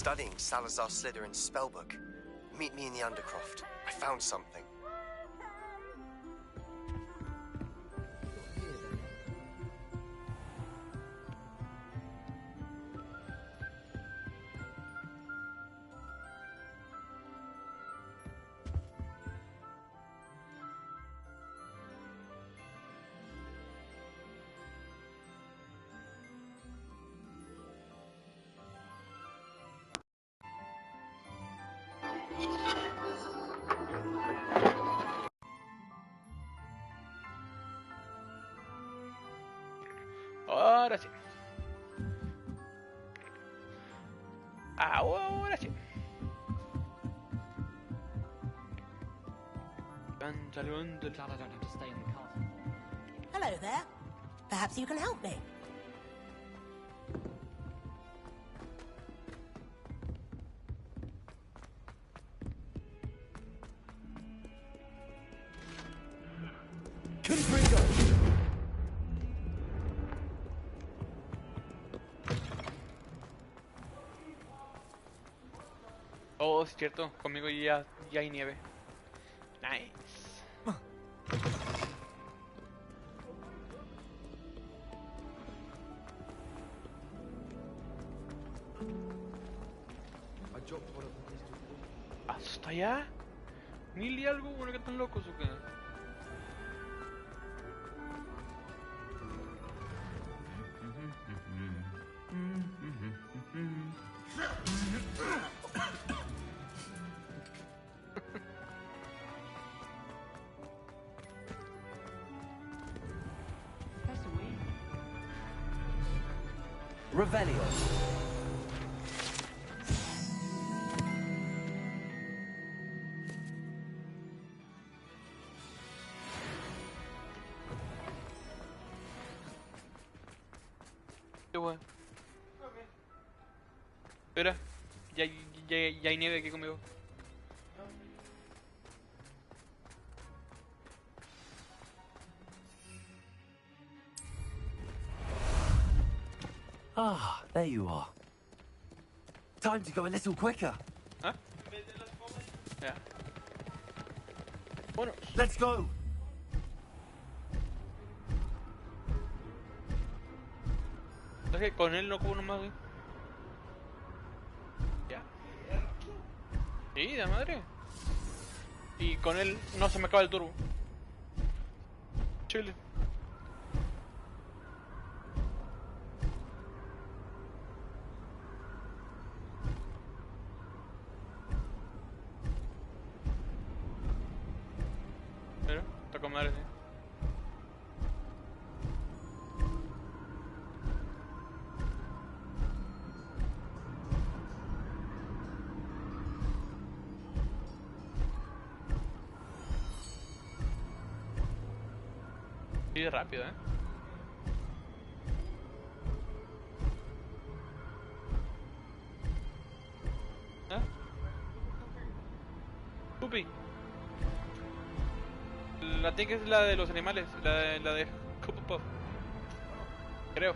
studying Salazar Slytherin's spellbook. Meet me in the Undercroft. I found something. Ahora sí. Ahora sí. Glad I don't have to stay in the castle. Hello there. Perhaps you can help me. Oh, es cierto, conmigo ya hay nieve. Nice. ¿Hasta allá? ¿Mil y algo? Bueno, ¿qué tan locos o qué? Revelio. Qué bueno. Espera, ya hay nieve aquí conmigo. Ah, there you are. Time to go a little quicker. ¿Ah? Ya. Bueno. Let's go. Es que con él no como nomás, güey. Ya. Sí, de madre. Y con él no se me acaba el turbo. Chile. Pero, está con madre, sí. Sí, rápido, ¿eh? ¿Ah? Pupi. La tiene que es la de los animales, la de Puff. Creo.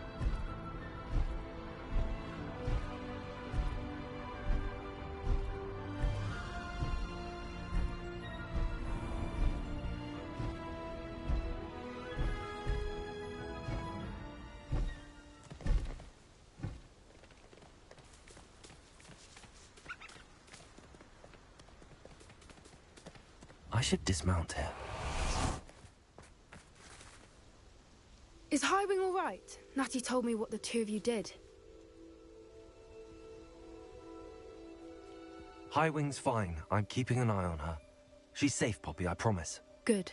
I should dismount here. Is Highwing all right? Natty told me what the two of you did. Highwing's fine. I'm keeping an eye on her. She's safe, Poppy, I promise. Good.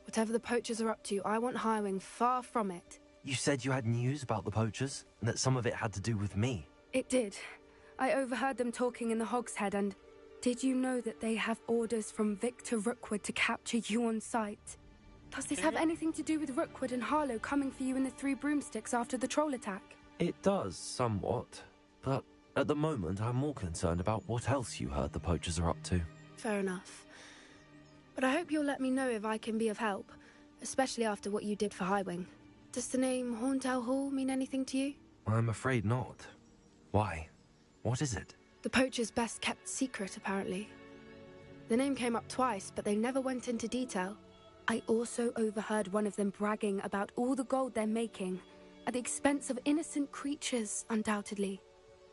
Whatever the poachers are up to, I want Highwing far from it. You said you had news about the poachers, and that some of it had to do with me. It did. I overheard them talking in the Hogshead, and did you know that they have orders from Victor Rookwood to capture you on sight? Does this have anything to do with Rookwood and Harlow coming for you in the Three Broomsticks after the troll attack? It does, somewhat. But at the moment, I'm more concerned about what else you heard the poachers are up to. Fair enough. But I hope you'll let me know if I can be of help, especially after what you did for Highwing. Does the name Horntail Hall mean anything to you? I'm afraid not. Why? What is it? The poacher's best kept secret, apparently. The name came up twice, but they never went into detail. I also overheard one of them bragging about all the gold they're making, at the expense of innocent creatures, undoubtedly.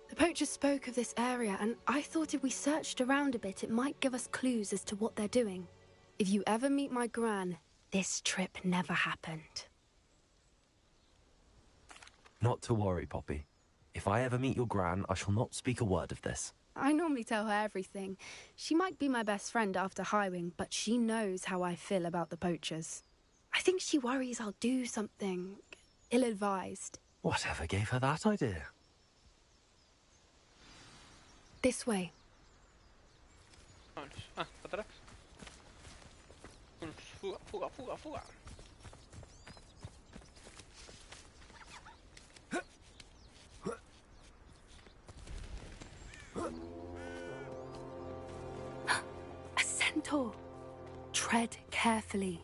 The poacher spoke of this area, and I thought if we searched around a bit, it might give us clues as to what they're doing. If you ever meet my gran, this trip never happened. Not to worry, Poppy. If I ever meet your gran, I shall not speak a word of this. I normally tell her everything. She might be my best friend after Highwing, but she knows how I feel about the poachers. I think she worries I'll do something ill-advised. Whatever gave her that idea? This way. Vámonos. Ah, para atrás. Fuga, fuga, fuga, fuga. A centaur. Tread carefully.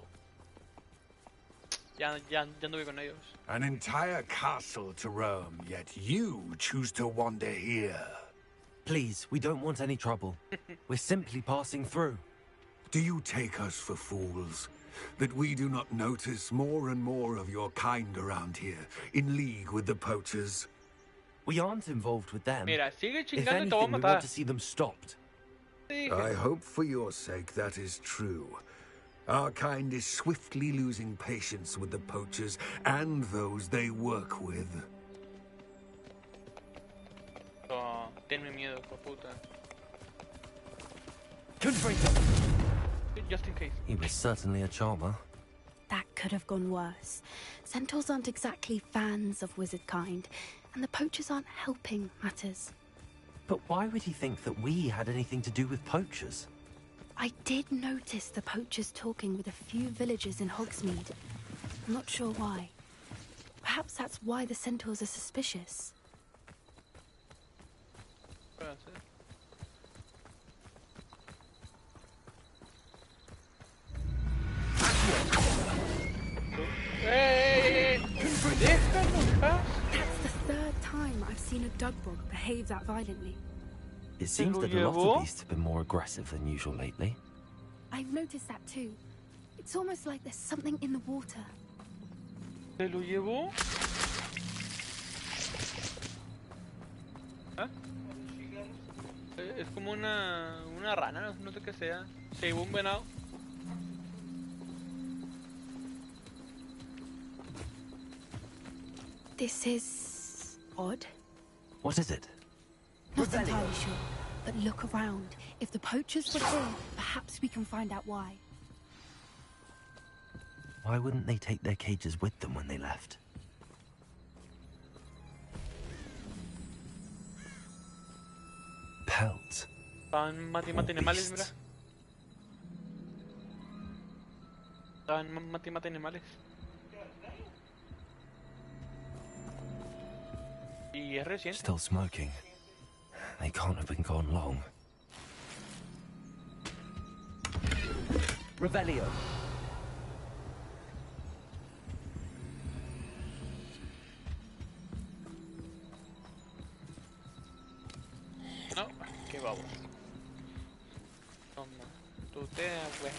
Ya anduve con ellos. An entire castle to roam, yet you choose to wander here. Please, we don't want any trouble. We're simply passing through. Do you take us for fools? That we do not notice more and more of your kind around here, in league with the poachers? We aren't involved with them. Mira, sigue If chingando y te voy a anything, we matar. want to see them stopped. Te I dije. hope for your sake that is true. Our kind is swiftly losing patience with the poachers and those they work with. Oh, tenme miedo, hijo de puta. Just in case. He was certainly a charmer. That could have gone worse. Centaurs aren't exactly fans of wizard kind, and the poachers aren't helping matters. But why would he think that we had anything to do with poachers? I did notice the poachers talking with a few villagers in Hogsmeade. I'm not sure why. Perhaps that's why the centaurs are suspicious. Espérate. ¡Ey! ¡Déjalo en paz! That's the third time I've seen a Dugbog behave that violently. It seems lo that a lot llevó? of beasts have been more aggressive than usual lately. I've noticed that too. It's almost like there's something in the water. ¿Se lo llevó? ¿Ah? Es como una rana, no sé qué sea. Se llevó un venado. This is odd. What is it? Not entirely sure, but look around. If the poachers were here, perhaps we can find out why. Why wouldn't they take their cages with them when they left? Pelts. Estaban mati animales, mira. beasts. Estaban mati animales. Y es reciente. Still smoking. They can't have been gone long. Revelio. No, qué babo. Toma. Tutea, güey.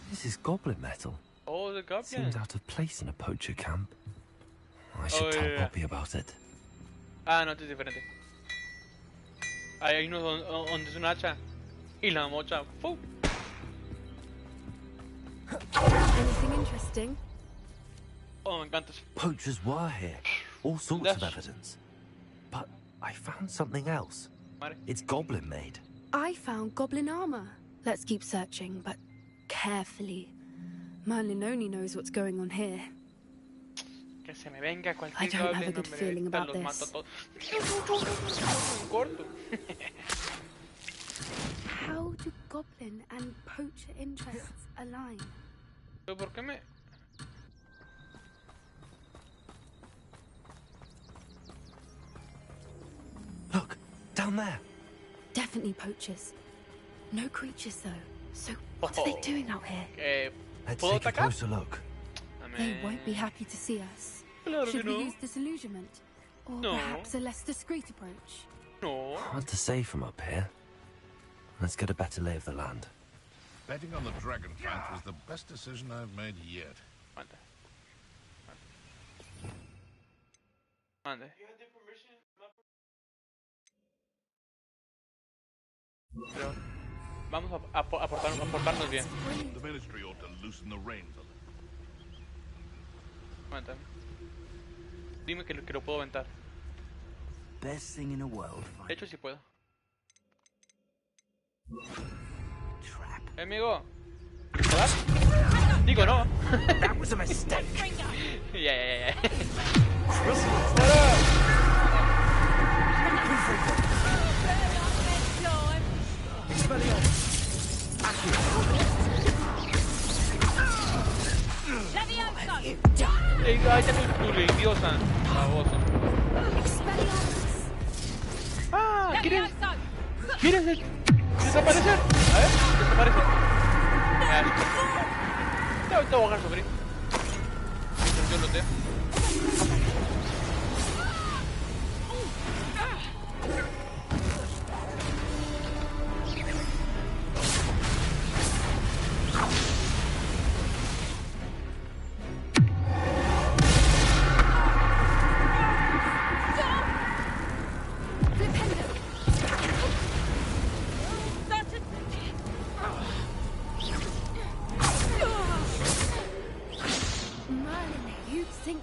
This is goblin metal. Oh, the goblin. Seems out of place in a poacher camp. I should Oh, tell yeah. Poppy about it. Ah, no, este es diferente. Hay uno donde es un hacha. Y la mocha. ¡Fu! Anything interesting? Oh, me encanta eso. Poachers were here. All sorts of That's- evidence. But I found something else. Madre. It's goblin made. I found goblin armor. Let's keep searching, but carefully. Merlin only knows what's going on here. Que se me venga cualquier I don't have a goblin, good hombre, feeling ahorita about los mato this. todos. En corto. How do goblin and poacher interests align? ¿Pero por qué me...? Look, down there. Definitely poachers. No creatures though. So what are they Oh. doing out here? Let's ¿Puedo take a atacar? closer look. They won't be happy to see us. Claro Should que we no. use disillusionment? Or No. perhaps a less discreet approach? No. Hard to say from up here. Let's get a better lay of the land. Betting on the dragon fight was the best decision I've made yet. Mande. Mande. Pero vamos a aportarnos bien. The ministry ought to loosen the reins a little. Aguántame. Dime que lo puedo aventar. Best thing in the world. De hecho, sí puedo. Trap. Amigo. ¿Puedas? Digo, no. That was a mistake. Ya. Ay, ya tu idiota. Baboso. Ah, ¿quieres desaparecer? A ver, desaparece. Te voy a bajar sobre. Yo lo tengo.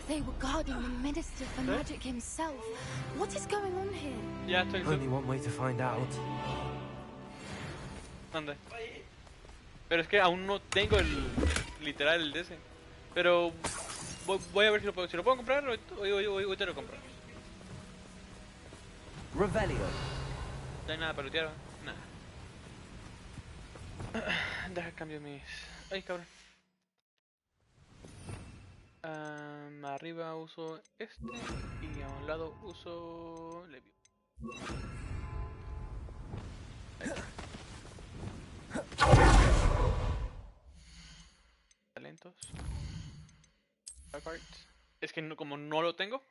They were guarding the Minister for Magic himself. What is going on here? Ya estoy Only one way to find out. Anda. Pero es que aún no tengo literal el DS. Pero voy a ver si lo puedo comprar. Hoy te lo compro. Revelio. No hay nada para lootear, nada. Deja cambio mis... Ay, cabrón. Arriba uso este y a un lado uso Levio. Talentos. Hogwarts. Es que no, como no lo tengo.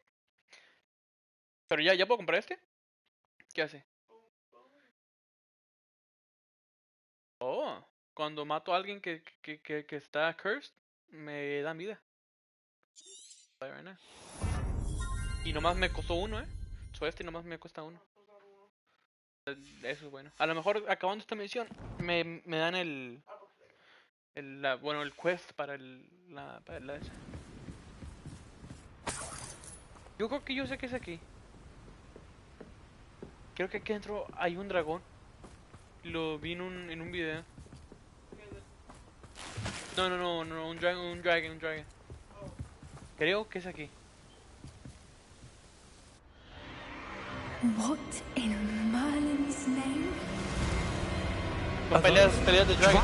Pero ya puedo comprar este. ¿Qué hace? Oh, cuando mato a alguien que está cursed, me dan vida. Y nomás me costó uno, este nomás me cuesta uno. Eso es bueno. A lo mejor acabando esta misión me dan el quest para la esa. Yo creo que yo sé que es aquí. Creo que aquí adentro hay un dragón. Lo vi en un video. No, un dragon. Creo que es aquí. What in Merlin's name? Peleas de dragon.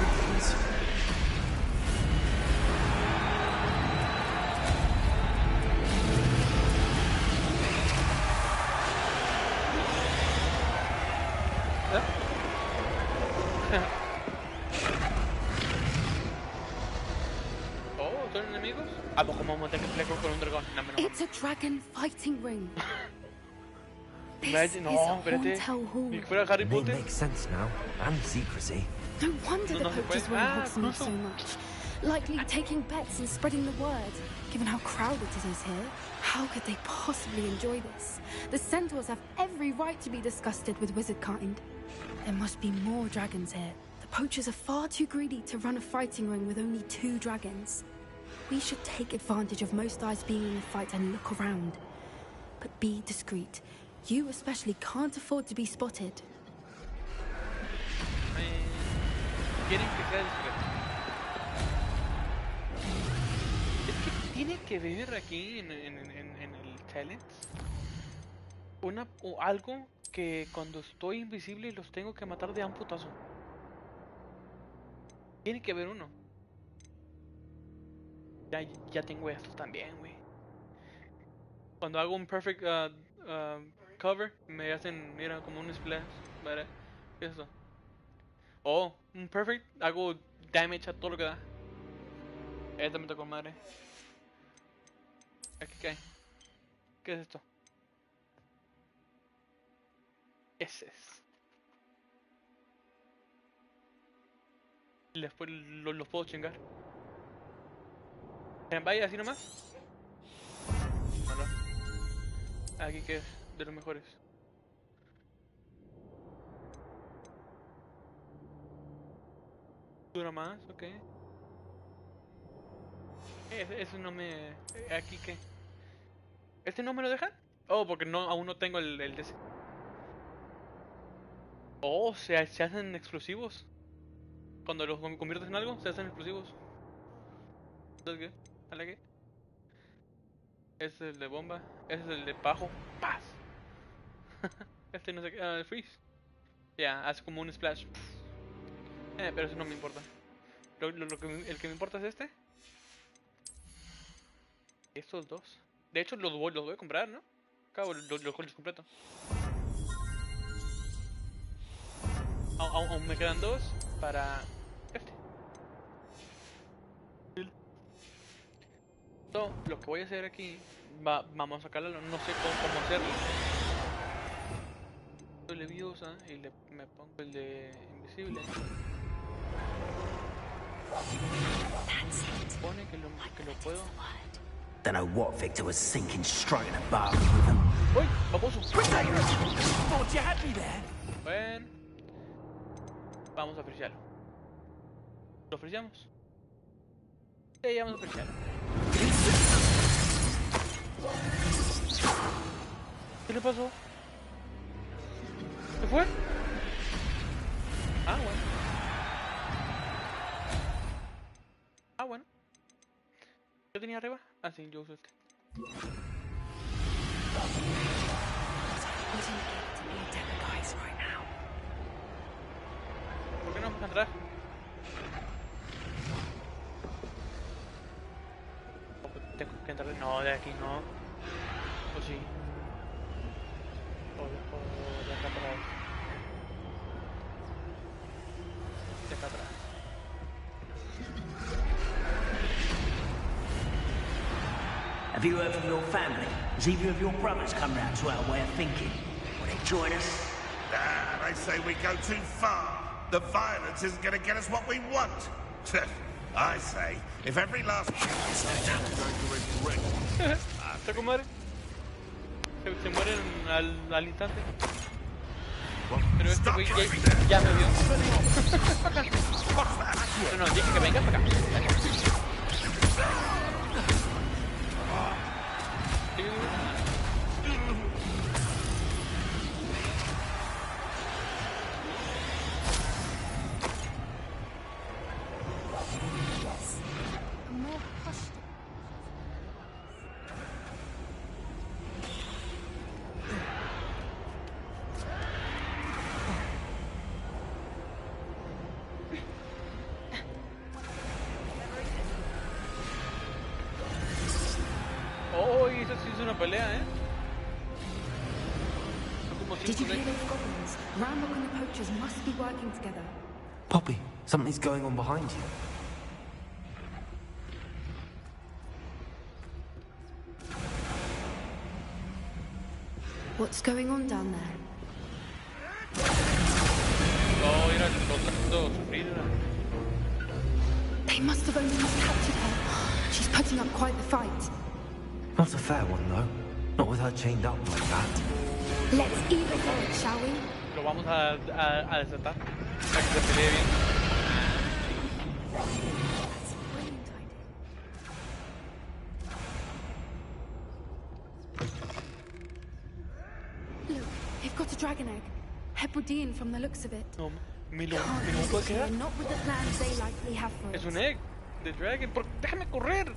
Oh, ¿son enemigos? ¿A poco vamos a tener que pelear con un dragón? No, It's a dragon fighting ring. No, espérate. Ni que fuera Harry It Potter. makes sense now, and secrecy. No wonder the No se poachers puede. were in Ah, Hogsmeade so much. Likely taking bets and spreading the word. Given how crowded it is here, how could they possibly enjoy this? The centaurs have every right to be disgusted with wizard kind. There must be more dragons here. The poachers are far too greedy to run a fighting ring with only 2 dragons. We should take advantage of most eyes being in the fight and look around. But be discreet. You especially can't afford to be spotted. Quieren que sea discreto. Es que tiene que ver aquí en el talent o algo que cuando estoy invisible los tengo que matar de un putazo. Tiene que haber uno. Ya tengo estos también, güey. Cuando hago un perfect cover, me hacen, mira, como un splash. ¿Vale? ¿Qué es eso? Oh, un perfect, hago damage a todo lo que da. Esta me tocó madre. Aquí cae. ¿Qué es esto? Ese es. Y después los puedo chingar. Vaya, así nomás. Hola. Aquí que es de los mejores. Dura más, ok. Eso no me... ¿Aquí qué? ¿Este no me lo dejan? Oh, porque no, aún no tengo el DC. Oh, se hacen explosivos. Cuando los conviertes en algo, se hacen explosivos. ¿Sabes qué? ¿Vale qué? Ese es el de bomba. Ese es el de pajo. ¡Paz! Este no sé qué. Freeze. Ya, hace como un splash. Pero eso no me importa. El que me importa es este. Estos dos. De hecho, los voy a comprar, ¿no? Acabo los completo. Aún me quedan dos para este. So, lo que voy a hacer aquí, vamos a sacarlo, no sé cómo hacerlo. Soy leviosa y me pongo el de invisible. Supone que lo puedo. Don't know what Victor was thinking, striking a bargain with him. ¡Uy! ¡Baboso! Thought you had me there. Bueno. Vamos a apreciarlo. ¿Lo apreciamos? Sí, vamos a apreciarlo. ¿Qué le pasó? ¿Se fue? Ah, bueno. Ah, bueno. ¿Qué tenía arriba? Ah, sí, yo uso este. ¿Por qué no vamos a entrar? Tengo que entrar. No, de aquí no. O sí. O de acá atrás. De acá atrás. Have you heard from your family? Has either of your brothers come round to our way of thinking? Will they join us? Nah, they say we go too far. The violence isn't going to get us what we want. I say, if every last... ¿Se muere? Se mueren al instante. Pero este güey ya me vio. No, dije que venga para acá. Oh, eso sí es una pelea, ¿eh? Did you hear those goblins? Ramrock and the poachers must be working together. Poppy, something's going on behind you. What's going on down there? Oh, mira, lo está haciendo sufrir. They must have only just captured her. She's putting up quite the fight. Not a fair one, though. Not with her chained up like that. Let's either go, shall we? Lo vamos a desatar para que se pelee bien. That's a brilliant idea. Look, they've got a dragon egg. Hebridean from the looks of it. No, me lo Can't puedo resist quedar. her, not with the plans they likely have for Es it. un egg de dragon. ¡Déjame correr!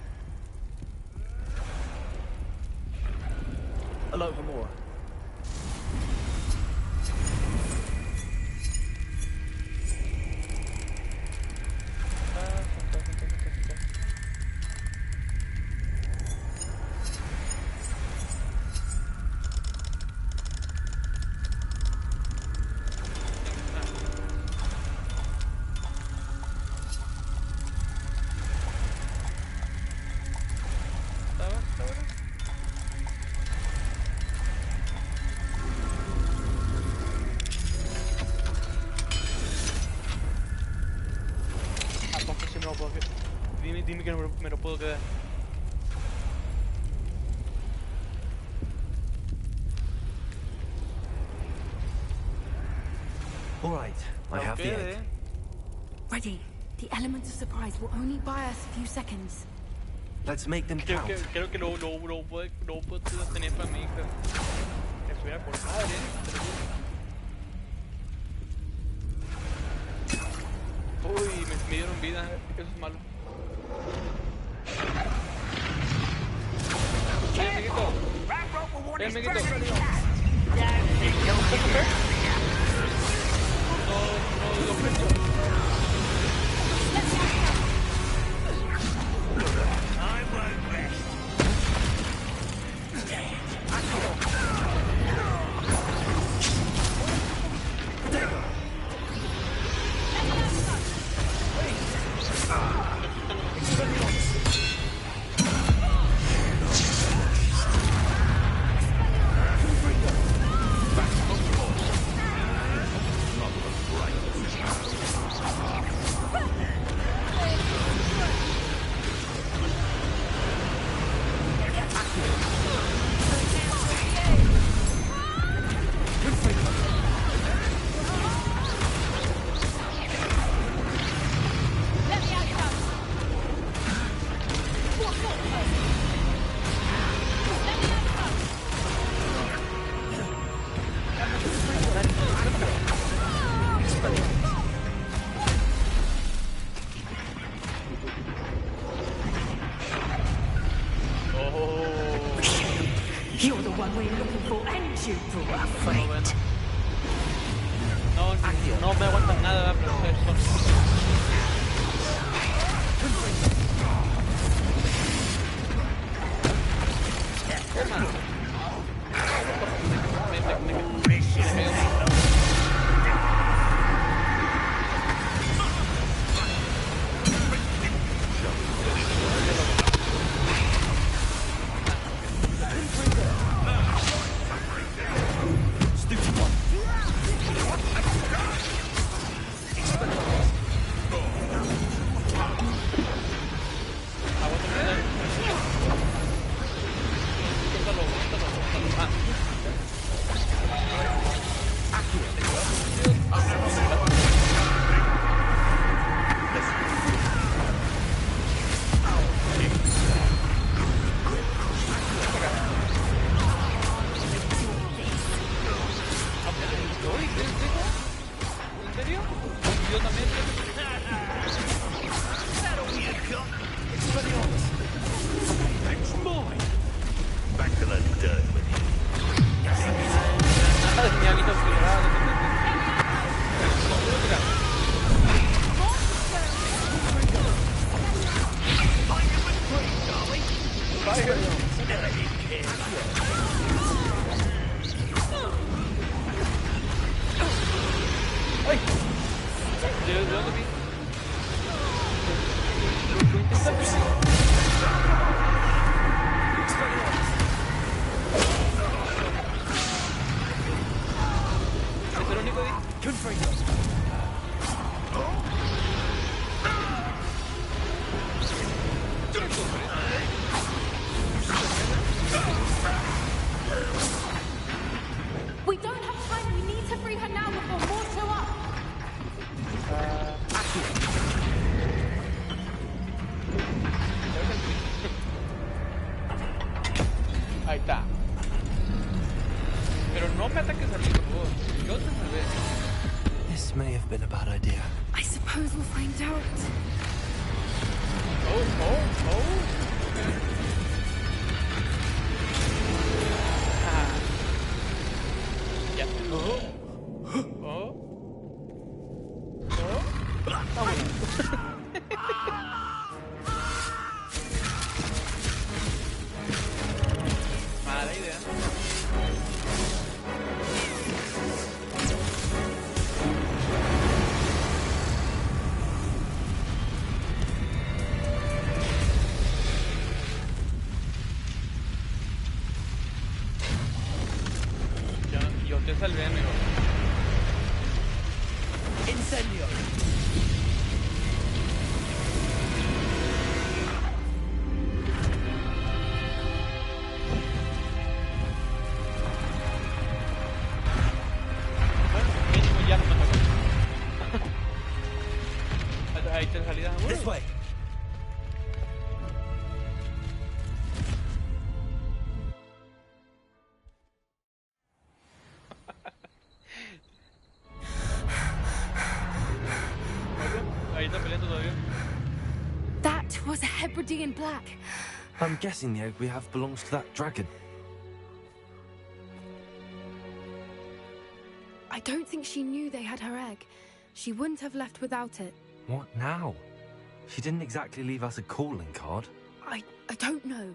Hello, Gamora. puedo quedar. Dime que no me lo puedo quedar. All right, I have the egg. Ready. The element of surprise will only buy us a few seconds. Let's make them count. Creo que lo puedo tener para mi hija. Eso era por madre, Uy, me dieron vida, eso es malo. Amiguito. Amiguito. No, lo prendo. You're the one we're looking for, and you brought a friend. No me aguantan nada, pero We don't have time. We need to free her now before more show up. Ahí está. Pero no me ataques a mí, por favor. Yo te salvé. This may have been a bad idea. I suppose we'll find out. Ya. Mala idea. Yo te salvé, amigo. Incendio. Esta es la salida. This way. Ahí está peleando todavía. That was a Hebridean black. I'm guessing the egg we have belongs to that dragon. I don't think she knew they had her egg. She wouldn't have left without it. What now? She didn't exactly leave us a calling card. I don't know.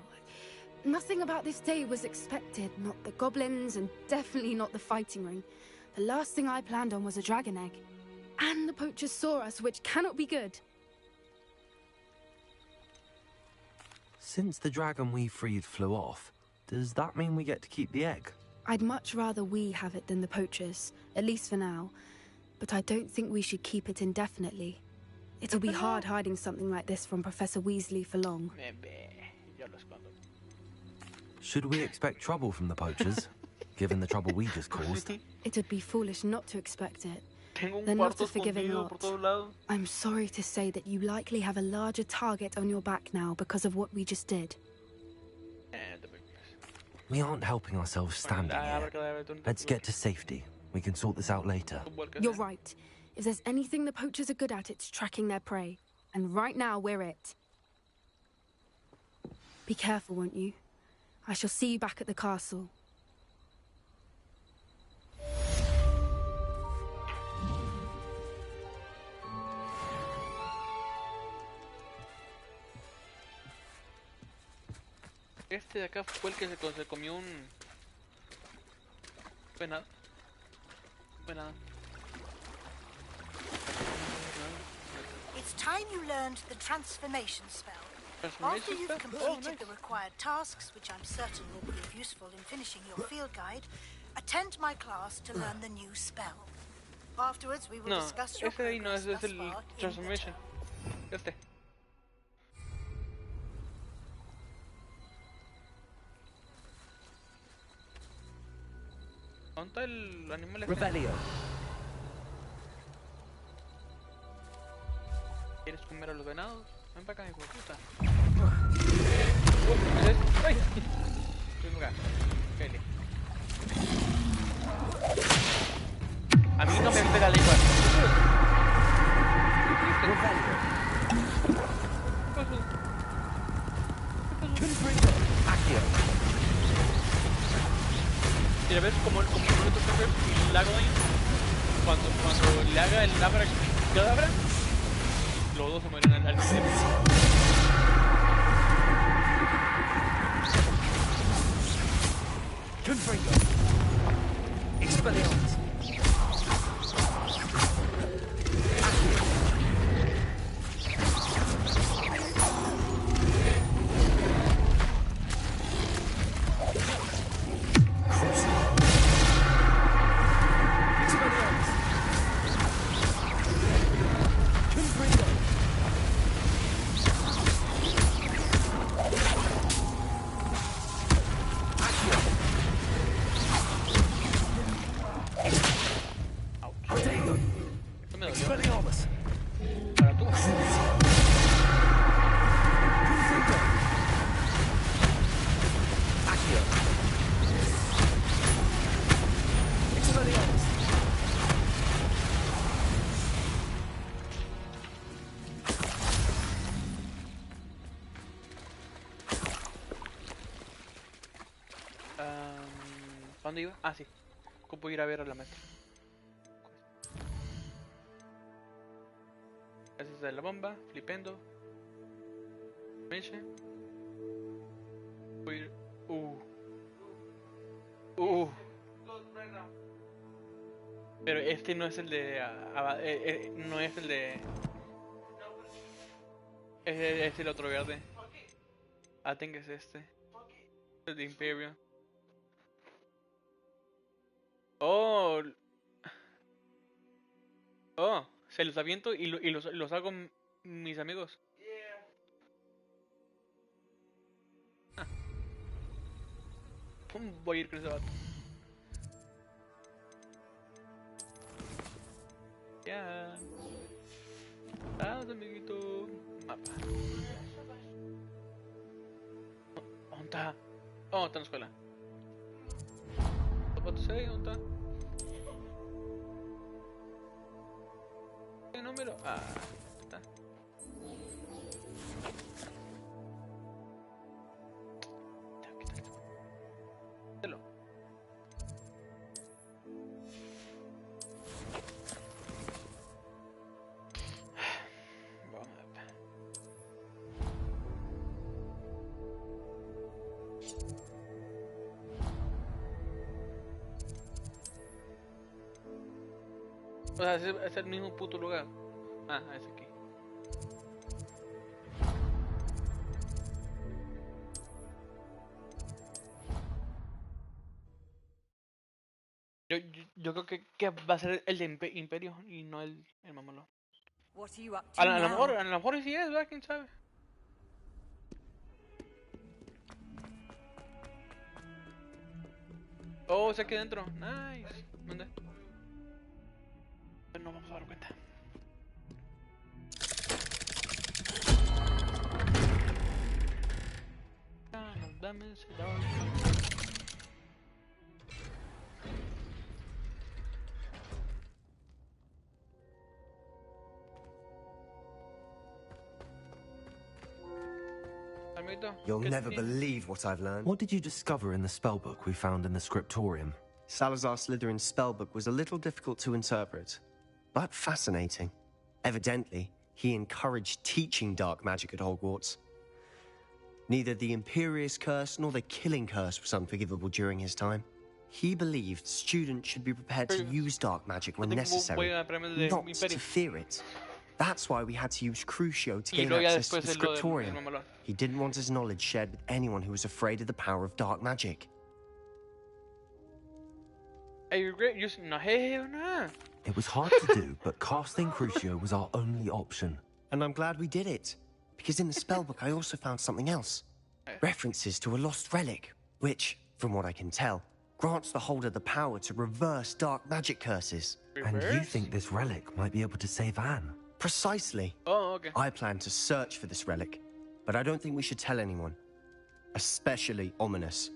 Nothing about this day was expected. Not the goblins, and definitely not the fighting ring. The last thing I planned on was a dragon egg. And the poachers saw us, which cannot be good. Since the dragon we freed flew off, does that mean we get to keep the egg? I'd much rather we have it than the poachers, at least for now. But I don't think we should keep it indefinitely. It'll be hard hiding something like this from Professor Weasley for long. Should we expect trouble from the poachers, given the trouble we just caused? It'd be foolish not to expect it. Tengo un They're not cuarto a forgiving escondido por lot. todos lados. I'm sorry to say that you likely have a larger target on your back now because of what we just did. We aren't helping ourselves standing here. Let's get to safety. We can sort this out later. You're right. If there's anything the poachers are good at, it's tracking their prey. And right now, we're it. Be careful, won't you? I shall see you back at the castle. Este de acá fue el que se comió un... Venado. Venado. It's time you learned the transformation spell. After Transformation you've spell? completed Oh, nice. the required tasks, which I'm certain will prove useful in finishing your field guide, attend my class to learn the new spell. Afterwards, we will No, discuss your ese de ahí no, progress ese es thus el far in the Transformation. term. Este. ¿Dónde está el animal este? Revelio. ¿Quieres comer a los venados? Ven para acá, hijo de puta. ¡Ay! Estoy en lugar. Pele. A mí no me pega la lengua. Mira, ves como el otro jefe y le hago daño. Cuando le haga el abra cadabra, los dos se mueren al mismo tiempo. Confringo. Expelliarmus. ¿Dónde iba? Ah, sí. ¿Cómo ir a ver a la maestra? Esa es de la bomba, flipendo. Meche. Voy a ir. Pero este no es el de. No es el de. Es el otro verde. I think es este. El de Imperial. Oh, se los aviento y los hago mis amigos. Ah. Pum, voy a ir con ese vato. Ya. Vamos, amiguito. Mapa. ¿Dónde está? Oh, está en la escuela. ¿Zapatos 6? ¿Dónde está? ¿Qué número? Ah, está. Quítalo. O sea, es el mismo puto lugar. Ah, es aquí. Yo creo que va a ser el de Imperio y no el mamalo. What are you up to A lo now? mejor sí es, ¿verdad? ¿Quién sabe? Oh, se aquí dentro. Nice. ¿Dónde? No vamos a dar cuenta. Dame ese dog. You'll never believe what I've learned. What did you discover in the spellbook we found in the scriptorium? Salazar Slytherin's spellbook was a little difficult to interpret, but fascinating. Evidently, he encouraged teaching dark magic at Hogwarts. Neither the Imperious Curse nor the Killing Curse was unforgivable during his time. He believed students should be prepared to use dark magic when necessary, not to fear it. That's why we had to use Crucio to gain access to the scriptorium. He didn't want his knowledge shared with anyone who was afraid of the power of dark magic. It was hard to do, but casting Crucio was our only option. And I'm glad we did it, because in the spellbook I also found something else. References to a lost relic, which, from what I can tell, grants the holder the power to reverse dark magic curses. And you think this relic might be able to save Anne? Precisely. Oh, okay. I plan to search for this relic, but I don't think we should tell anyone. Especially Ominous.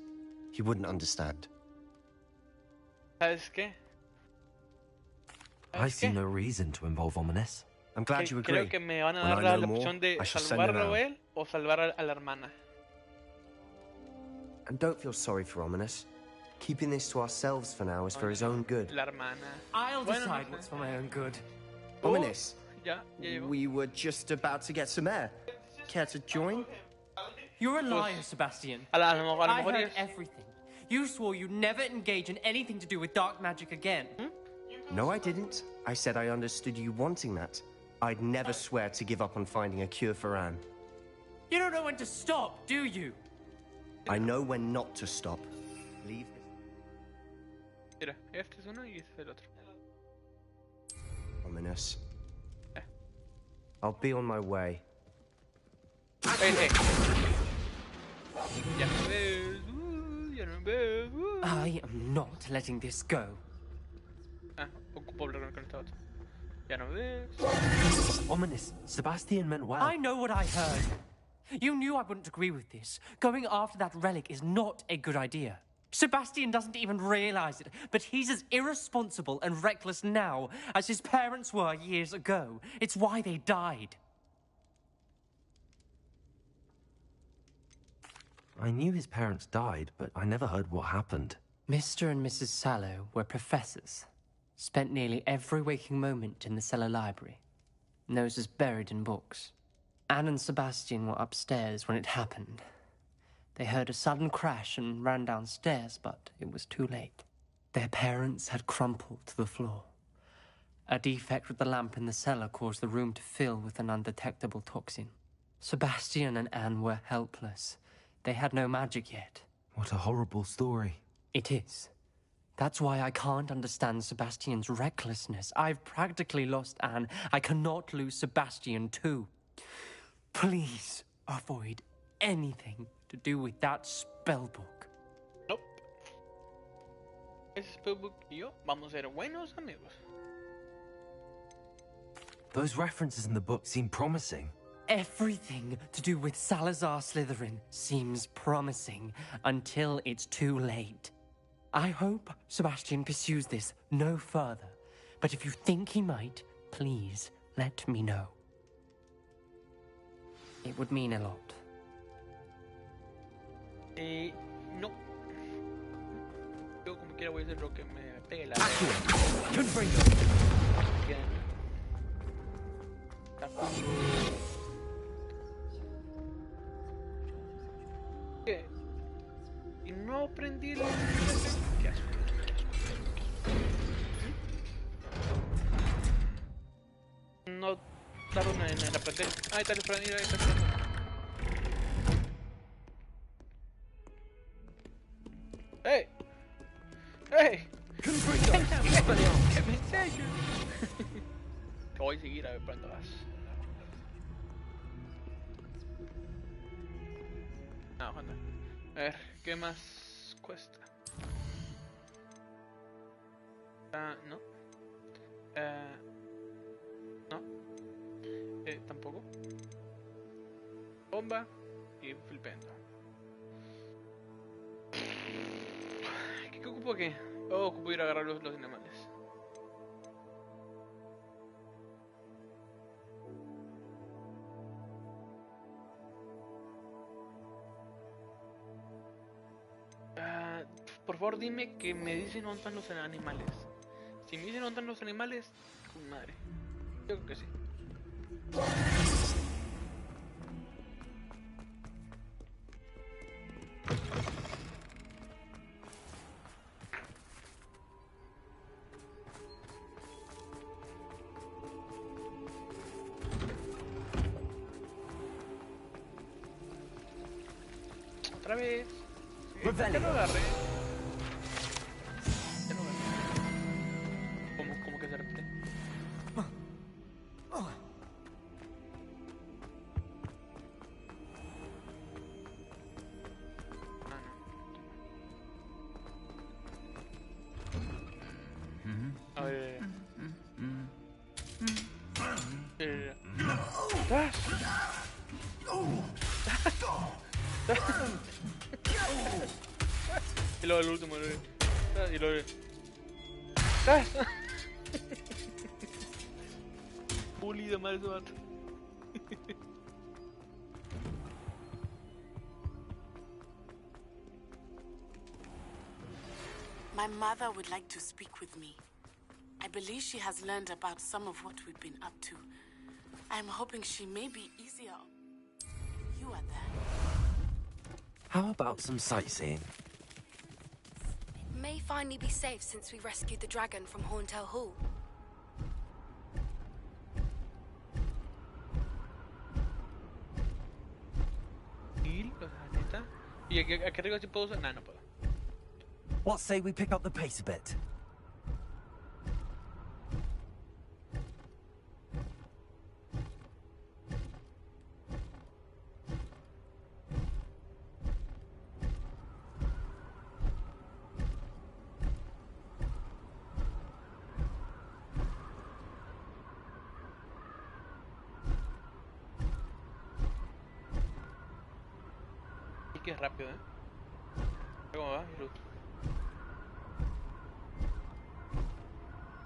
He wouldn't understand. ¿Sabes qué? I see no reason to involve Ominous. I'm glad you agree. Creo que me van a dar la opción de salvarlo él o salvar a la hermana. And don't feel sorry for Ominous. Keeping this to ourselves for now is for his own good. La hermana. I'll decide what's for my own good. Ominous, Ya llegó. we were just about to get some air. Care to join? You're a liar, Sebastian. A lo I mejor heard everything. You swore you'd never engage in anything to do with dark magic again. No, I didn't. I said I understood you wanting that. I'd never swear to give up on finding a cure for Anne. You don't know when to stop, do you? I know when not to stop. Leave this. Mira, este es uno y este es el otro. Ominous. I'll be on my way. Ya no ves, ya no ves. I am not letting this go. Ah, ocupo hablar con este otro. Ya no ves. Ominous. Sebastian meant well. I know what I heard. You knew I wouldn't agree with this. Going after that relic is not a good idea. Sebastian doesn't even realize it, but he's as irresponsible and reckless now as his parents were years ago. It's why they died. I knew his parents died, but I never heard what happened. Mr. and Mrs. Sallow were professors. Spent nearly every waking moment in the cellar library. Noses buried in books. Anne and Sebastian were upstairs when it happened. They heard a sudden crash and ran downstairs, but it was too late. Their parents had crumpled to the floor. A defect with the lamp in the cellar caused the room to fill with an undetectable toxin. Sebastian and Anne were helpless. They had no magic yet. What a horrible story. It is. That's why I can't understand Sebastian's recklessness. I've practically lost Anne. I cannot lose Sebastian too. Please avoid anything to do with that spellbook. Nope. Ese spellbook y yo vamos a ser buenos amigos. Those references in the book seem promising. Everything to do with Salazar Slytherin seems promising until it's too late. I hope Sebastian pursues this no further, but if you think he might, please let me know. It would mean a lot. No. Yo como quiera voy a hacer lo que me pegue la ¿Qué? Y no aprendí el... ¿Qué asco? No tardo en aprender. Ahí está el Fran, ahí está el Fran. ¡Hey! ¡Hey! ¡Que me enseñes! Voy a seguir a ver cuándo vas. Ah, anda. A ver, ¿qué más cuesta? No. No. Tampoco. Bomba y flipendo. ¿Qué ocupo qué? Oh, ocupo ir a agarrar los animales. Por favor dime que me dicen dónde están los animales. Si me dicen dónde están los animales, con madre. Yo creo que sí. Otra vez. Sí, ya lo agarré. Ya lo agarré. ¿Cómo que se repite? A ver. Y luego el último, y luego... Bully de madre ese vato. My mother would like to speak with me. I believe she has learned about some of what we've been up to. I'm hoping she may be easier. You are there. How about some sightseeing? It may finally be safe since we rescued the dragon from Horntail Hall. ¿Y aquí arriba sí puedo usar? No, no puedo. What say we pick up the pace a bit? Y que es rápido, ¿eh? ¿Cómo va?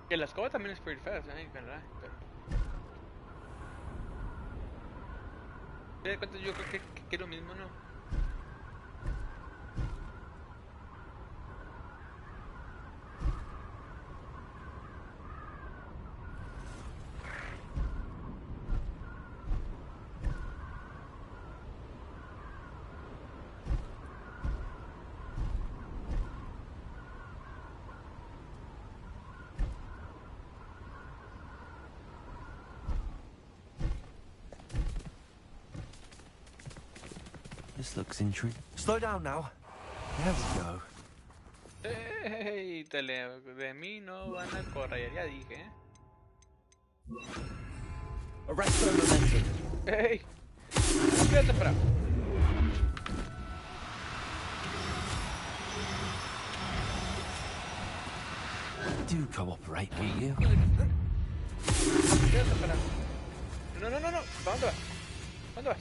Que la escoba también es pretty fast, ¿eh? Pero... ¿Te das cuenta? Yo creo que es lo mismo, ¿no? This looks intriguing. Slow down now. There we go. Hey, de mí no van a correr, ya dije, ¿eh? Arrest the momentum. Hey, quédate para. Do cooperate, will you? Quédate para. No, no, no, no. ¿Para dónde vas? ¿Dónde vas?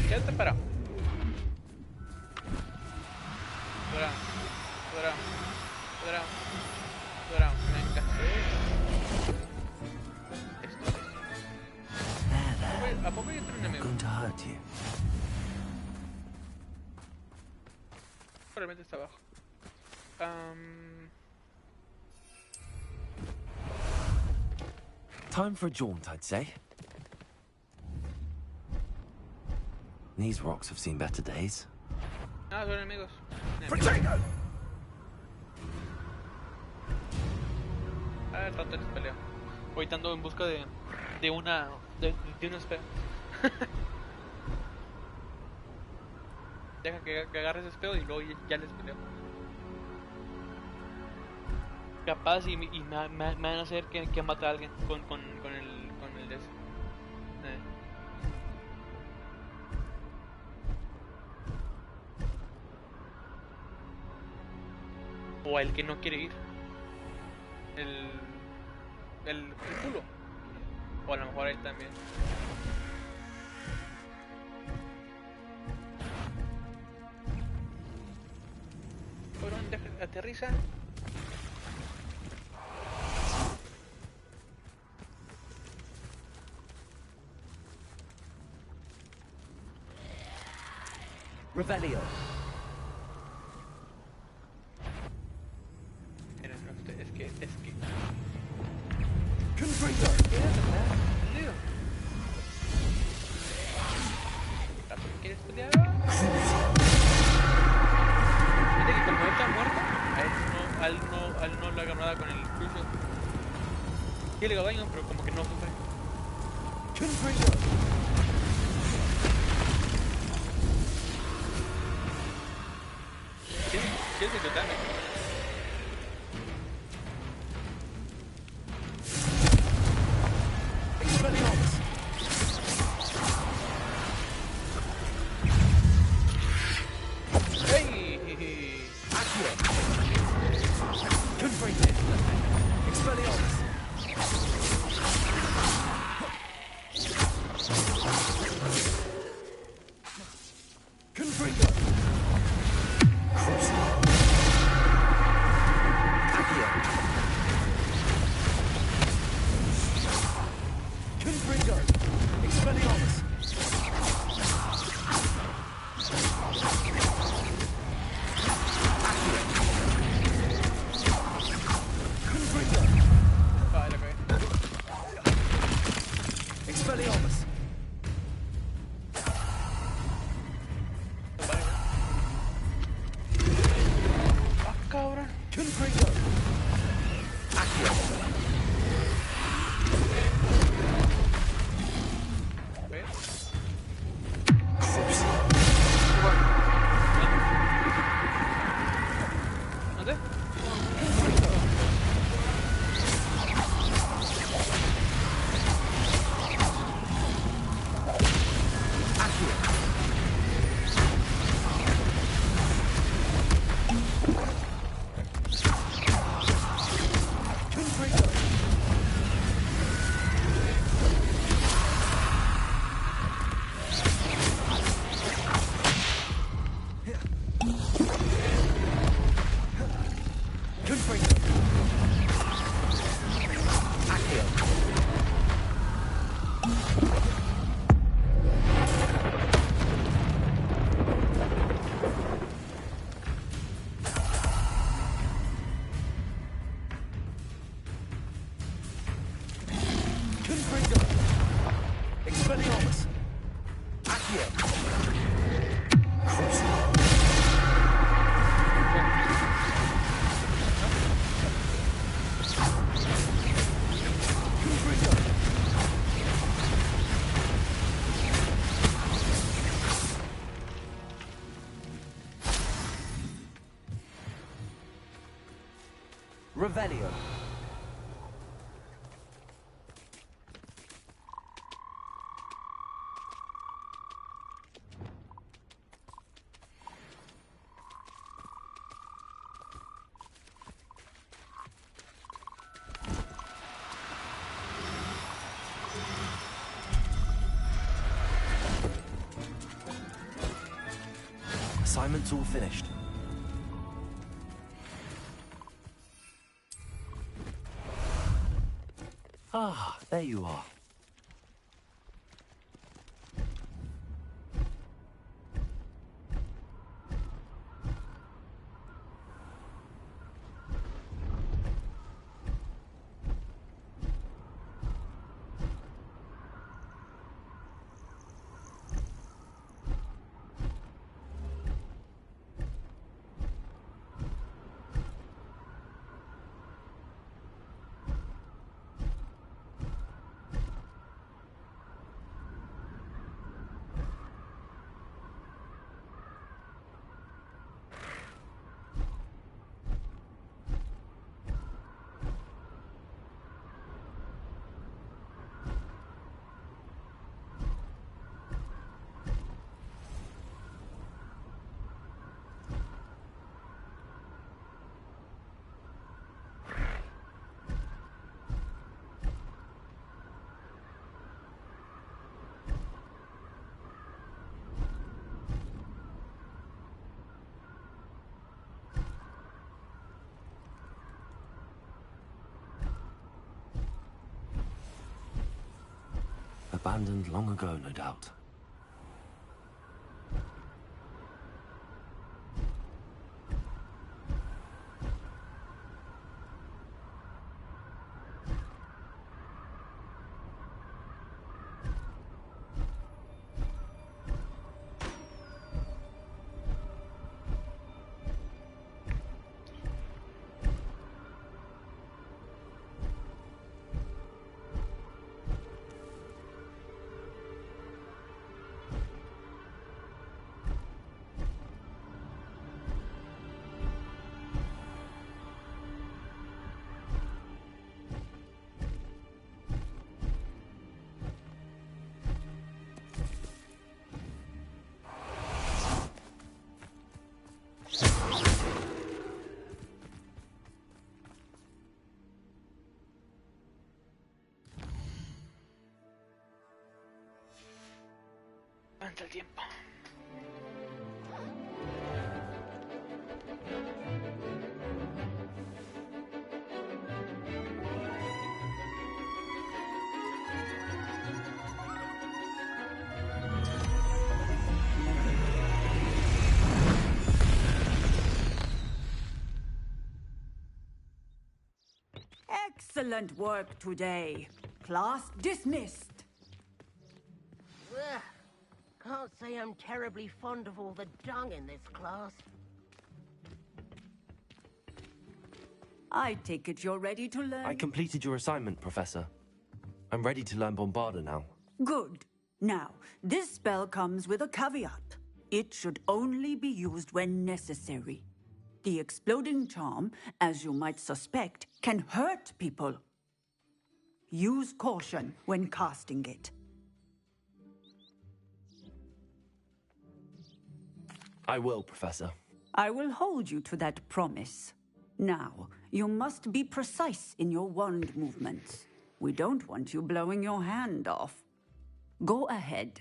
Quédate parado. Dora. Venga. ¿A poco hay otro enemigo? Going to hurt you. Probablemente está abajo. Time for a jaunt, I'd say. These rocks have seen better days. Ah, son enemigos. Ah, el rato les peleo. Ahorita ando en busca de una esfera. Deja que agarre ese espejo y luego ya les peleo. Capaz y me van a hacer que mate a alguien con el de ese. O el que no quiere ir. El culo. O a lo mejor él también. Cabrón, aterriza. Revelio. Miren, no, es que. Confringo. ¿Quieres pelear? Fíjate que como él está muerto, a él no le haga nada con el crucio. Sí le hago daño, pero como que no sufre. ¿Qué es el que Revelio. Assignment's all finished. Ah, there you are. Abandoned long ago, no doubt. Avanza el tiempo. Excellent work today. Class dismissed. Ugh. Can't say I'm terribly fond of all the dung in this class. I take it you're ready to learn? I completed your assignment, Professor. I'm ready to learn Bombarda now. Good. Now, this spell comes with a caveat. It should only be used when necessary. The exploding charm, as you might suspect, can hurt people. Use caution when casting it. I will, Professor. I will hold you to that promise. Now, you must be precise in your wand movements. We don't want you blowing your hand off. Go ahead.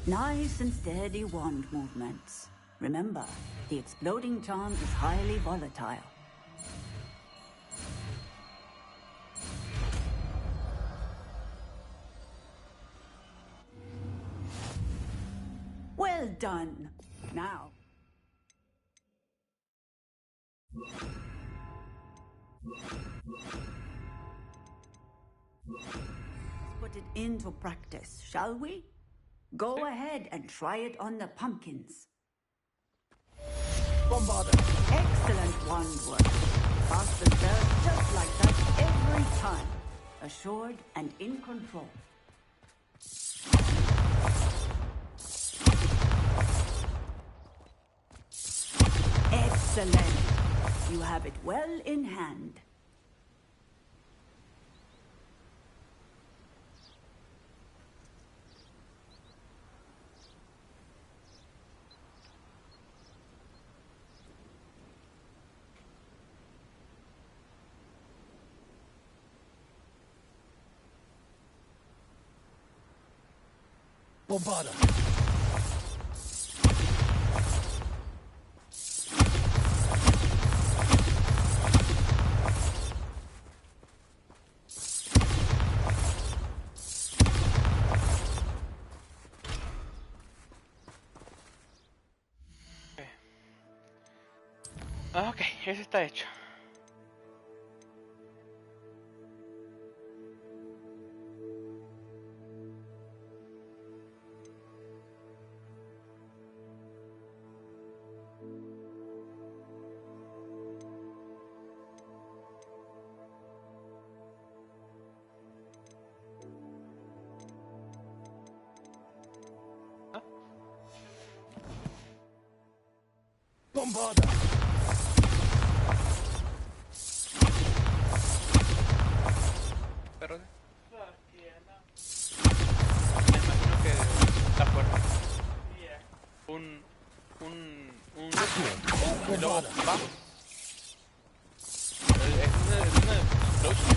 Nice and steady wand movements. Remember, the exploding charm is highly volatile. Well done. Now. Let's put it into practice, shall we? Go ahead and try it on the pumpkins. Bombarda! Excellent wand work. Cast the spell just like that every time. Assured and in control. Excellent. You have it well in hand. Bombarda! Ok, ese está hecho. Bombarda! Pero me imagino que está fuerte. Un y luego va. Es una explosion.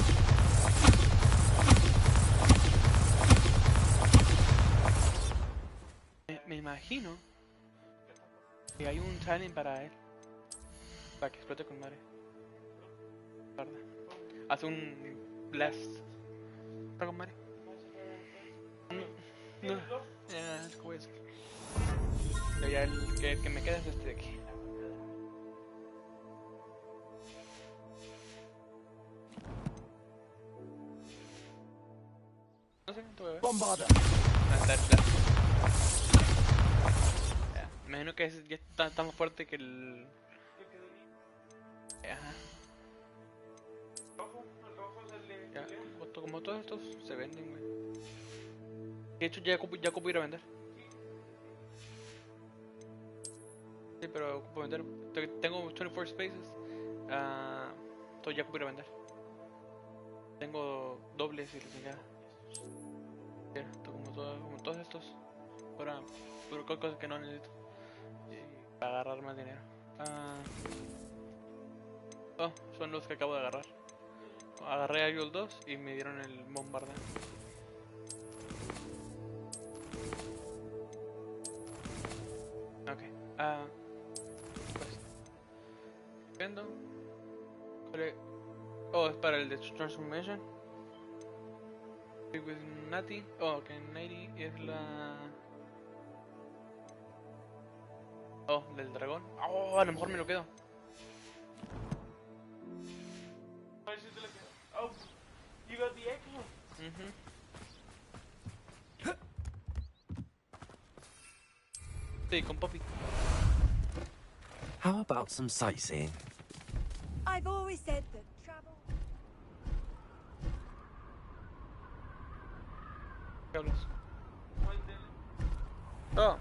Me imagino que hay un timing para él, para que explote con madre. Hace un blast. ¿Está con madre? No. Ya, es como eso. Pero ya el que me queda es este de aquí. No sé, te voy a ver. Bombarda! Ya, me imagino que ya está tan fuerte que el... Ajá. Ya, como todos estos se venden, güey. De hecho ya ocupo ir a vender. Sí, pero ocupo vender. Tengo 24 spaces. Entonces ya ocupo ir a vender. Tengo dobles y la chingada. Como todos estos. Pero cosas que no necesito. Para agarrar más dinero. Oh, son los que acabo de agarrar. Agarré a Ariel 2 y me dieron el bombardeo. Ok. Pues. Vendo. Oh, es para el de Transformation. With Nati. Oh, ok, Nati es la... Oh, del dragón. Oh, a lo mejor me lo quedo. Oh, you got the extra. Sí, con Poppy. How about some sightseeing? I've always said that travel... ¿Qué hablas? Oh.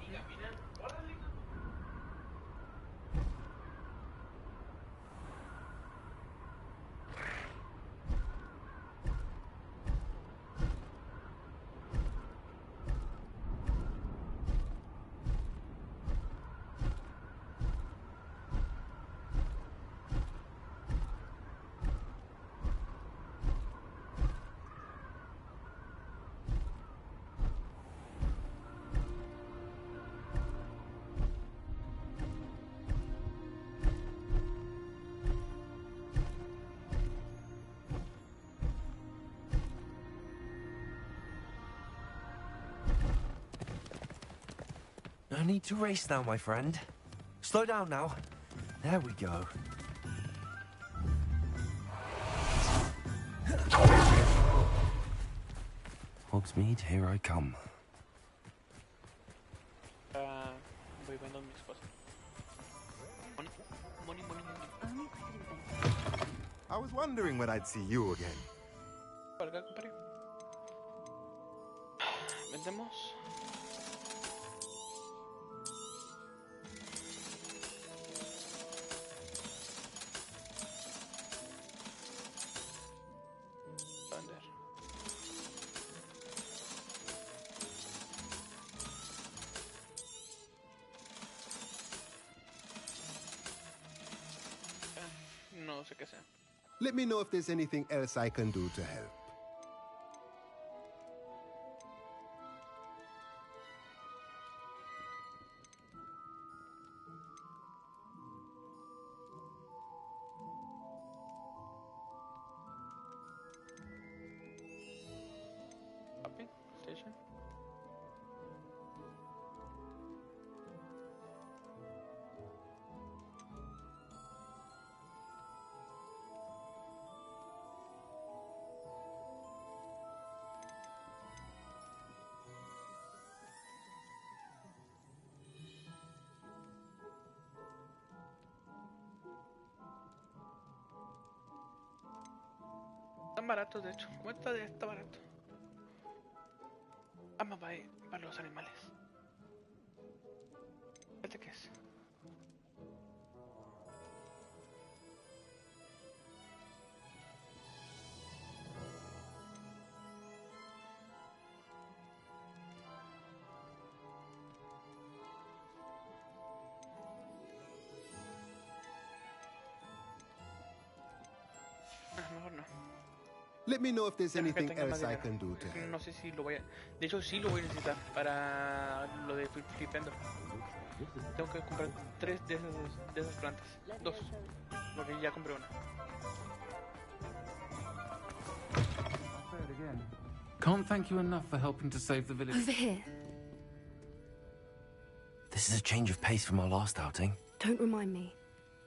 No need to race now, my friend. Slow down now. There we go. Hogsmeade, here I come. Voy viendo mis cosas. Money. I was wondering when I'd see you again. Para acá, compadre. Vendemos. que sea. Let me know if there's anything else I can do to help. Shopping station. Están baratos, de hecho. Cuenta de está barato. Ama para los animales. ¿Este qué es? Mejor no. Let me know if there's Deja que anything tenga más else I dinero. can do to Es que help. no sé si lo voy a... De hecho, sí lo voy a necesitar para lo de flipendo. Tengo que comprar 3 de esas plantas. 2. Porque ya compré una. Can't thank you enough for helping to save the village. Over here. This is a change of pace from our last outing. Don't remind me.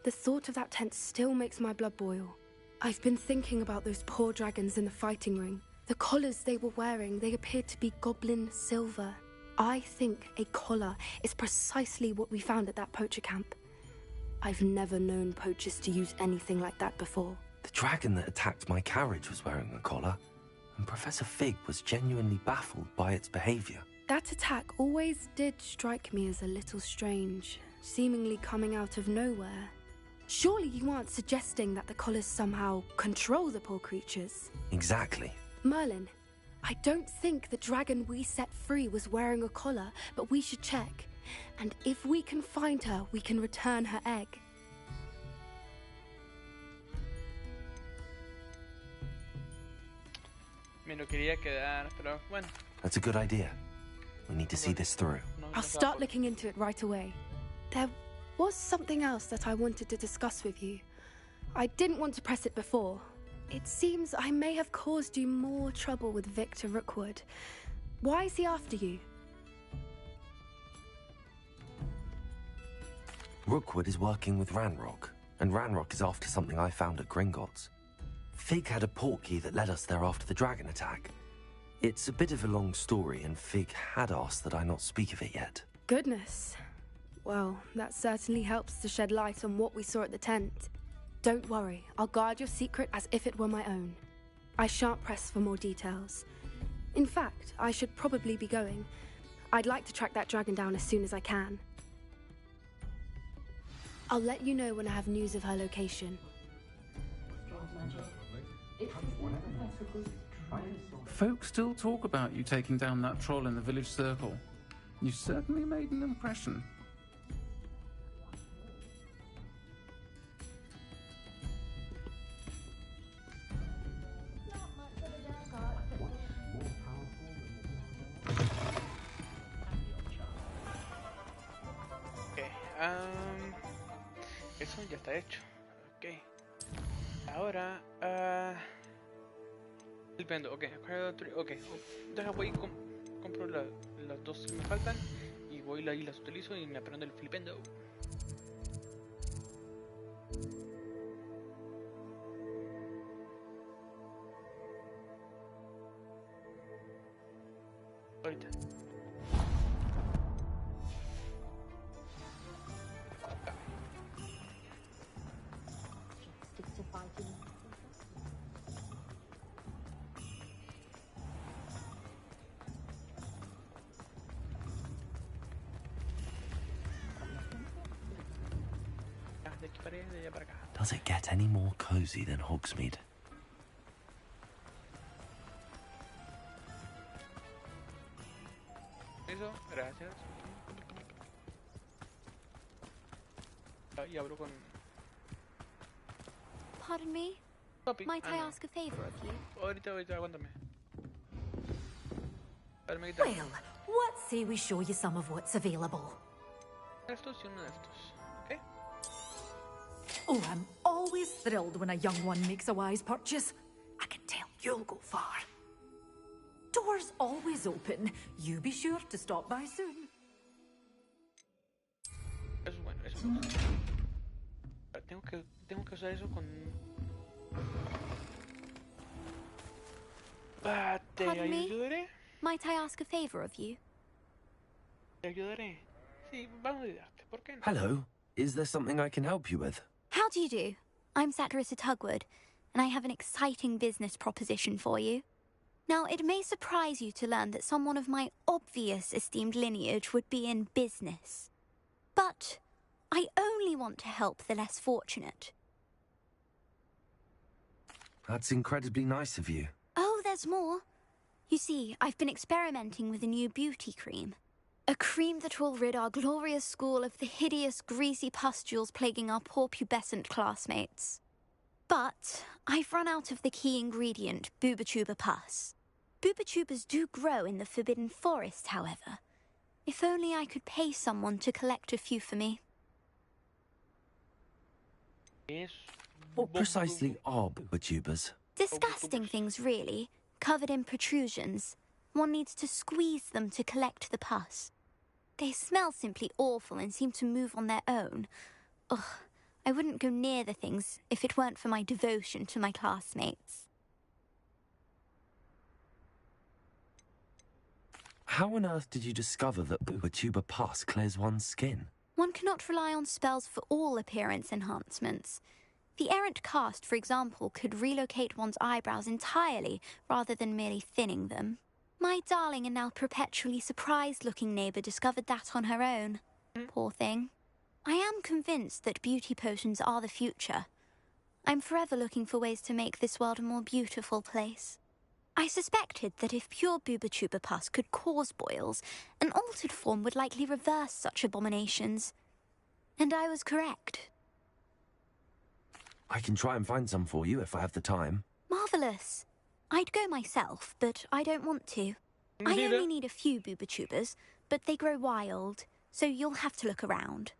The thought of that tent still makes my blood boil. I've been thinking about those poor dragons in the fighting ring. The collars they were wearing, they appeared to be goblin silver. I think a collar is precisely what we found at that poacher camp. I've never known poachers to use anything like that before. The dragon that attacked my carriage was wearing a collar, and Professor Fig was genuinely baffled by its behavior. That attack always did strike me as a little strange, seemingly coming out of nowhere. Surely you aren't suggesting that the collars somehow control the poor creatures? Exactly. Merlin, I don't think the dragon we set free was wearing a collar, but we should check. And if we can find her, we can return her egg. Me lo quería quedar, pero bueno. That's a good idea. We need to see this through. I'll start looking into it right away. There was something else that I wanted to discuss with you. I didn't want to press it before. It seems I may have caused you more trouble with Victor Rookwood. Why is he after you? Rookwood is working with Ranrock, and Ranrock is after something I found at Gringotts. Fig had a portkey that led us there after the dragon attack. It's a bit of a long story, and Fig had asked that I not speak of it yet. Goodness. Well, that certainly helps to shed light on what we saw at the tent. Don't worry, I'll guard your secret as if it were my own. I shan't press for more details. In fact, I should probably be going. I'd like to track that dragon down as soon as I can. I'll let you know when I have news of her location. Folks still talk about you taking down that troll in the village circle. You certainly made an impression. Eso ya está hecho. Ok. Ahora, el pendo. Ok, ok. Deja, voy y compro las 2 que me faltan. Y voy y las utilizo y me aprendo el flipendo. Ahorita. Does it get any more cozy than Hogsmeade? Eso, gracias. Y abro con... Pardon me? Papi. Might I no. ask a favor of you? Ahorita, aguántame. Well, let's say we show you some of what's available. Estos y uno de estos. Okay? Oh, I'm always thrilled when a young one makes a wise purchase. I can tell you'll go far. Doors always open. You be sure to stop by soon. Eso es bueno, eso me gusta. Tengo que usar eso con... Te Pardon me? ayudaré. Might I ask a favor of you? Te ayudaré. Sí, vamos a ayudarte. ¿Por qué no? Hello. Is there something I can help you with? How do you do? I'm Satirissa Tugwood, and I have an exciting business proposition for you. Now, it may surprise you to learn that someone of my obvious esteemed lineage would be in business. But I only want to help the less fortunate. That's incredibly nice of you. Oh, there's more. You see, I've been experimenting with a new beauty cream. A cream that will rid our glorious school of the hideous, greasy pustules plaguing our poor pubescent classmates. But I've run out of the key ingredient, Booba-Tuba pus. Booba-Tubas do grow in the Forbidden Forest, however. If only I could pay someone to collect a few for me. What precisely are booba-tubas? Disgusting things, really, covered in protrusions. One needs to squeeze them to collect the pus. They smell simply awful and seem to move on their own. Ugh, I wouldn't go near the things if it weren't for my devotion to my classmates. How on earth did you discover that booba-tuba pus clears one's skin? One cannot rely on spells for all appearance enhancements. The errant cast, for example, could relocate one's eyebrows entirely rather than merely thinning them. My darling and now perpetually surprised-looking neighbour discovered that on her own. Poor thing. I am convinced that beauty potions are the future. I'm forever looking for ways to make this world a more beautiful place. I suspected that if pure Booba-Tuba pus could cause boils, an altered form would likely reverse such abominations. And I was correct. I can try and find some for you if I have the time. Marvellous. I'd go myself, but I don't want to. I only need a few Booba-Tubas, but they grow wild, so you'll have to look around.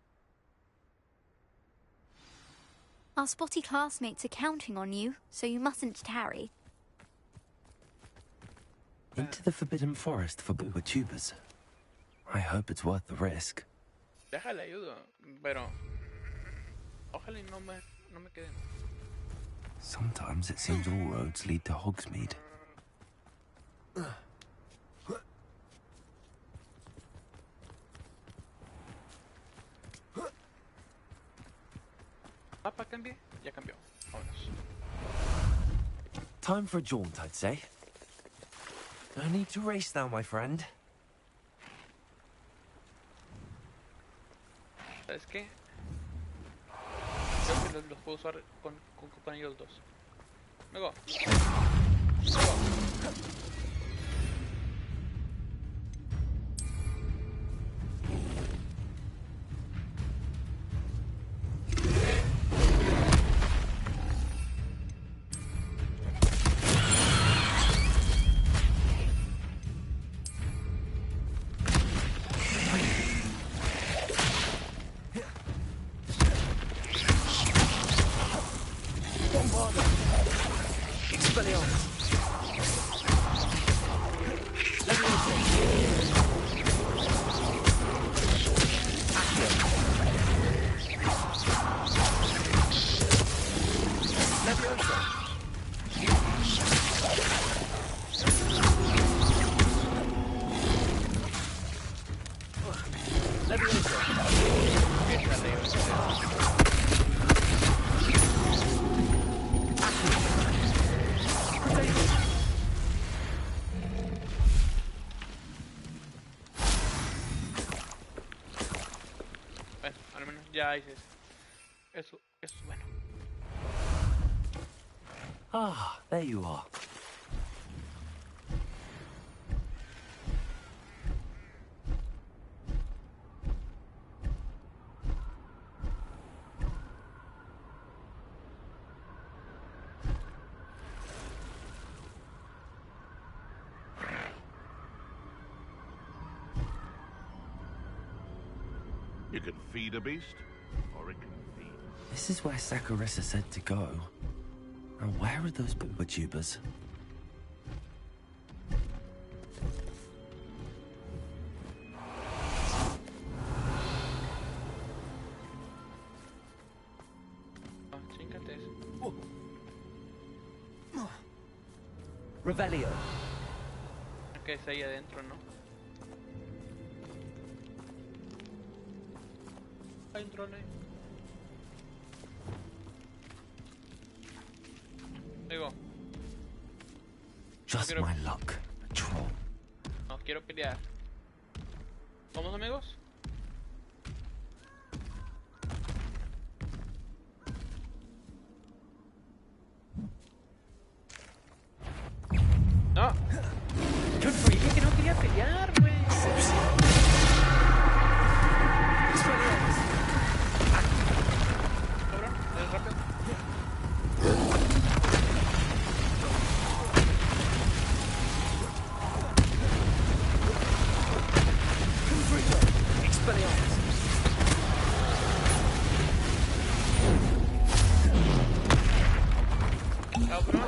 Our spotty classmates are counting on you, so you mustn't tarry. Into the Forbidden Forest for booba-tubas. I hope it's worth the risk. Déjale ayudo, pero ojalá y no me queden. Sometimes it seems all roads lead to Hogsmeade. Mapa cambié, ya cambió. Vámonos. Time for a jaunt, I'd say. No need to race now, my friend. ¿Sabes qué? Creo que los puedo usar con ellos dos. Luego. Al menos ya dices. Eso es bueno. Ah, there you are. You can feed a beast, or it can feed. This is where Saccharissa said to go. Now, where are those booba tubers? Revelio. Ok, está ahí adentro, ¿no? Adentro, ¿no? Digo. Just my luck, a troll. No quiero pelear. ¿Somos amigos? No. Yo dije que no quería pelear, güey. Cabrón, es rápido. Cabrón.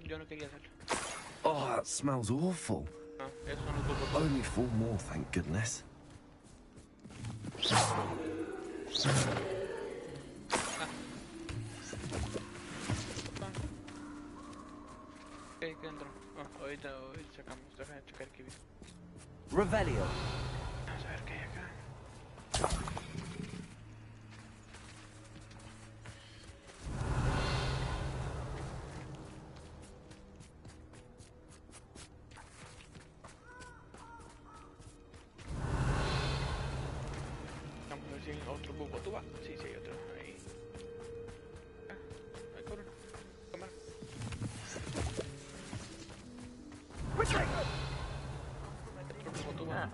Yo no quería hacerlo. Oh, that smells awful. No, eso no es culpa. Only 4 more, thank goodness. ¿Qué dentro? Ahorita sacamos. Déjame checar qué vi. Revelio. Vamos a ver qué hay acá. Vamos a ver si hay otro bubotuba. Sí, sí hay otro. Ahí. Ahí corre. Cámara. Otro bubotuba.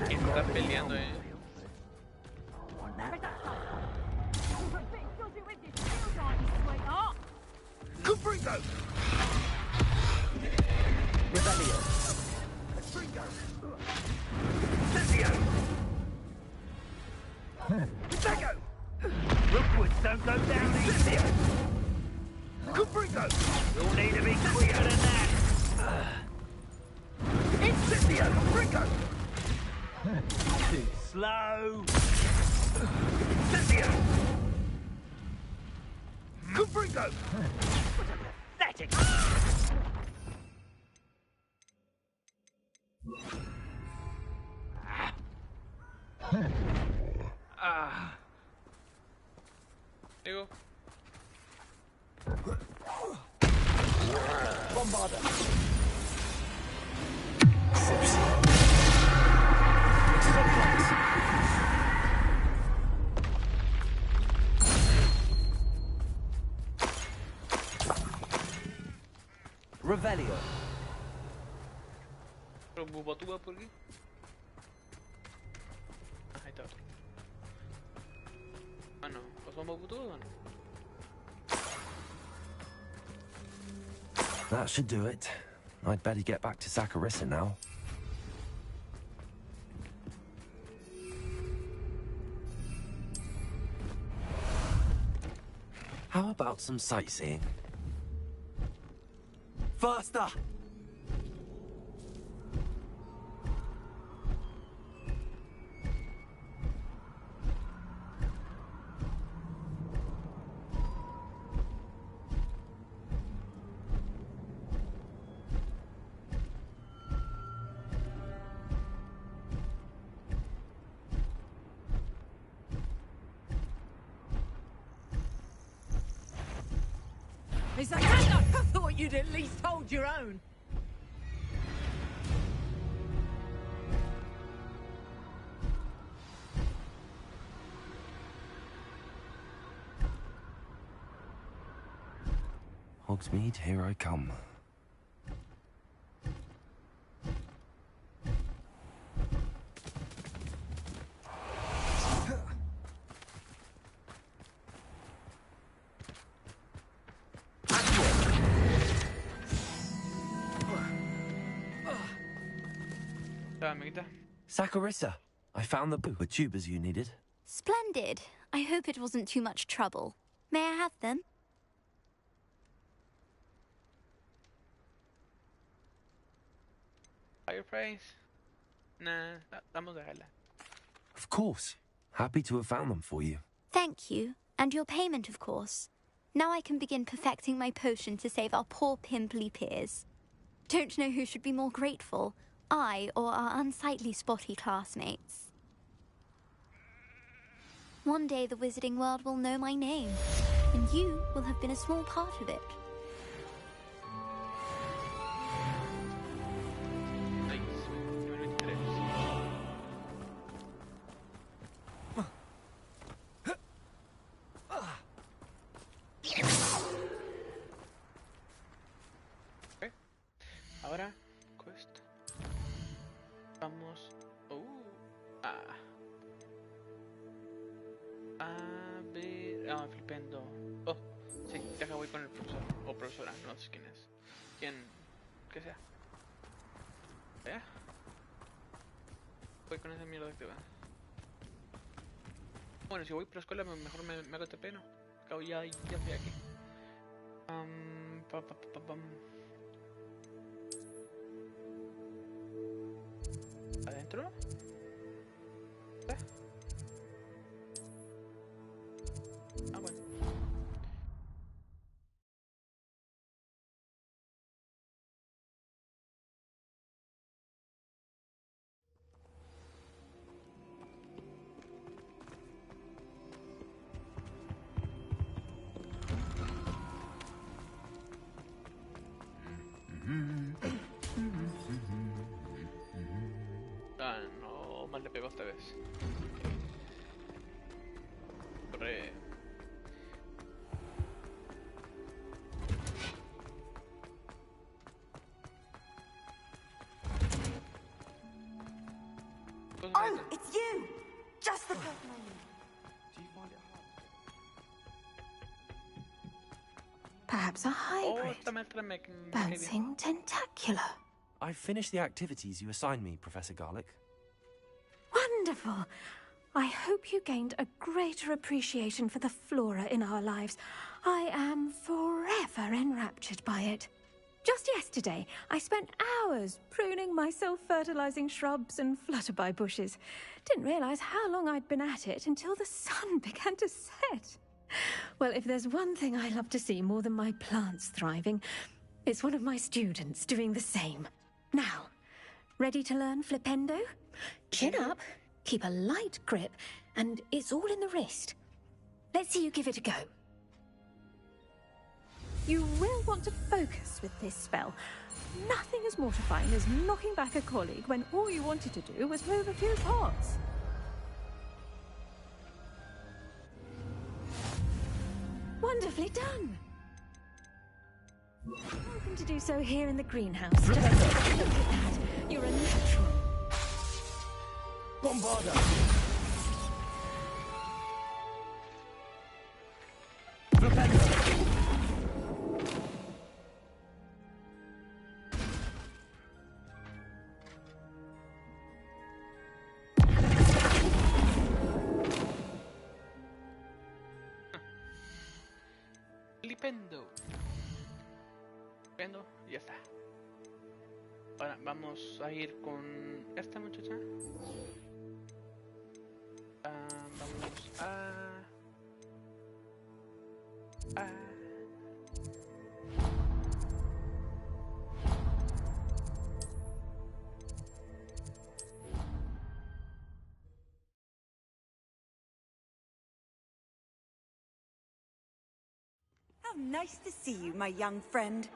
¿Quién está peleando, Confringo! Revelio. Cizio! Dago! Rookwoods don't go down easy! Confringo! You'll need to be quicker than that! Cizio! Confringo! Too slow! Cizio! Confringo! Pathetic! Digo. Bombarda. Revelio. ¿Pero bubotuba por aquí? Ah, ahí está otro. Ah, no. ¿O son bubotubas o no? That should do it. I'd better get back to Saccharissa now. How about some sightseeing? Faster! Is that I thought you'd at least hold your own. Hogsmeade, here I come. Saccharissa, I found the tubers you needed. Splendid. I hope it wasn't too much trouble. May I have them? Higher price? Nah, vamos a dejarla. Of course. Happy to have found them for you. Thank you. And your payment, of course. Now I can begin perfecting my potion to save our poor pimply peers. Don't know who should be more grateful, I or our unsightly spotty classmates. One day the wizarding world will know my name, and you will have been a small part of it. Ahora, quest. Vamos. A ver. Ah, flipendo. Oh, sí, deja voy con el profesor. O profesora, no sé quién es. Quién. Que sea. ¿Eh? Voy con esa mierda activa. Bueno, si voy por la escuela, mejor me hago TP, ¿no? Acabo ya estoy aquí. ¿Adentro? Ah, bueno. Ah, no, mal le pegó esta vez. Corre. Oh, it's you! Just the person I need. Do you find it hard? Perhaps a hybrid. Bouncing tentacular. I've finished the activities you assigned me, Professor Garlick. Wonderful. I hope you gained a greater appreciation for the flora in our lives. I am forever enraptured by it. Just yesterday, I spent hours pruning my self-fertilizing shrubs and flutterby bushes. Didn't realize how long I'd been at it until the sun began to set. Well, if there's one thing I love to see more than my plants thriving, it's one of my students doing the same. Now, ready to learn flipendo? Chin up, keep a light grip, and it's all in the wrist. Let's see you give it a go. You will want to focus with this spell. Nothing as mortifying as knocking back a colleague when all you wanted to do was move a few pots. Wonderfully done. Welcome to do so here in the greenhouse. Look at that. You're a natural. Bombarda! Vendo. Vendo, ya está. Ahora vamos a ir con esta muchacha. Vamos a... How nice to see you, my young friend.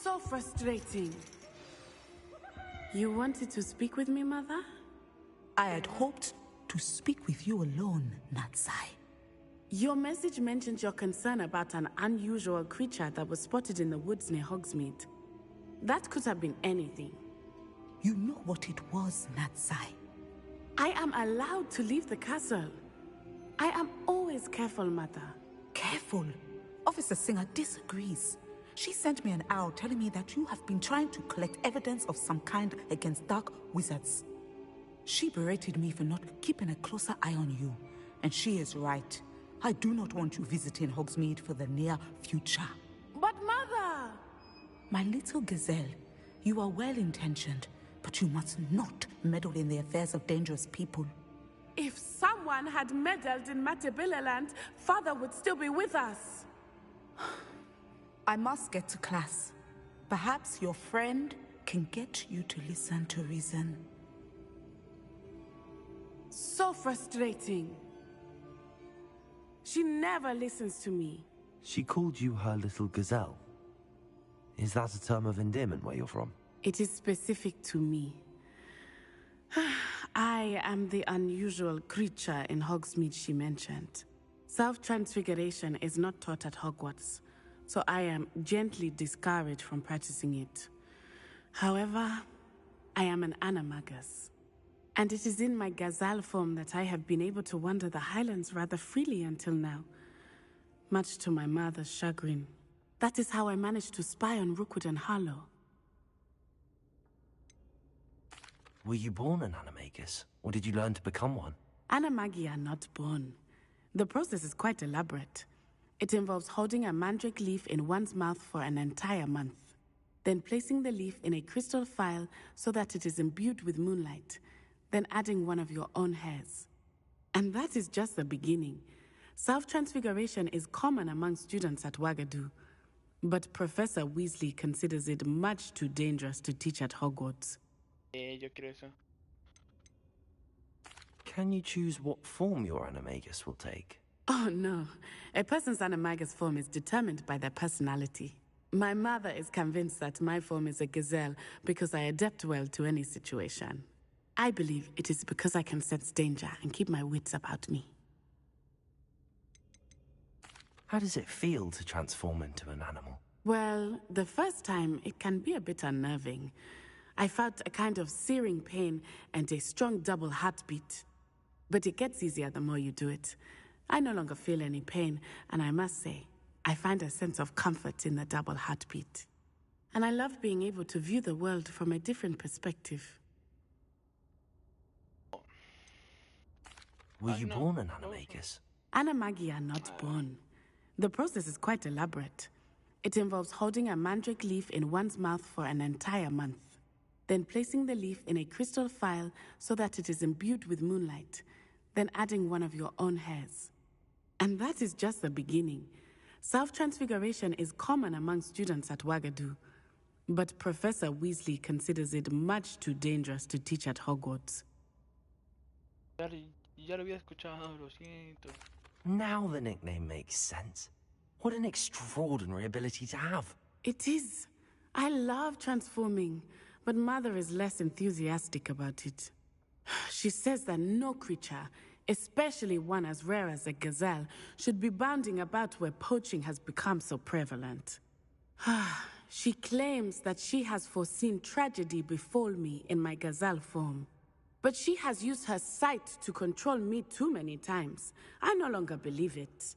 So frustrating. You wanted to speak with me, Mother? I had hoped to speak with you alone, Natsai. Your message mentioned your concern about an unusual creature that was spotted in the woods near Hogsmeade. That could have been anything. You know what it was, Natsai. I am allowed to leave the castle. I am always careful, Mother. Careful? Officer Singer disagrees. She sent me an owl telling me that you have been trying to collect evidence of some kind against dark wizards. She berated me for not keeping a closer eye on you, and she is right. I do not want you visiting Hogsmeade for the near future. But Mother! My little gazelle, you are well-intentioned, but you must not meddle in the affairs of dangerous people. If someone had meddled in Matabeleland, Father would still be with us. I must get to class. Perhaps your friend can get you to listen to reason. So frustrating. She never listens to me. She called you her little gazelle. Is that a term of endearment where you're from? It is specific to me. I am the unusual creature in Hogsmeade she mentioned. Self-transfiguration is not taught at Hogwarts, so I am gently discouraged from practicing it. However, I am an animagus, and it is in my gazelle form that I have been able to wander the Highlands rather freely until now, much to my mother's chagrin. That is how I managed to spy on Rookwood and Harlow. Were you born an animagus, or did you learn to become one? Animagi are not born. The process is quite elaborate. It involves holding a mandrake leaf in one's mouth for an entire month, then placing the leaf in a crystal phial so that it is imbued with moonlight, then adding one of your own hairs. And that is just the beginning. Self-transfiguration is common among students at Wagadu, but Professor Weasley considers it much too dangerous to teach at Hogwarts. Yo quiero eso. Can you choose what form your animagus will take? Oh no, a person's animagus form is determined by their personality. My mother is convinced that my form is a gazelle because I adapt well to any situation. I believe it is because I can sense danger and keep my wits about me. How does it feel to transform into an animal? Well, the first time it can be a bit unnerving. I felt a kind of searing pain and a strong double heartbeat. But it gets easier the more you do it. I no longer feel any pain, and I must say, I find a sense of comfort in the double heartbeat. And I love being able to view the world from a different perspective. Were you born an animagus? Animagi are not born. The process is quite elaborate. It involves holding a mandrake leaf in one's mouth for an entire month, then placing the leaf in a crystal phial so that it is imbued with moonlight, then adding one of your own hairs. And that is just the beginning. Self-transfiguration is common among students at Wagadu, but Professor Weasley considers it much too dangerous to teach at Hogwarts. Ya lo había escuchado, lo siento. Now the nickname makes sense. What an extraordinary ability to have. It is. I love transforming, but Mother is less enthusiastic about it. She says that no creature, especially one as rare as a gazelle, should be bounding about where poaching has become so prevalent. She claims that she has foreseen tragedy befall me in my gazelle form. But she has used her sight to control me too many times. I no longer believe it.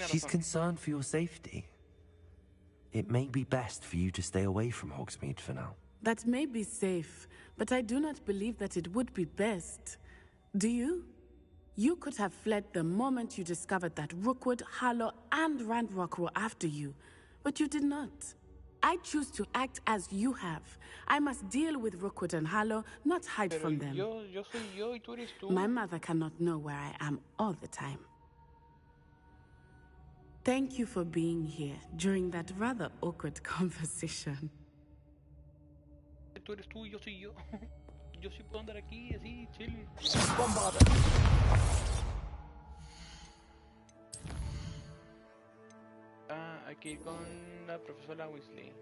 She's concerned for your safety. it may be best for you to stay away from Hogsmeade for now. That may be safe, but I do not believe that it would be best. Do you? You could have fled the moment you discovered that Rookwood, Harlow, and Ranrock were after you, but you did not. I choose to act as you have. I must deal with Rookwood and Harlow, not hide from them. Yo soy yo y tú eres tú. My mother cannot know where I am all the time. Thank you for being here during that rather awkward conversation. Tú eres tú y yo soy yo. Yo sí puedo andar aquí así, chill. Ah, hay que ir con la profesora Weasley.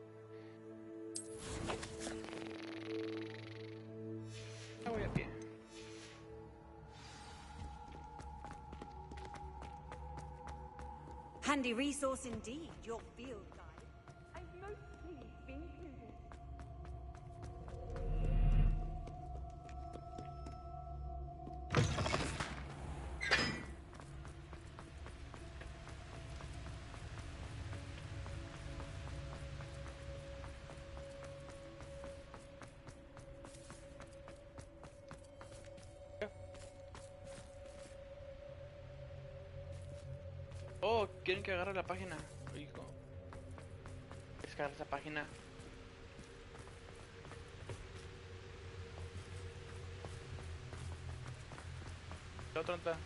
Ah, voy a pie. Handy resource indeed, your field guide. I'm most pleased being included. Oh, quieren que agarre la página. Hijo. Descarga esa página. La otra está.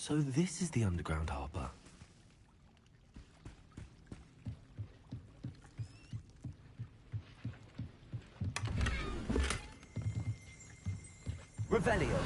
So this is the underground harbour. Revelio.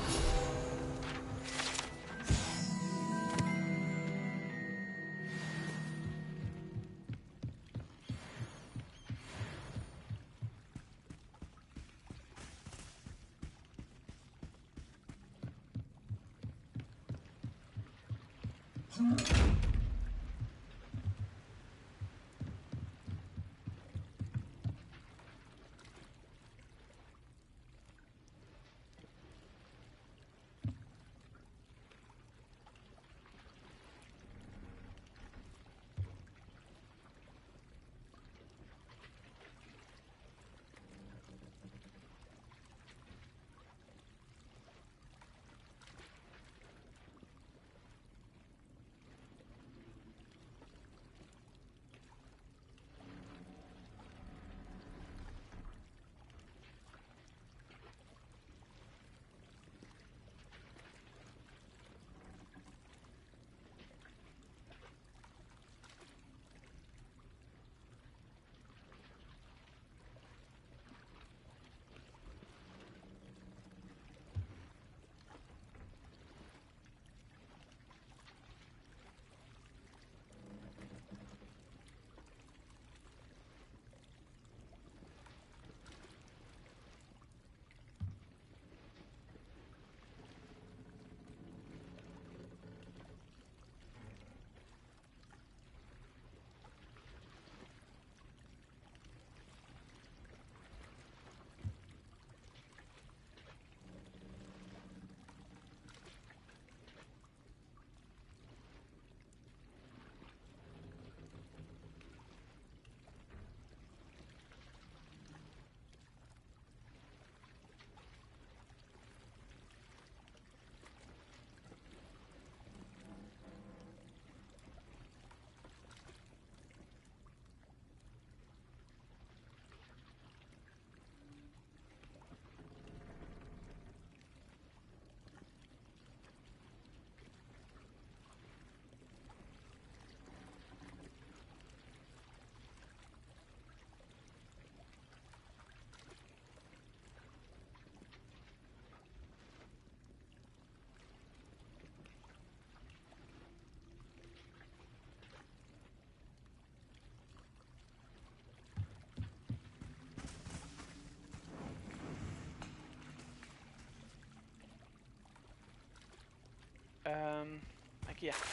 Aquí ya. Aquí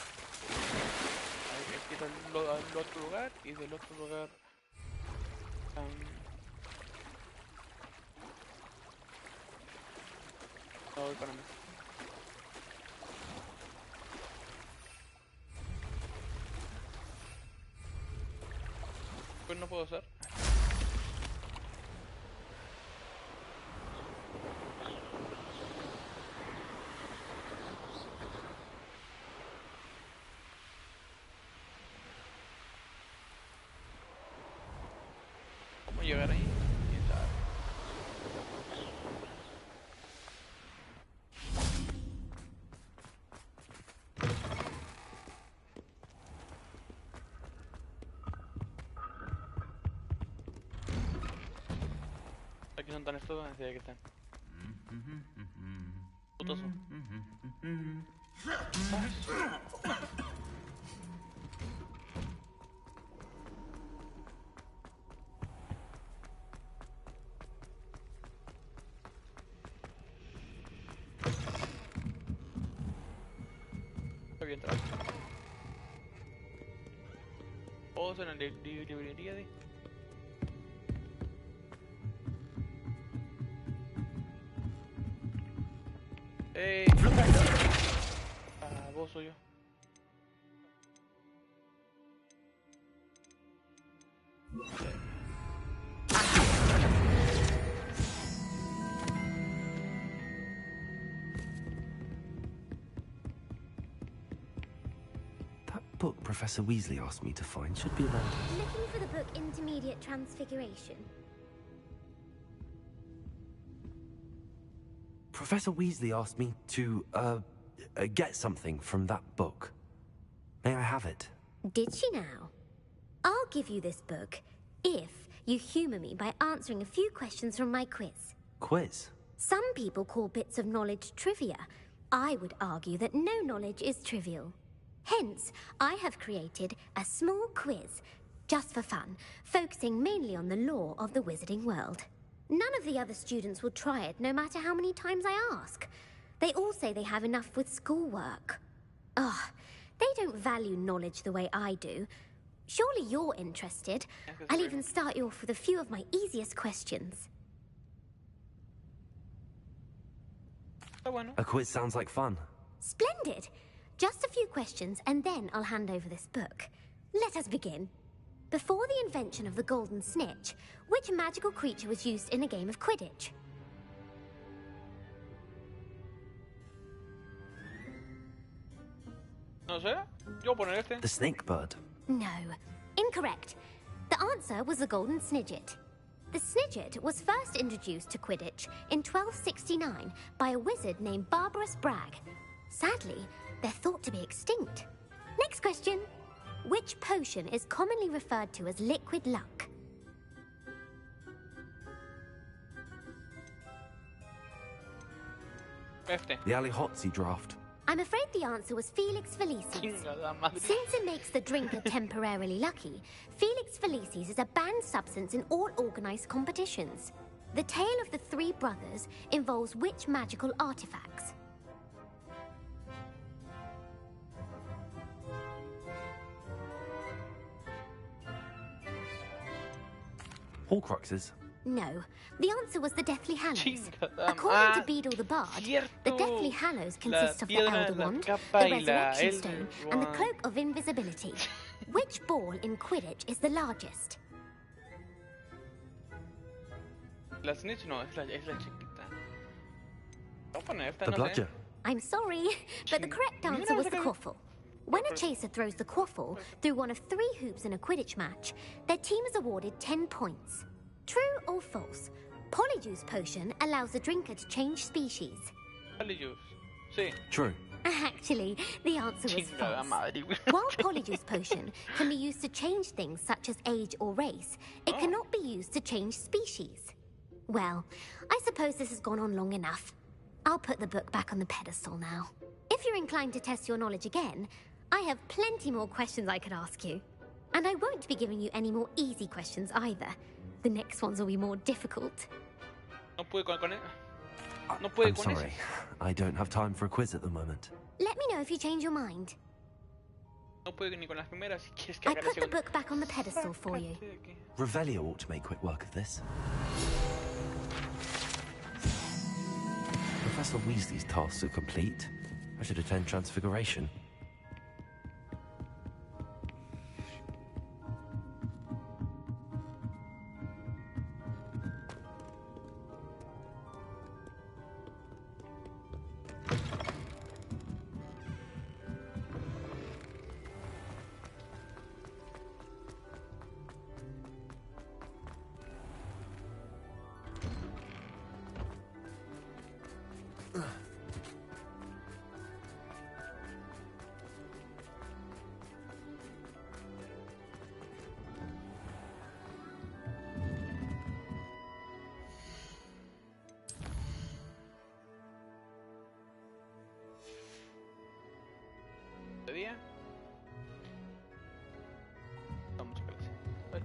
está el otro lugar y del otro lugar. No voy para mí. Pues no puedo usar. ¿Cómo llegar ahí? ¿Quién sabe? Aquí son tan estos, así que están. Putoso. Había entrado. Oh, son en la librería de. ¡Ey! Ah, vos soy yo. That book Professor Weasley asked me to find should be around. Looking for the book Intermediate Transfiguration. Professor Weasley asked me to, get something from that book. May I have it? Did she now? I'll give you this book if you humour me by answering a few questions from my quiz. Quiz? Some people call bits of knowledge trivia. I would argue that no knowledge is trivial. Hence, I have created a small quiz, just for fun, focusing mainly on the lore of the wizarding world. None of the other students will try it, no matter how many times I ask. They all say they have enough with schoolwork. Ugh, they don't value knowledge the way I do. Surely you're interested. I'll even start you off with a few of my easiest questions. A quiz sounds like fun. Splendid! Just a few questions, and then I'll hand over this book. Let us begin. Before the invention of the golden snitch, which magical creature was used in a game of Quidditch? No sé, yo poner este. The snake bird. No, incorrect. The answer was the golden snidget. The snidget was first introduced to Quidditch in 1269 by a wizard named Barbarous Bragg. Sadly, they're thought to be extinct. Next question. Which potion is commonly referred to as liquid luck? The Allihotzi draft. I'm afraid the answer was Felix Felicis. Since it makes the drinker temporarily lucky, Felix Felicis is a banned substance in all organized competitions. The tale of the three brothers involves which magical artifacts? Horcruxes. No, the answer was the Deathly Hallows. According to Beadle the Bard, the Deathly Hallows consist of the Elder Wand, the Resurrection Stone, and the Cloak of Invisibility. Which ball in Quidditch is the largest? La snitch no, es la chiquita. Voy a poner esta, The no bludger. sé. I'm sorry, but the correct answer was the quaffle. When a chaser throws the quaffle through one of 3 hoops in a Quidditch match, their team is awarded 10 points. True or false? Polyjuice potion allows the drinker to change species. Polyjuice. Sí. True. Actually, the answer was Chingada false. madre. While Polyjuice potion can be used to change things such as age or race, it cannot be used to change species. Well, I suppose this has gone on long enough. I'll put the book back on the pedestal now. If you're inclined to test your knowledge again, I have plenty more questions I could ask you. And I won't be giving you any more easy questions either. The next ones will be more difficult. No pude con él. No puede I'm con sorry. ese. I don't have time for a quiz at the moment. Let me know if you change your mind. No puede ni con las primeras si quieres que I haga la put the segunda. book back on the pedestal for you. Revelio ought to make quick work of this. Professor Weasley's tasks are complete. I should attend Transfiguration. ¿De día? Vamos a clase. Vale.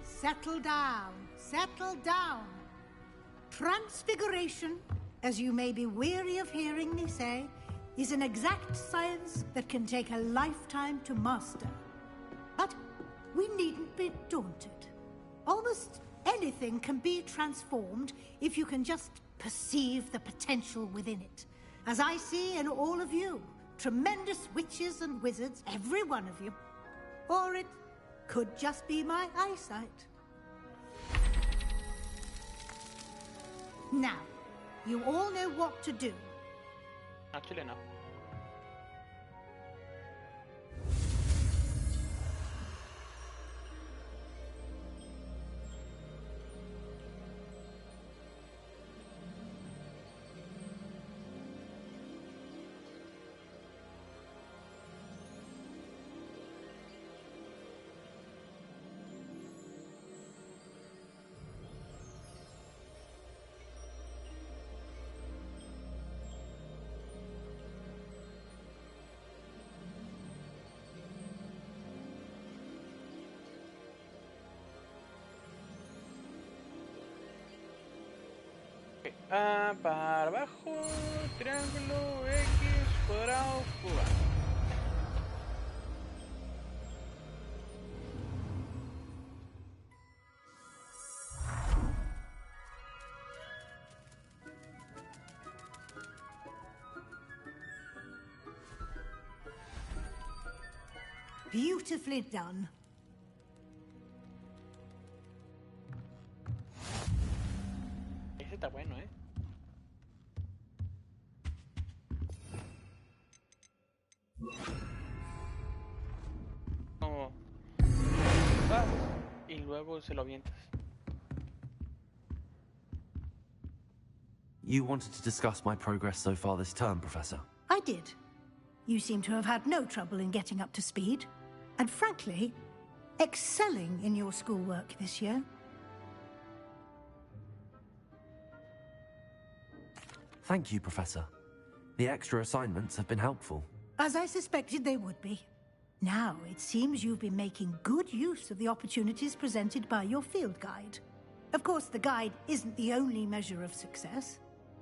Settle down. Settle down. Transfiguration, as you may be weary of hearing me say, is an exact science that can take a lifetime to master. But we needn't be daunted. Almost anything can be transformed if you can just perceive the potential within it. As I see in all of you, tremendous witches and wizards, every one of you. Or it could just be my eyesight. Now, you all know what to do. Actually, no. Para abajo, triángulo, X, cuadrado, cuba. Beautifully done. Ese está bueno, ¿eh? Como vas y luego se lo avientas. You wanted to discuss my progress so far this term, Professor? I did. You seem to have had no trouble in getting up to speed. And frankly, excelling in your schoolwork this year. Thank you, Professor. The extra assignments have been helpful. As I suspected they would be. Now, it seems you've been making good use of the opportunities presented by your field guide. Of course, the guide isn't the only measure of success.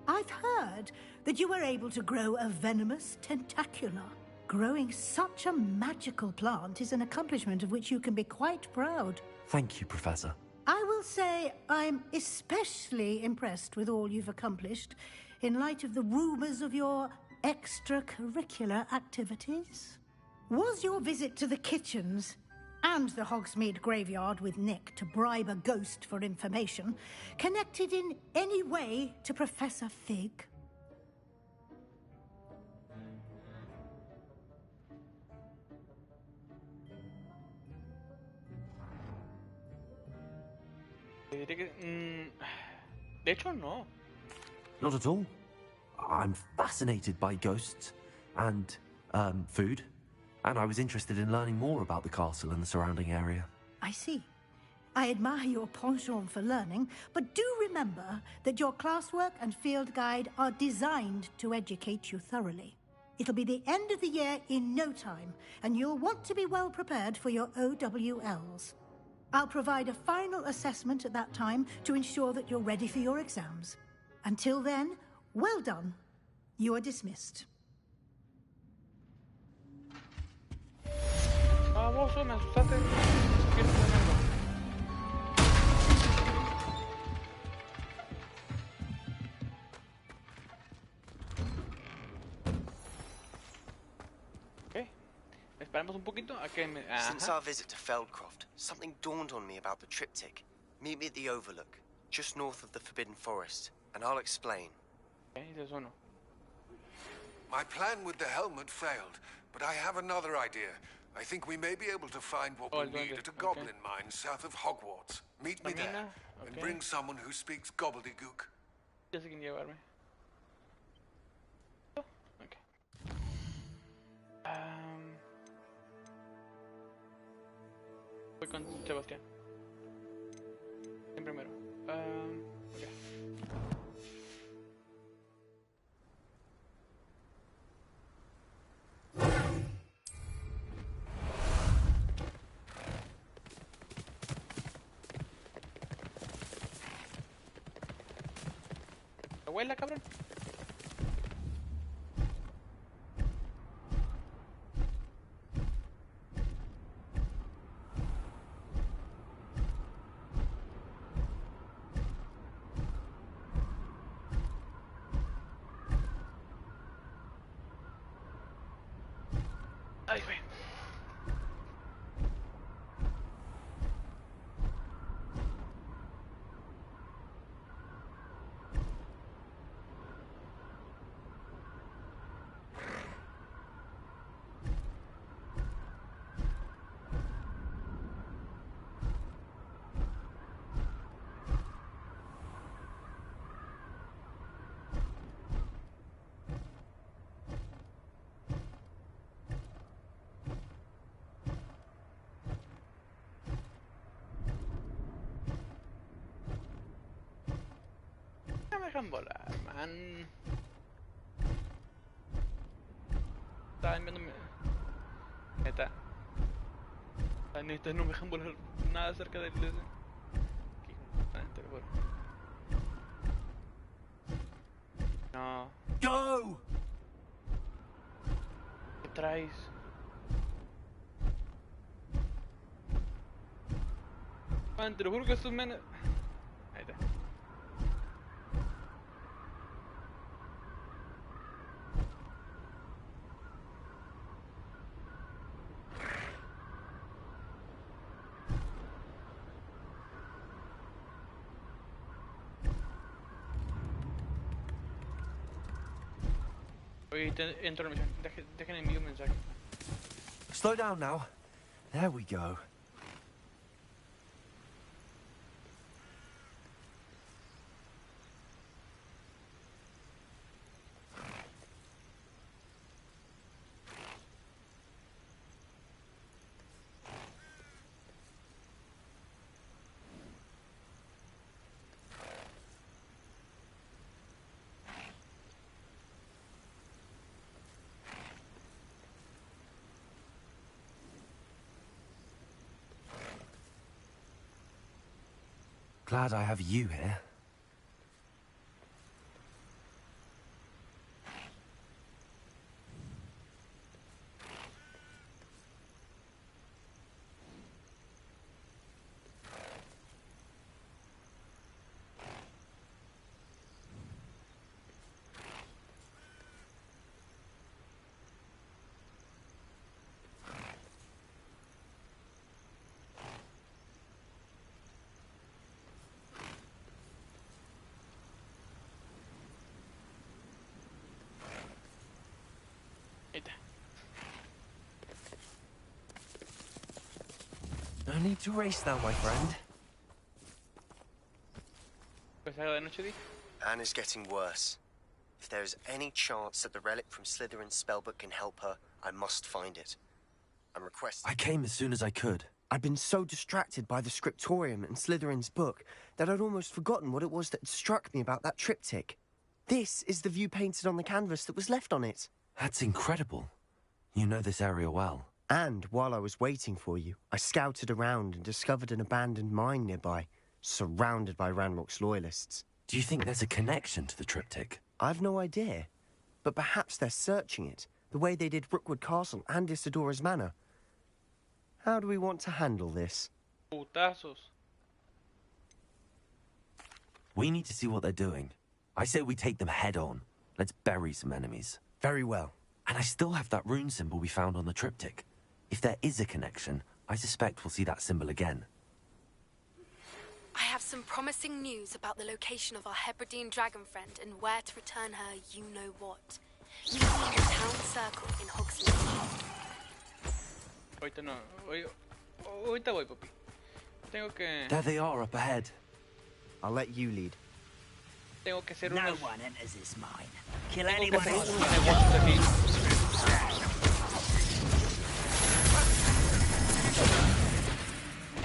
I've heard that you were able to grow a venomous tentacula. Growing such a magical plant is an accomplishment of which you can be quite proud. Thank you, Professor. I will say I'm especially impressed with all you've accomplished in light of the rumors of your extracurricular activities. Was your visit to the kitchens and the Hogsmeade graveyard with Nick to bribe a ghost for information connected in any way to Professor Fig? De hecho, no. Not at all. I'm fascinated by ghosts and food, and I was interested in learning more about the castle and the surrounding area. I see. I admire your penchant for learning, but do remember that your classwork and field guide are designed to educate you thoroughly. It'll be the end of the year in no time, and you'll want to be well prepared for your OWLs. I'll provide a final assessment at that time to ensure that you're ready for your exams. Until then, well done. You are dismissed. Vos me asustaste. Ok. Esperamos un poquito a que me... Since our visit to Feldcroft, something dawned on me about the triptych. Meet me at the Overlook, just north of the Forbidden Forest, and I'll explain. Okay, there's uno. My plan with the helmet failed, but I have another idea. I think we may be able to find what we need at a goblin mine south of Hogwarts. Meet me there, and bring someone who speaks gobbledygook. Ya sé quién llevarme. Ok. Voy con Sebastián. En primero. Ok. Abuela, cabrón. Ay, güey. No me dejan volar, man. Estaba enviándome. Neta. La neta, no me dejan volar nada cerca del. Te lo juro. No. Go! ¿Qué traes? Man, te lo juro que estos menes. Ahí está. Oye, entro a la misión. Dejen envío un mensaje. Slow down now. There we go. Glad I have you here. No need to race now, my friend. Anne is getting worse. If there is any chance that the relic from Slytherin's spellbook can help her, I must find it. I'm requesting... I came as soon as I could. I'd been so distracted by the scriptorium and Slytherin's book that I'd almost forgotten what it was that struck me about that triptych. This is the view painted on the canvas that was left on it. That's incredible. You know this area well. And while I was waiting for you, I scouted around and discovered an abandoned mine nearby, surrounded by Ranrock's loyalists. Do you think there's a connection to the triptych? I've no idea, but perhaps they're searching it, the way they did Rookwood Castle and Isidora's Manor. How do we want to handle this? Putazos. We need to see what they're doing. I say we take them head on. Let's bury some enemies. Very well. And I still have that rune symbol we found on the triptych. If there is a connection, I suspect we'll see that symbol again. I have some promising news about the location of our Hebridean dragon friend and where to return her you-know-what. Meet me in the town circle in Hogsmeade. Ahorita no. Ahorita voy, papi. Tengo que... There they are, up ahead. I'll let you lead. Tengo que hacer No unos... one enters this mine. Kill Tengo que anyone hacer else. unos negocios aquí.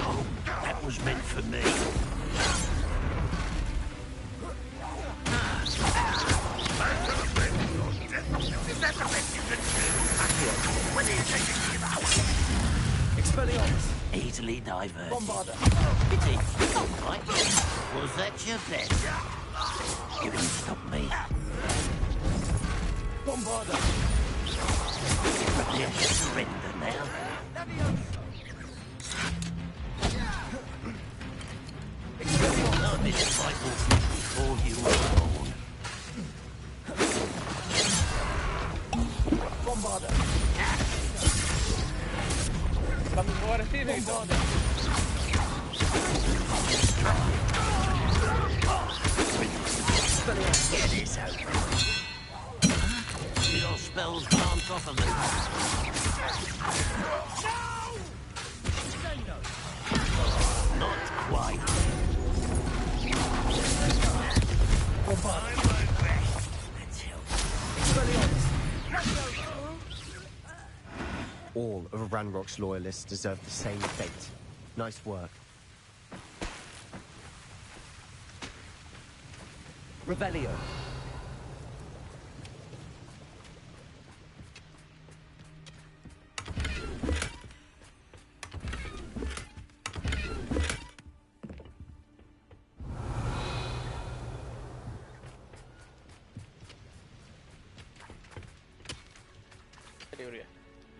Oh, that was meant for me. Is that the best you can do? When are you taking me out? Expelliarmus! Easily diverted. Bombarder! Pity. All right. Was that your best? You can stop me. Bombarder! You surrender now. This fight will be before you were born. Bombarder! Vamos embora, sim, Bombarder! Get this over. Your spells can't offer me. No! Not quite. All of Ranrock's loyalists deserve the same fate. Nice work. Revelio!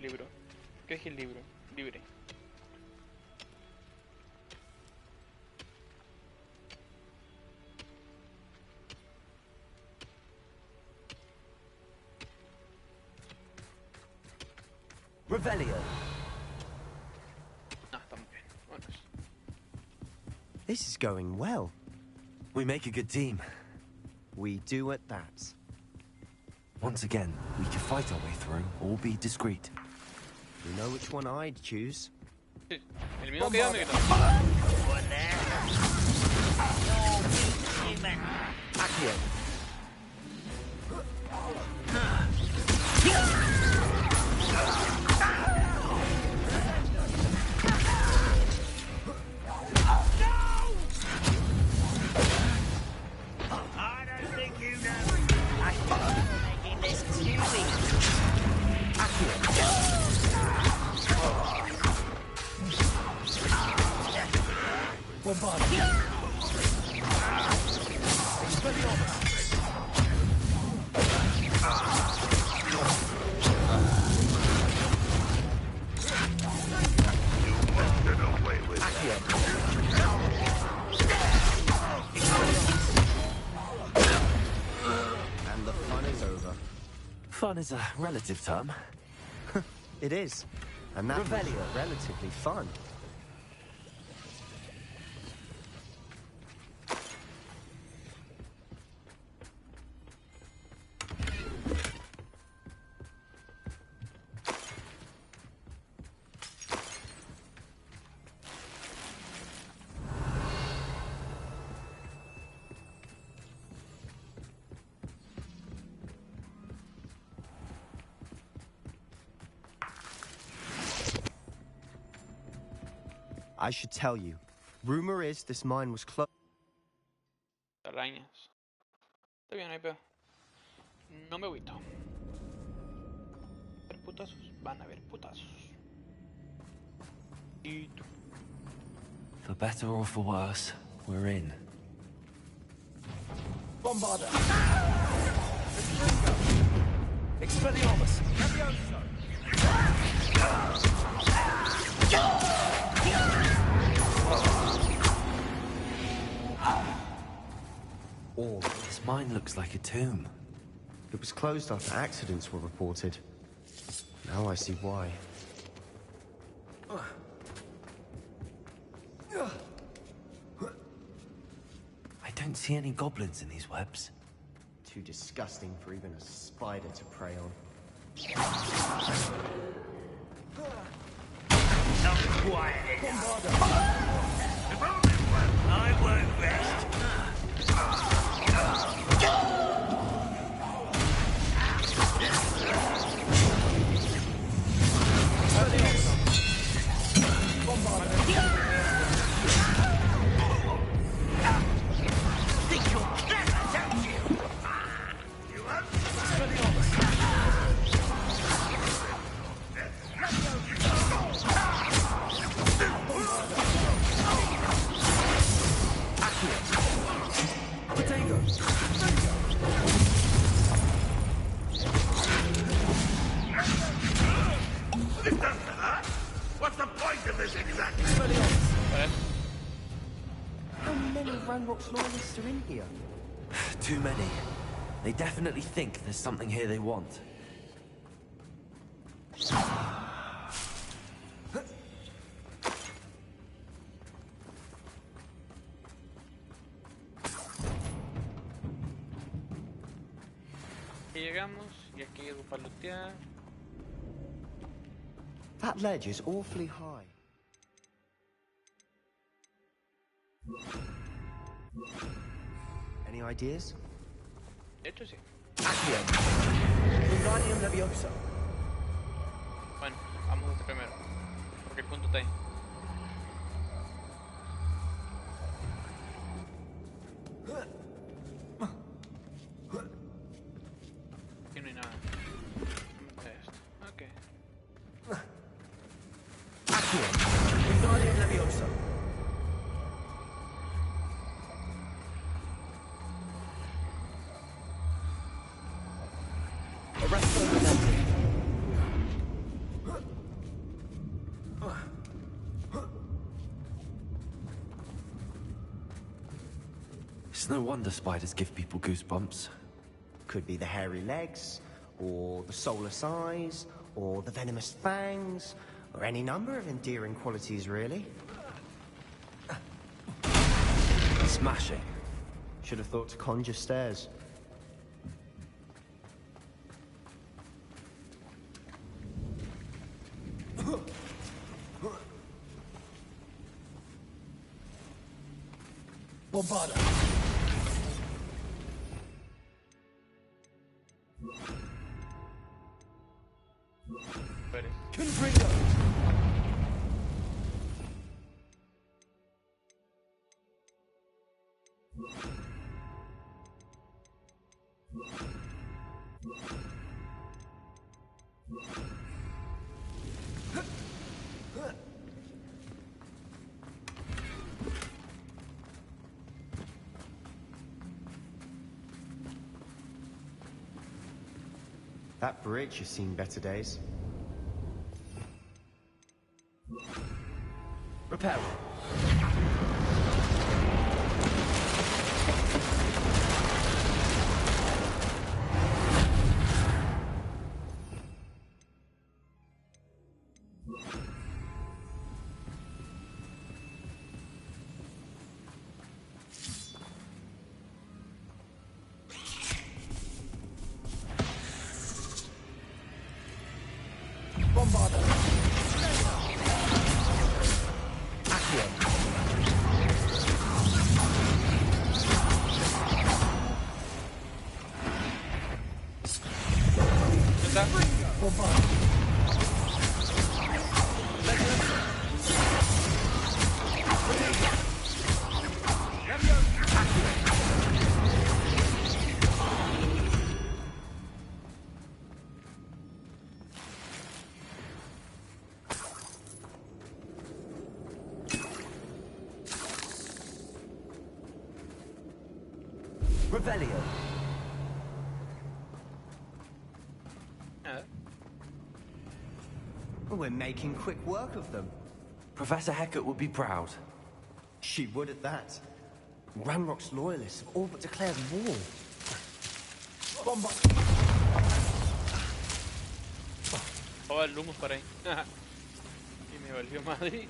Libro. ¿Qué es el libro? Libre. Revelio! Ah, está muy bien. Vámonos. This is going well. We make a good team. We do at that. Once again, we can fight our way through or be discreet. You know which one I'd choose? Sí, el mismo que yo, amiguito. Accio. I don't think you know. I think you're making this too easy. And the fun is over. Fun is a relative term. It is. And that was Revelio. relatively fun. I should tell you. Rumor is this mine was closed. Arañas. Está bien, no hay pedo. No me agüito. Ver putazos. Van a ver putazos. Y tú. For better or for worse, we're in. Bombarder! Expelliarmus! Or this mine looks like a tomb. It was closed after accidents were reported. Now I see why. I don't see any goblins in these webs. Too disgusting for even a spider to prey on. Not quiet enough. I won't rest. Think you're clever, don't you? You up? What's the point of this exactly? How many Ranrock's loyalists are in here? Too many. They definitely think there's something here they want. Aquí llegamos y aquí llego para lootear. That ledge is awfully high. Any ideas? De hecho, sí. Wingardium Leviosa. Bueno, vamos a este primero. Porque el punto está ahí. Aquí no hay nada. Esto. Ok. Wingardium Leviosa. It's no wonder spiders give people goosebumps. Could be the hairy legs, or the soulless eyes, or the venomous fangs, or any number of endearing qualities, really. Smashing. Should have thought to conjure stairs. Bombarder. Confringo. That bridge has seen better days. Repair. Bombarder. Revelio. We're making quick work of them. Professor Hecat would be proud. She would at that. Ranrock's loyalists have all but declared war. Oh, el humo para ahí. Y me valió madre.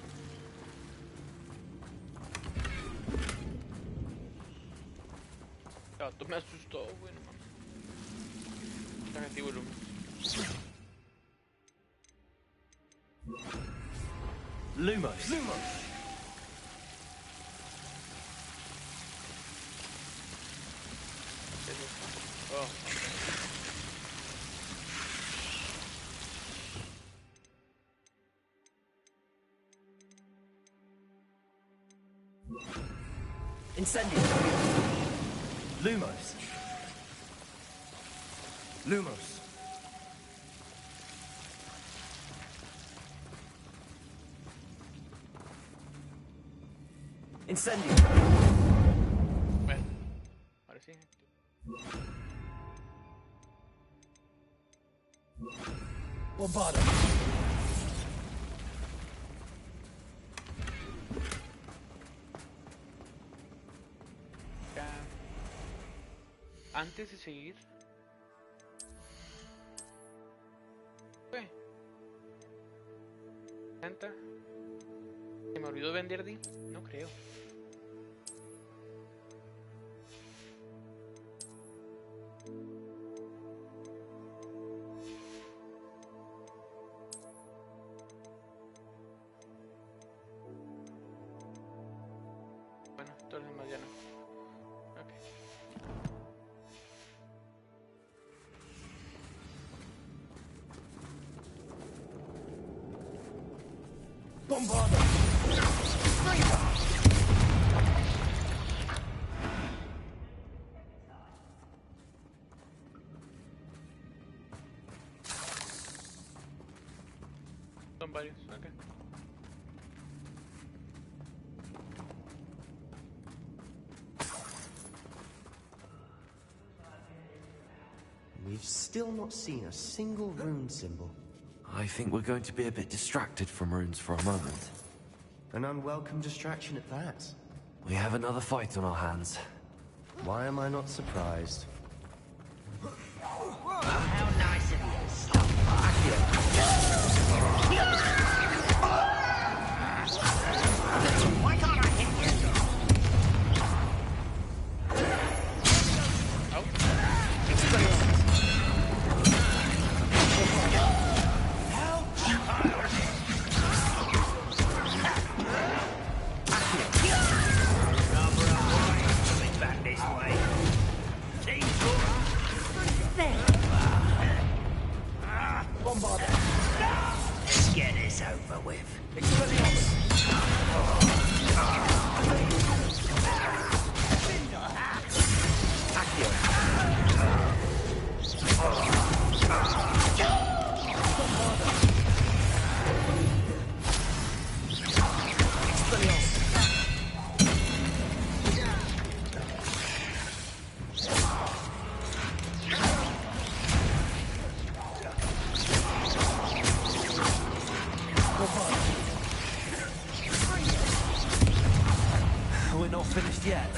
Esto me asustó, bueno, mames. Negativo el humo. Lumos. Oh. Incendio. Lumos. Incendio. Bueno, ahora sí. Bombado. Antes de seguir, ¿Santa? ¿Se me olvidó vender D? No creo. Bueno, todos los demás ya no. Ok. Bombado. Son varios, ok. We've still not seen a single rune symbol. I think we're going to be a bit distracted from runes for a moment. An unwelcome distraction at that. We have another fight on our hands. Why am I not surprised? How nice of you. Stop. Why can't I hit you? Let's get this over with. We're not finished yet.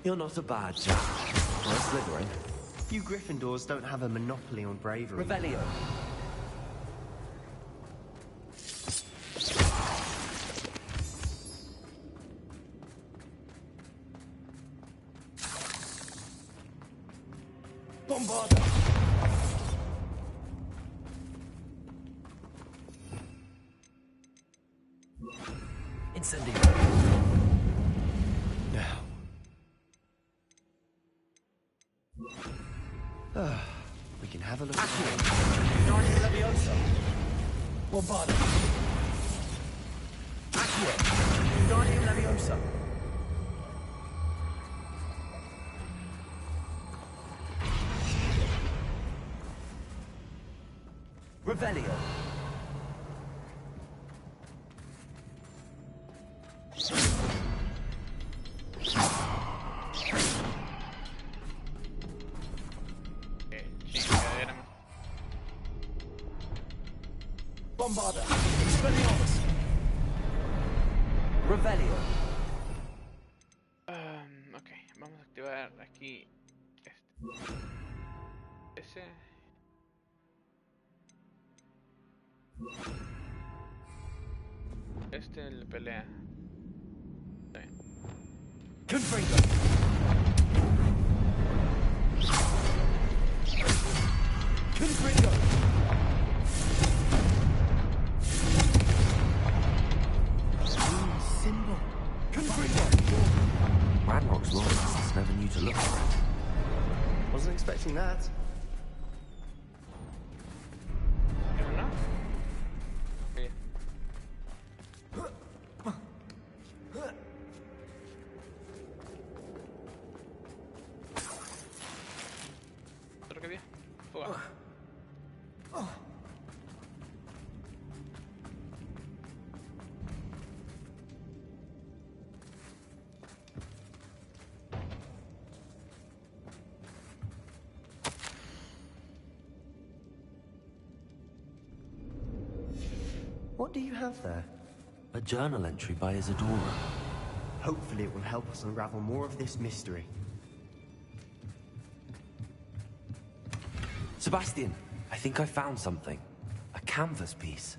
You're not a bad chap. No Slytherin. You Gryffindors don't have a monopoly on bravery. Revelio. Bombarda. Incendio. Now. We can have a look at Guardian Leviosa. Bombarda. Accio. Guardian Leviosa. Revelio. Bombarda. Expelliarmus. Revelio. Ok, vamos a activar aquí este. Ese. Este le pelea. Está bien. Confringo. Confringo. Symbol. Confringo. Ranrock's loyalists never knew to look for it. Wasn't expecting that. What do you have there? A journal entry by Isadora. Hopefully it will help us unravel more of this mystery. Sebastian, I think I found something. A canvas piece.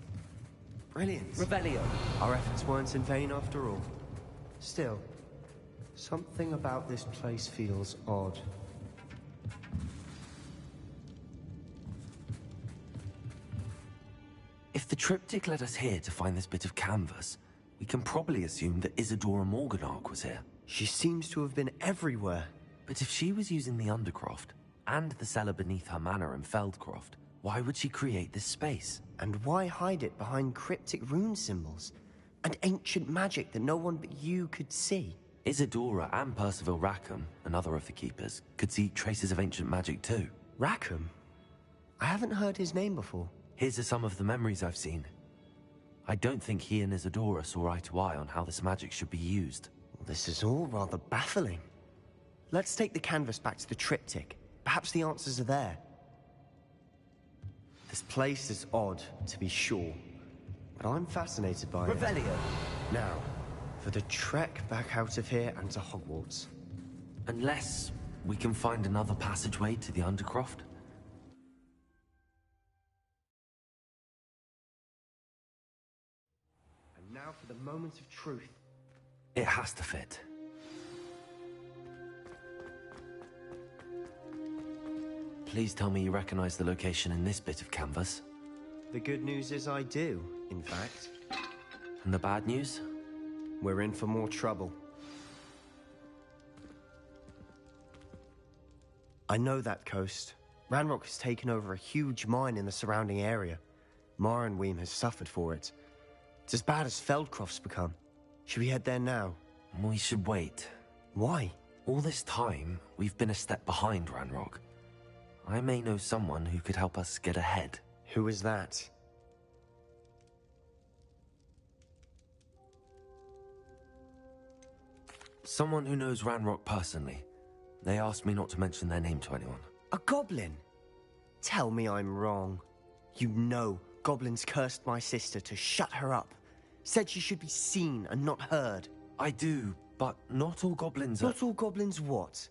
Brilliant. Revelio. Our efforts weren't in vain after all. Still, something about this place feels odd. If the triptych led us here to find this bit of canvas, we can probably assume that Isadora Morganark was here. She seems to have been everywhere. But if she was using the Undercroft, and the cellar beneath her manor in Feldcroft, why would she create this space? And why hide it behind cryptic rune symbols? And ancient magic that no one but you could see? Isadora and Percival Rackham, another of the Keepers, could see traces of ancient magic too. Rackham? I haven't heard his name before. Here's some of the memories I've seen. I don't think he and Isadora saw eye to eye on how this magic should be used. This is all rather baffling. Let's take the canvas back to the triptych. Perhaps the answers are there. This place is odd, to be sure, but I'm fascinated by it. Revelio. Now, for the trek back out of here and to Hogwarts. Unless we can find another passageway to the Undercroft. And now for the moment of truth. It has to fit. Please tell me you recognize the location in this bit of canvas. The good news is I do, in fact. And the bad news? We're in for more trouble. I know that coast. Ranrock has taken over a huge mine in the surrounding area. Mornweem has suffered for it. It's as bad as Feldcroft's become. Should we head there now? We should wait. Why? All this time, we've been a step behind Ranrock. I may know someone who could help us get ahead. Who is that? Someone who knows Ranrock personally. They asked me not to mention their name to anyone. A goblin? Tell me I'm wrong. You know goblins cursed my sister to shut her up. Said she should be seen and not heard. I do, but not all goblins are... Not all goblins what?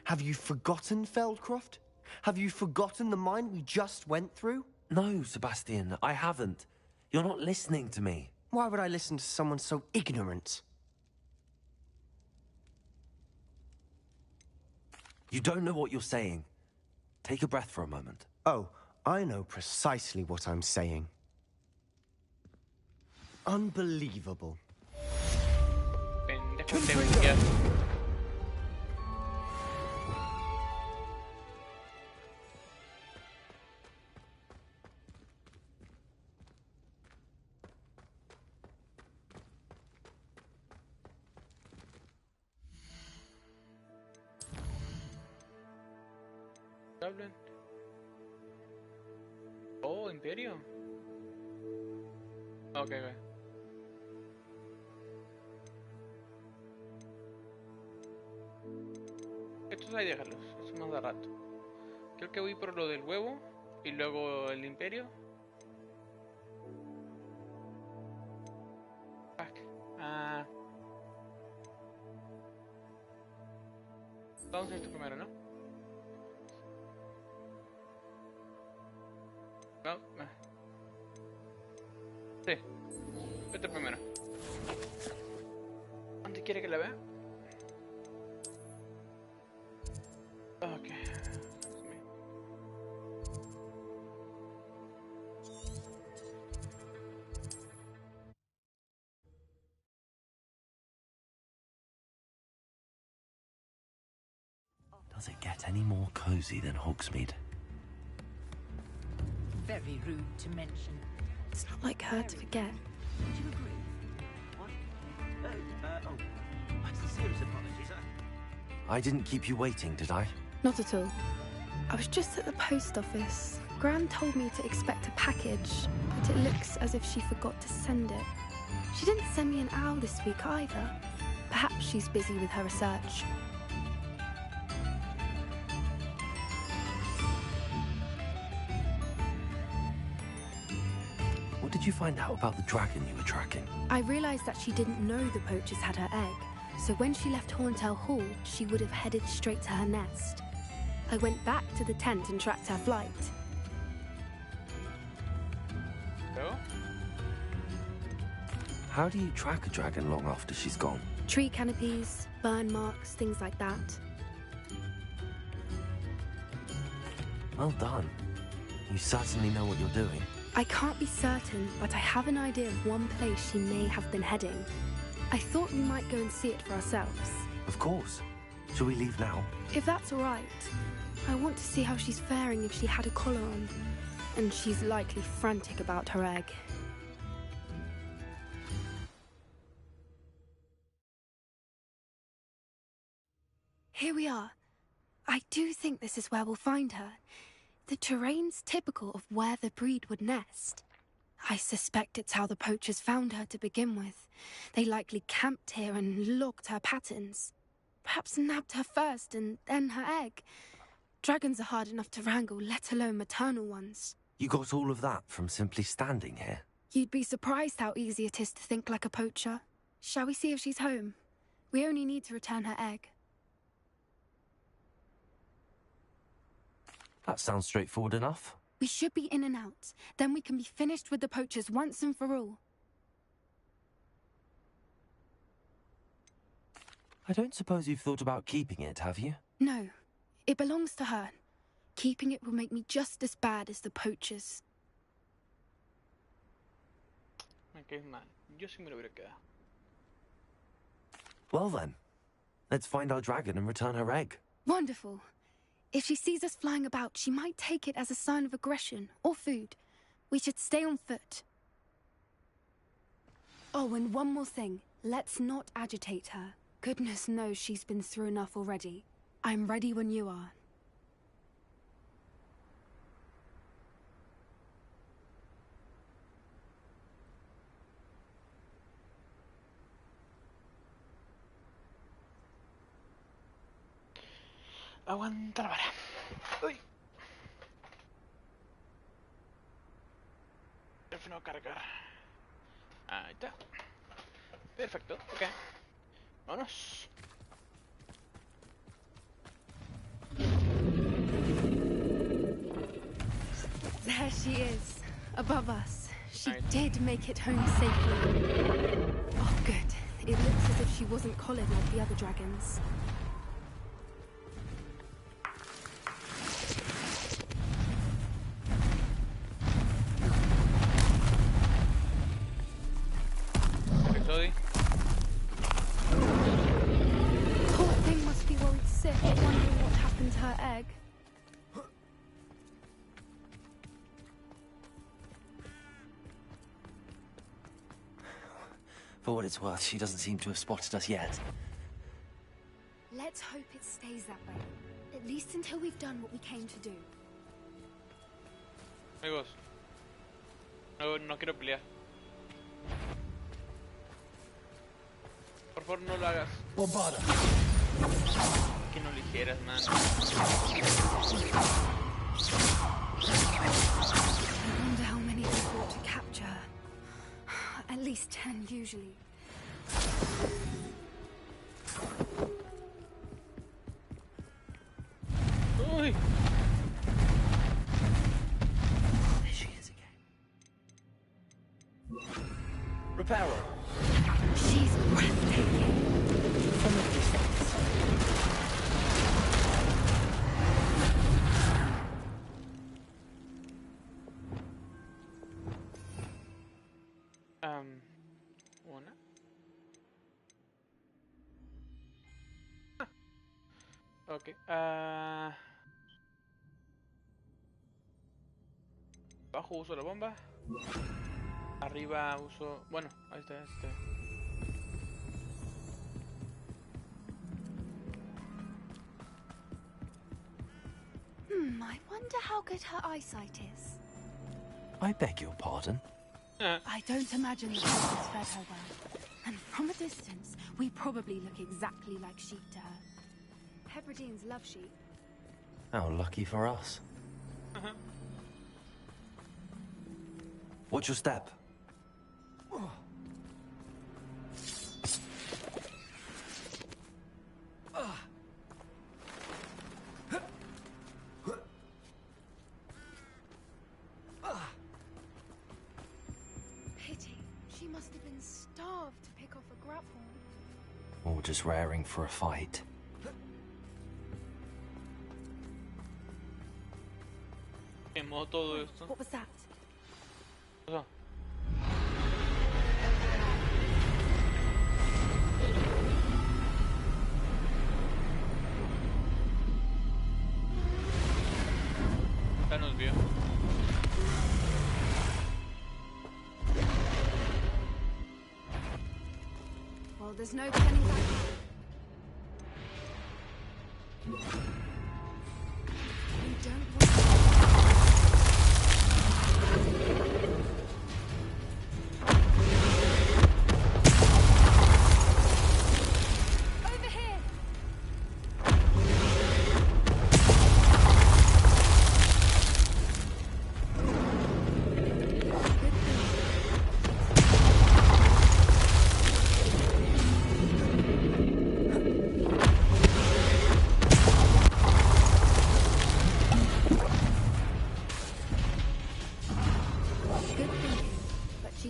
Have you forgotten Feldcroft? Have you forgotten the mine we just went through? No, Sebastian, I haven't. You're not listening to me. Why would I listen to someone so ignorant? You don't know what you're saying. Take a breath for a moment. Oh, I know precisely what I'm saying. Unbelievable. Dublin. Oh, Imperio. Okay. Estos hay déjalos, eso más da rato. Creo que voy por lo del huevo y luego el Imperio. Ah. Vamos a esto primero, ¿no? No. Sí. Este primero. ¿Dónde quiere que la vea? Ok. Does it get any more cozy than Hogsmeade? Very rude to mention. It's not like her to forget. Would you agree? What? My sincerest apologies. I didn't keep you waiting, did I? Not at all. I was just at the post office. Gran told me to expect a package, but it looks as if she forgot to send it. She didn't send me an owl this week either. Perhaps she's busy with her research. What did you find out about the dragon you were tracking? I realized that she didn't know the poachers had her egg, so when she left Horntail Hall, she would have headed straight to her nest. I went back to the tent and tracked her flight. Go? How do you track a dragon long after she's gone? Tree canopies, burn marks, things like that. Well done. You certainly know what you're doing. I can't be certain, but I have an idea of one place she may have been heading. I thought we might go and see it for ourselves. Of course. Shall we leave now? If that's all right. I want to see how she's faring if she had a collar on. And she's likely frantic about her egg. Here we are. I do think this is where we'll find her. The terrain's typical of where the breed would nest. I suspect it's how the poachers found her to begin with. They likely camped here and logged her patterns. Perhaps nabbed her first and then her egg. Dragons are hard enough to wrangle, let alone maternal ones. You got all of that from simply standing here? You'd be surprised how easy it is to think like a poacher. Shall we see if she's home? We only need to return her egg. That sounds straightforward enough. We should be in and out. Then we can be finished with the poachers once and for all. I don't suppose you've thought about keeping it, have you? No. It belongs to her. Keeping it will make me just as bad as the poachers. Me caes mal. Yo sí me lo hubiera quedado. Well then, let's find our dragon and return her egg. Wonderful. If she sees us flying about, she might take it as a sign of aggression or food. We should stay on foot. Oh, and one more thing. Let's not agitate her. Goodness knows she's been through enough already. I'm ready when you are. Aguanta la vara. Uy. Teléfono a cargar. Ahí está. Perfecto, ok. Vámonos. There she is, above us. She did make it home safely. Oh, good. It looks as if she wasn't collared like the other dragons. Poor thing must be worried sick, wondering what happened to her egg. For what it's worth, she doesn't seem to have spotted us yet. Let's hope it stays that way. At least until we've done what we came to do. Amigos, no quiero pelear. Por favor, no lo hagas. Que no lo hicieras, man. I wonder how many they brought to capture her. At least 10 usually. Uy. There she is again. Reparo. She's breathtaking. From a distance. Una. Ok. Abajo uso la bomba. Arriba uso... Bueno, ahí está, I wonder how good her eyesight is. I beg your pardon? I don't imagine the horses fed her well. And from a distance, we probably look exactly like sheep to her. Hebrideans love sheep. How lucky for us. Watch your step. Pity. She must have been starved to pick off a grapple. Or just raring for a fight. Quemó todo esto. What was that? Eso. Ya nos vio. Well, there's no turning back. We don't want over here.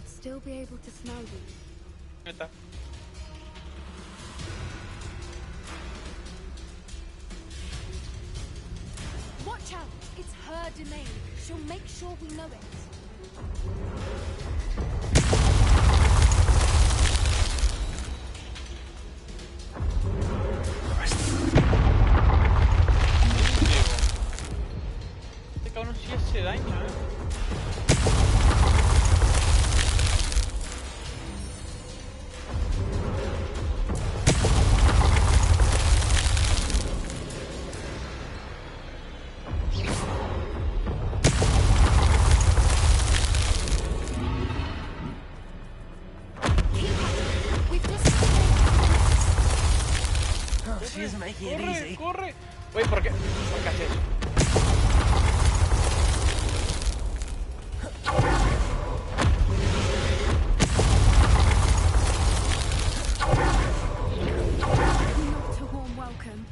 Still be able to smell you. Ahí está. Watch out! It's her domain. She'll make sure we know it. Este cabrón sí hace daño, She isn't making it easy. Corre, corre. Güey, ¿por qué? ¿Por qué haces eso? Not a warm welcome.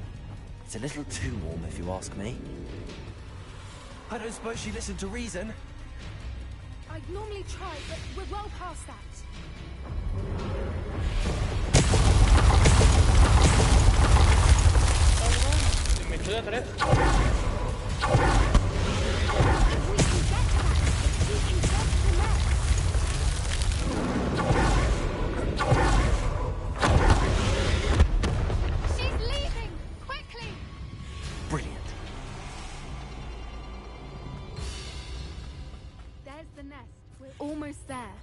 It's a little too warm, if you ask me. I don't suppose she listened to reason. I'd normally try, but we're well past that. Me estoy atrás. She's leaving! Quickly! Brilliant. There's the nest. We're almost there.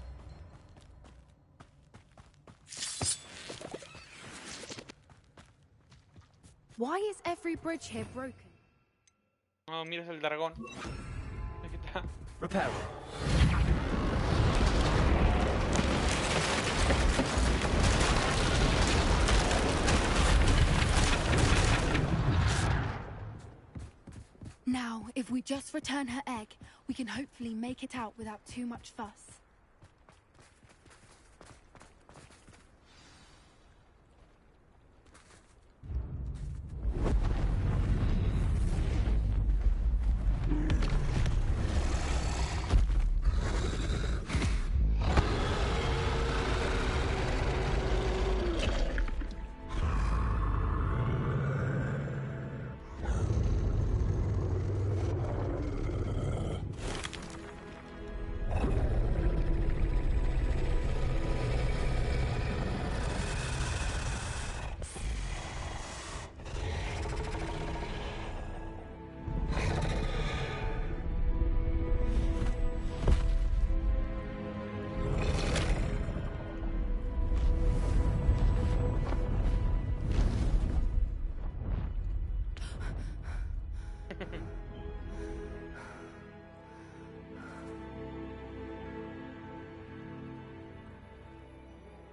Why is every bridge here broken? No, miras el dragón. Aquí está. Repair. Now, if we just return her egg, we can hopefully make it out without too much fuss.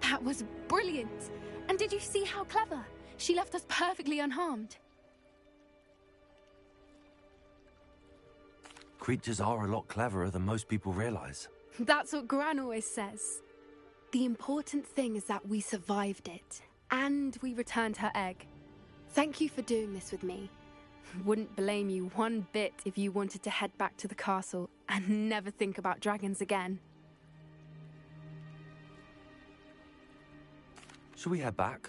That was brilliant! And did you see how clever? She left us perfectly unharmed. Creatures are a lot cleverer than most people realize. That's what Gran always says. The important thing is that we survived it, and we returned her egg. Thank you for doing this with me. Wouldn't blame you one bit if you wanted to head back to the castle and never think about dragons again. Shall we head back?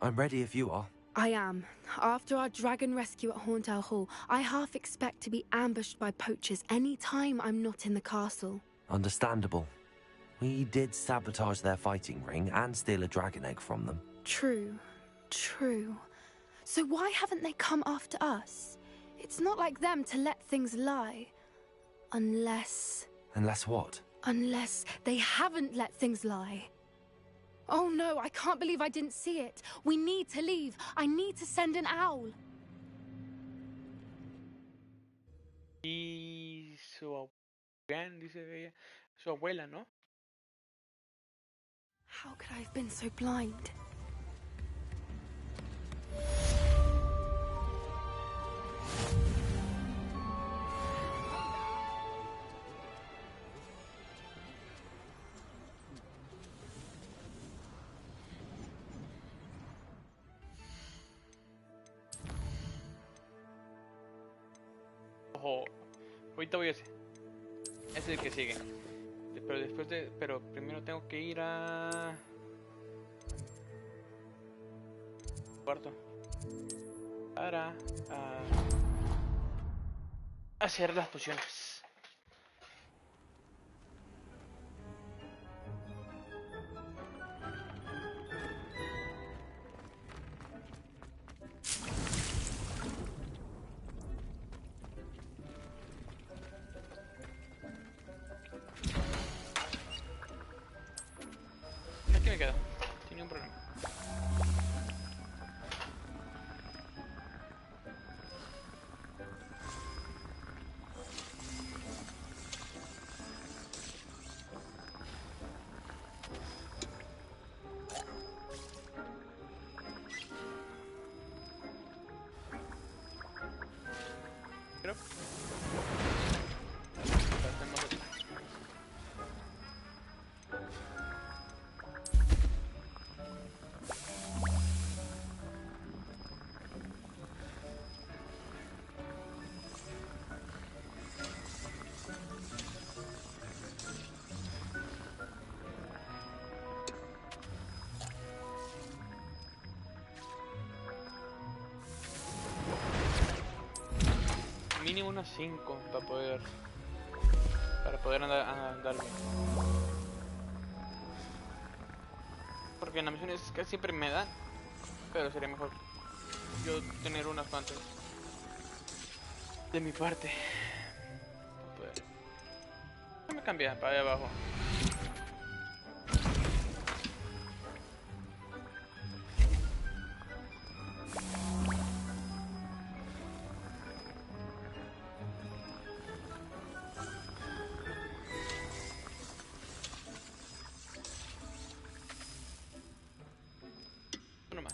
I'm ready if you are. I am. After our dragon rescue at Hauntow Hall, I half expect to be ambushed by poachers any time I'm not in the castle. Understandable. We did sabotage their fighting ring and steal a dragon egg from them. True. True. So why haven't they come after us? It's not like them to let things lie. Unless... Unless what? Unless they haven't let things lie. Oh no, I can't believe I didn't see it. We need to leave. I need to send an owl. Y su dice ella, su abuela, ¿no? How could I have been so blind? Ojo, ahorita voy a ese. Ese es el que sigue. Pero después de... Pero primero tengo que ir a... Cuarto. Para... hacer las pociones. Aquí me quedo, sin ningún problema. Yep. Mínimo unas 5 para poder andar bien. Porque en las misiones casi siempre me dan, pero sería mejor yo tener unas cuantas de mi parte. No me cambia para allá abajo. Uno más.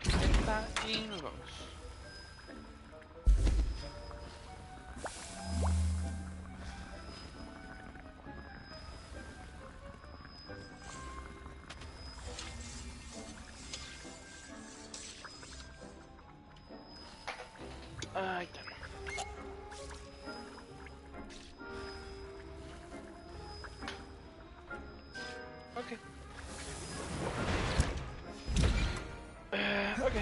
Esta y nos vamos. Ahí está. Ok. Ok.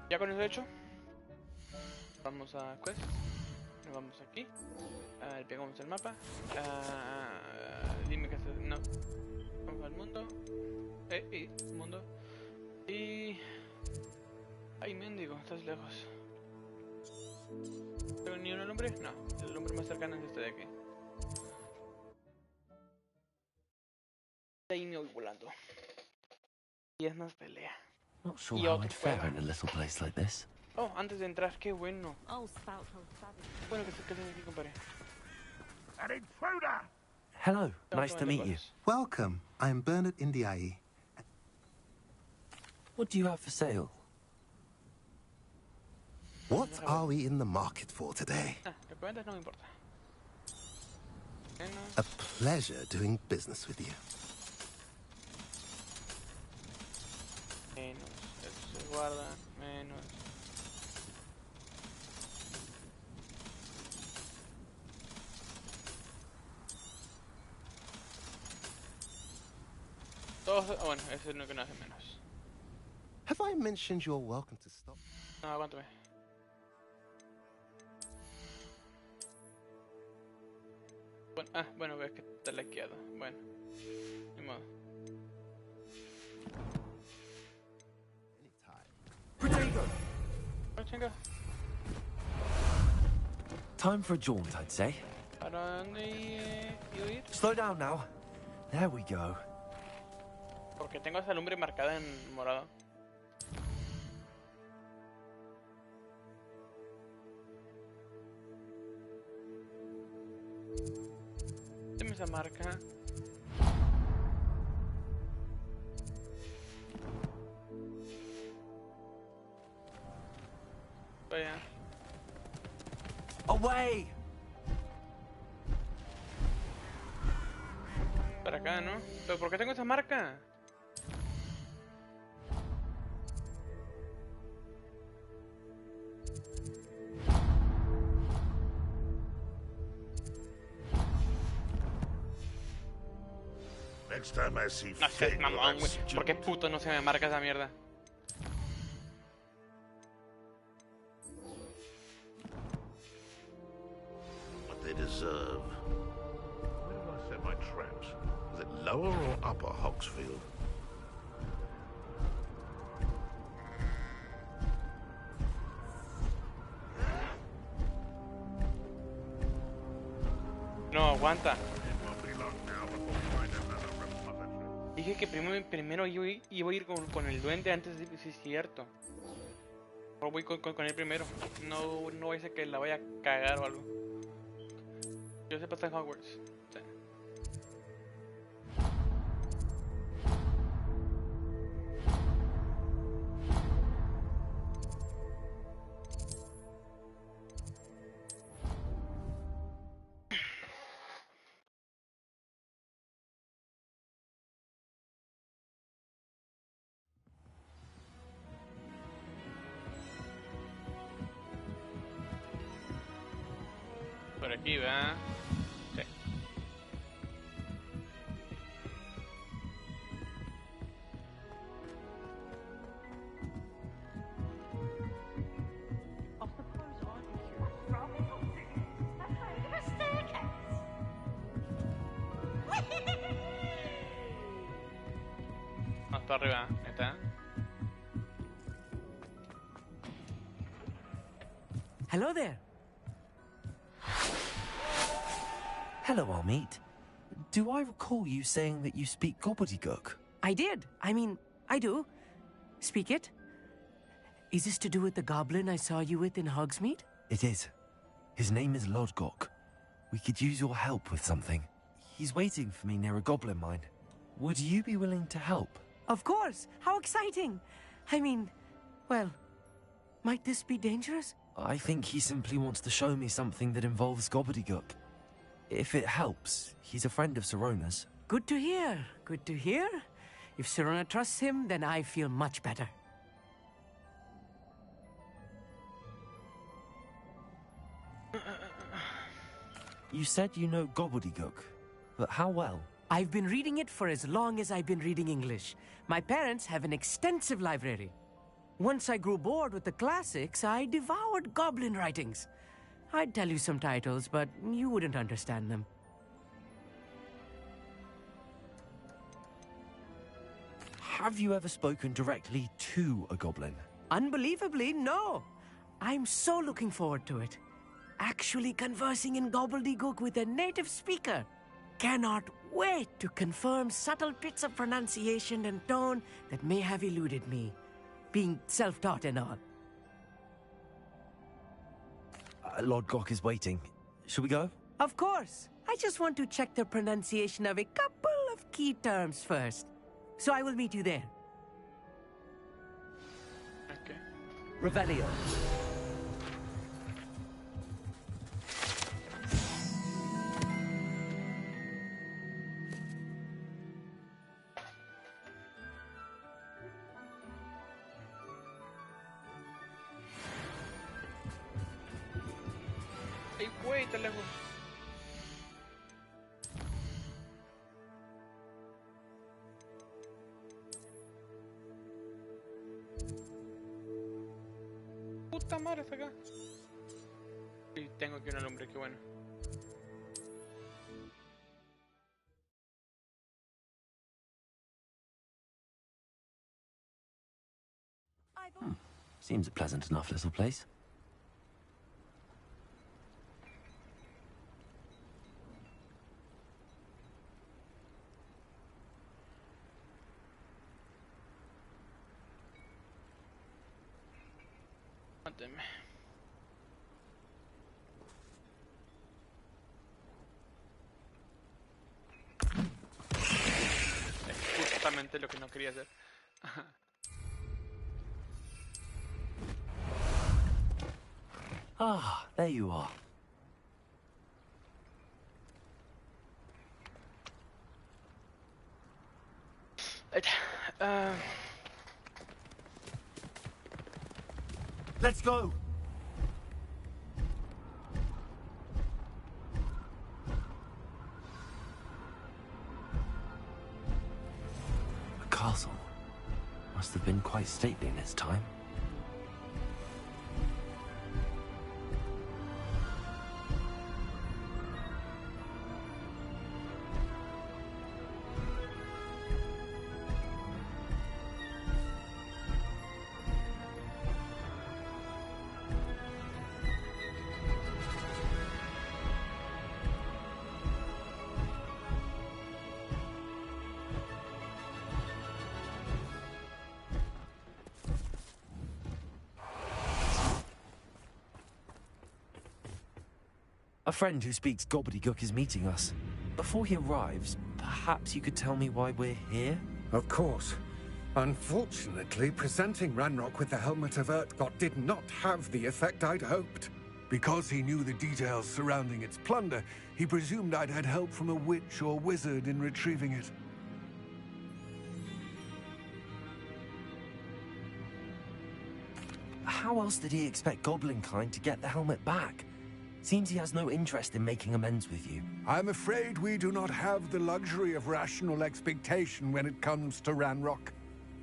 Ya con eso hecho, vamos a Quest. Nos vamos aquí. Le pegamos el mapa. Dime que haces. No. Vamos al mundo. Mundo. Y. Ay, mendigo, estás lejos. ¿Tengo ni un nombre? No, el nombre más cercano es este de aquí. Ahí me voy volando. Y es más pelea. Not sure how I'd fare in a little place like this. Oh, antes de entrar, qué bueno. Bueno que se aquí, compadre. An intruder! Hello, nice to meet you. Welcome. I'm Bernard Indiai. What do you have for sale? What are we in the market for today? Lo que vendas no me importa. A pleasure doing business with you. Menos, eso se guarda, menos. Todos, bueno, ese es lo que no hace menos. Have I mentioned you're welcome to stop? No, aguántame. Bueno, bueno, ves que está laqueado. Bueno, ni modo. Oh, chinga. Time for a jaunt, I'd say. ¿Para dónde iba a ir? Slow down now. There we go. Porque tengo esa lumbre marcada en morado. Deme esa marca. Vaya. Away! Para acá, ¿no? ¿Pero por qué tengo esa marca? Next time I see No seas mamón, güey. ¿Por qué puto no se me marca esa mierda? What they deserve. Where did I set my traps? Was it lower or upper Hogsfield? No, aguanta. Dije que primero iba a ir con el duende antes de... Sí, es cierto. O voy con él primero. No voy a ser que la vaya a cagar o algo. Yo sé pasar en Hogwarts. Sí. aquí, ¿verdad? Sí. Hasta arriba, ahí está. Hello there. Hello, Armeet. Do I recall you saying that you speak gobbledygook? I did. I mean, I do. Speak it. Is this to do with the goblin I saw you with in Hogsmeade? It is. His name is Lodgok. We could use your help with something. He's waiting for me near a goblin mine. Would you be willing to help? Of course. How exciting. I mean, well, might this be dangerous? I think he simply wants to show me something that involves gobbledygook. If it helps, he's a friend of Sirona's. Good to hear. Good to hear. If Sirona trusts him, then I feel much better. You said you know gobbledygook, but how well? I've been reading it for as long as I've been reading English. My parents have an extensive library. Once I grew bored with the classics, I devoured goblin writings. I'd tell you some titles, but you wouldn't understand them. Have you ever spoken directly to a goblin? Unbelievably, no. I'm so looking forward to it. Actually conversing in gobbledygook with a native speaker. Cannot wait to confirm subtle bits of pronunciation and tone that may have eluded me, being self-taught and all. Lodgok is waiting. Shall we go? Of course. I just want to check the pronunciation of a couple of key terms first. So I will meet you there. Okay. Revelio. Ay, güey, te lejos. Puta madre, está acá. Y tengo aquí una lumbre, qué bueno. Seems a pleasant enough little place. Mátenme. Es justamente lo que no quería hacer. Ah, there you are. Let's go! The castle must have been quite stately in its time. A friend who speaks gobbledygook is meeting us. Before he arrives, perhaps you could tell me why we're here? Of course. Unfortunately, presenting Ranrock with the Helmet of Urtkot did not have the effect I'd hoped. Because he knew the details surrounding its plunder, he presumed I'd had help from a witch or wizard in retrieving it. How else did he expect Goblinkind to get the helmet back? Seems he has no interest in making amends with you. I'm afraid we do not have the luxury of rational expectation when it comes to Ranrock.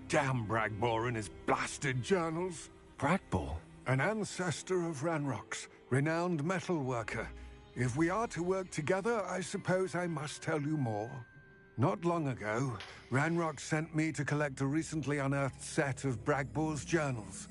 Damn Bragbor and his blasted journals. Bragbor? An ancestor of Ranrock's, renowned metal worker. If we are to work together, I suppose I must tell you more. Not long ago, Ranrock sent me to collect a recently unearthed set of Bragbor's journals.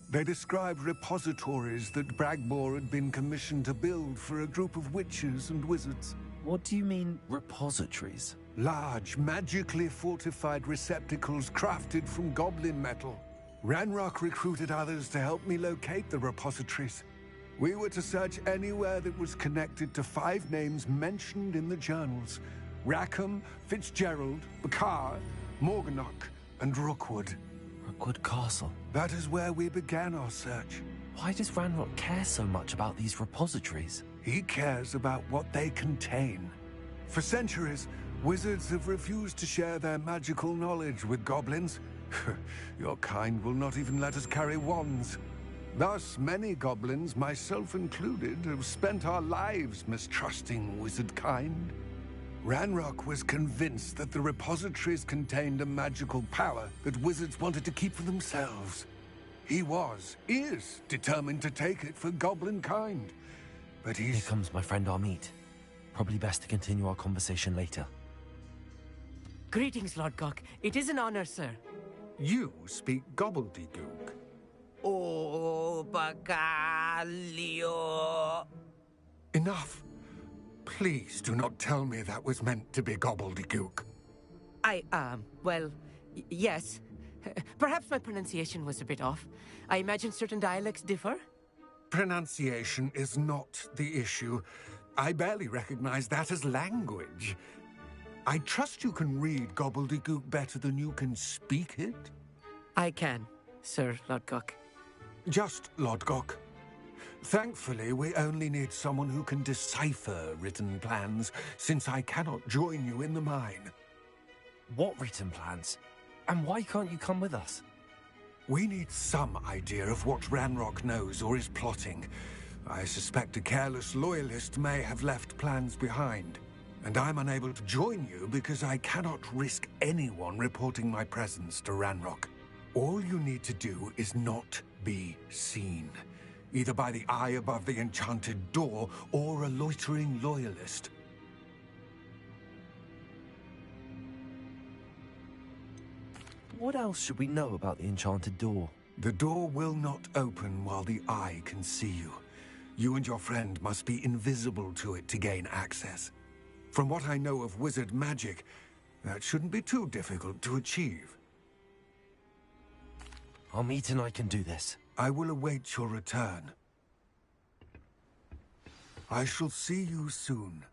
They described repositories that Bragbor had been commissioned to build for a group of witches and wizards. What do you mean, repositories? Large, magically fortified receptacles crafted from goblin metal. Ranrock recruited others to help me locate the repositories. We were to search anywhere that was connected to 5 names mentioned in the journals: Rackham, Fitzgerald, Bakar, Morganach, and Rookwood. Rookwood Castle? That is where we began our search. Why does Ranrock care so much about these repositories? He cares about what they contain. For centuries, wizards have refused to share their magical knowledge with goblins. Your kind will not even let us carry wands. Thus, many goblins, myself included, have spent our lives mistrusting wizard kind. Ranrock was convinced that the repositories contained a magical power that wizards wanted to keep for themselves. He is determined to take it for goblin kind. But Here comes my friend Amit. Probably best to continue our conversation later. Greetings, Lord Cock. It is an honor, sir. You speak gobbledygook. Oh, Bacalio. Enough. Please do not tell me that was meant to be gobbledygook. Well, yes. Perhaps my pronunciation was a bit off. I imagine certain dialects differ? Pronunciation is not the issue. I barely recognize that as language. I trust you can read gobbledygook better than you can speak it? I can, Sir Lodgok. Just Lodgok. Thankfully, we only need someone who can decipher written plans, since I cannot join you in the mine. What written plans? And why can't you come with us? We need some idea of what Ranrock knows or is plotting. I suspect a careless loyalist may have left plans behind. And I'm unable to join you because I cannot risk anyone reporting my presence to Ranrock. All you need to do is not be seen, either by the eye above the enchanted door or a loitering loyalist. What else should we know about the enchanted door? The door will not open while the eye can see you. You and your friend must be invisible to it to gain access. From what I know of wizard magic, that shouldn't be too difficult to achieve. Amit and I can do this. I will await your return. I shall see you soon.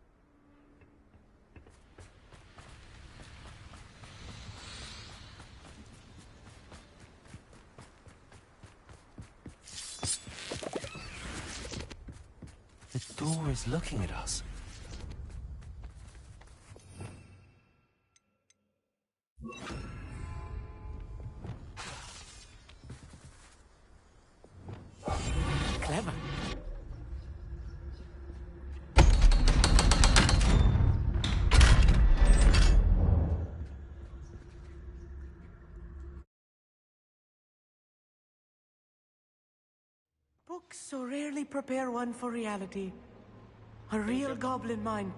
The door is looking at us. Clever. Books so rarely prepare one for reality. A real goblin mine.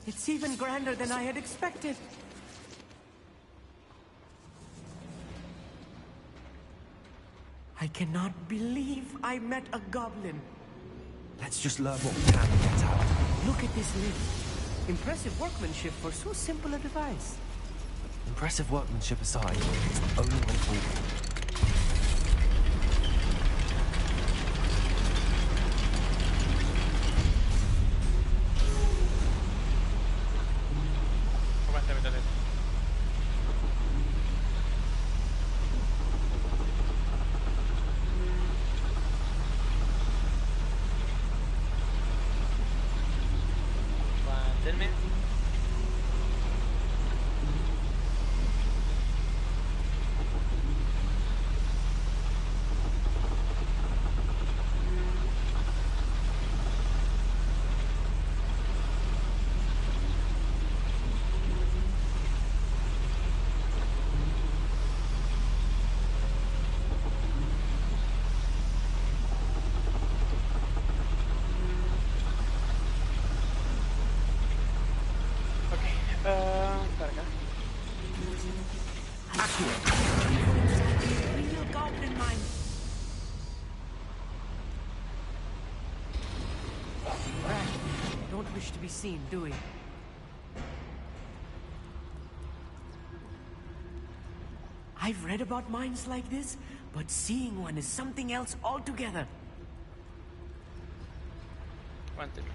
It's even grander than I had expected. I cannot believe I met a goblin. Let's just learn what we can and get out. Look at this lift. Impressive workmanship for so simple a device. Impressive workmanship aside, it's the only way forward. Real goblin mine. Right. Don't wish to be seen, do we? I've read about mines like this, but seeing one is something else altogether. Aguántelo.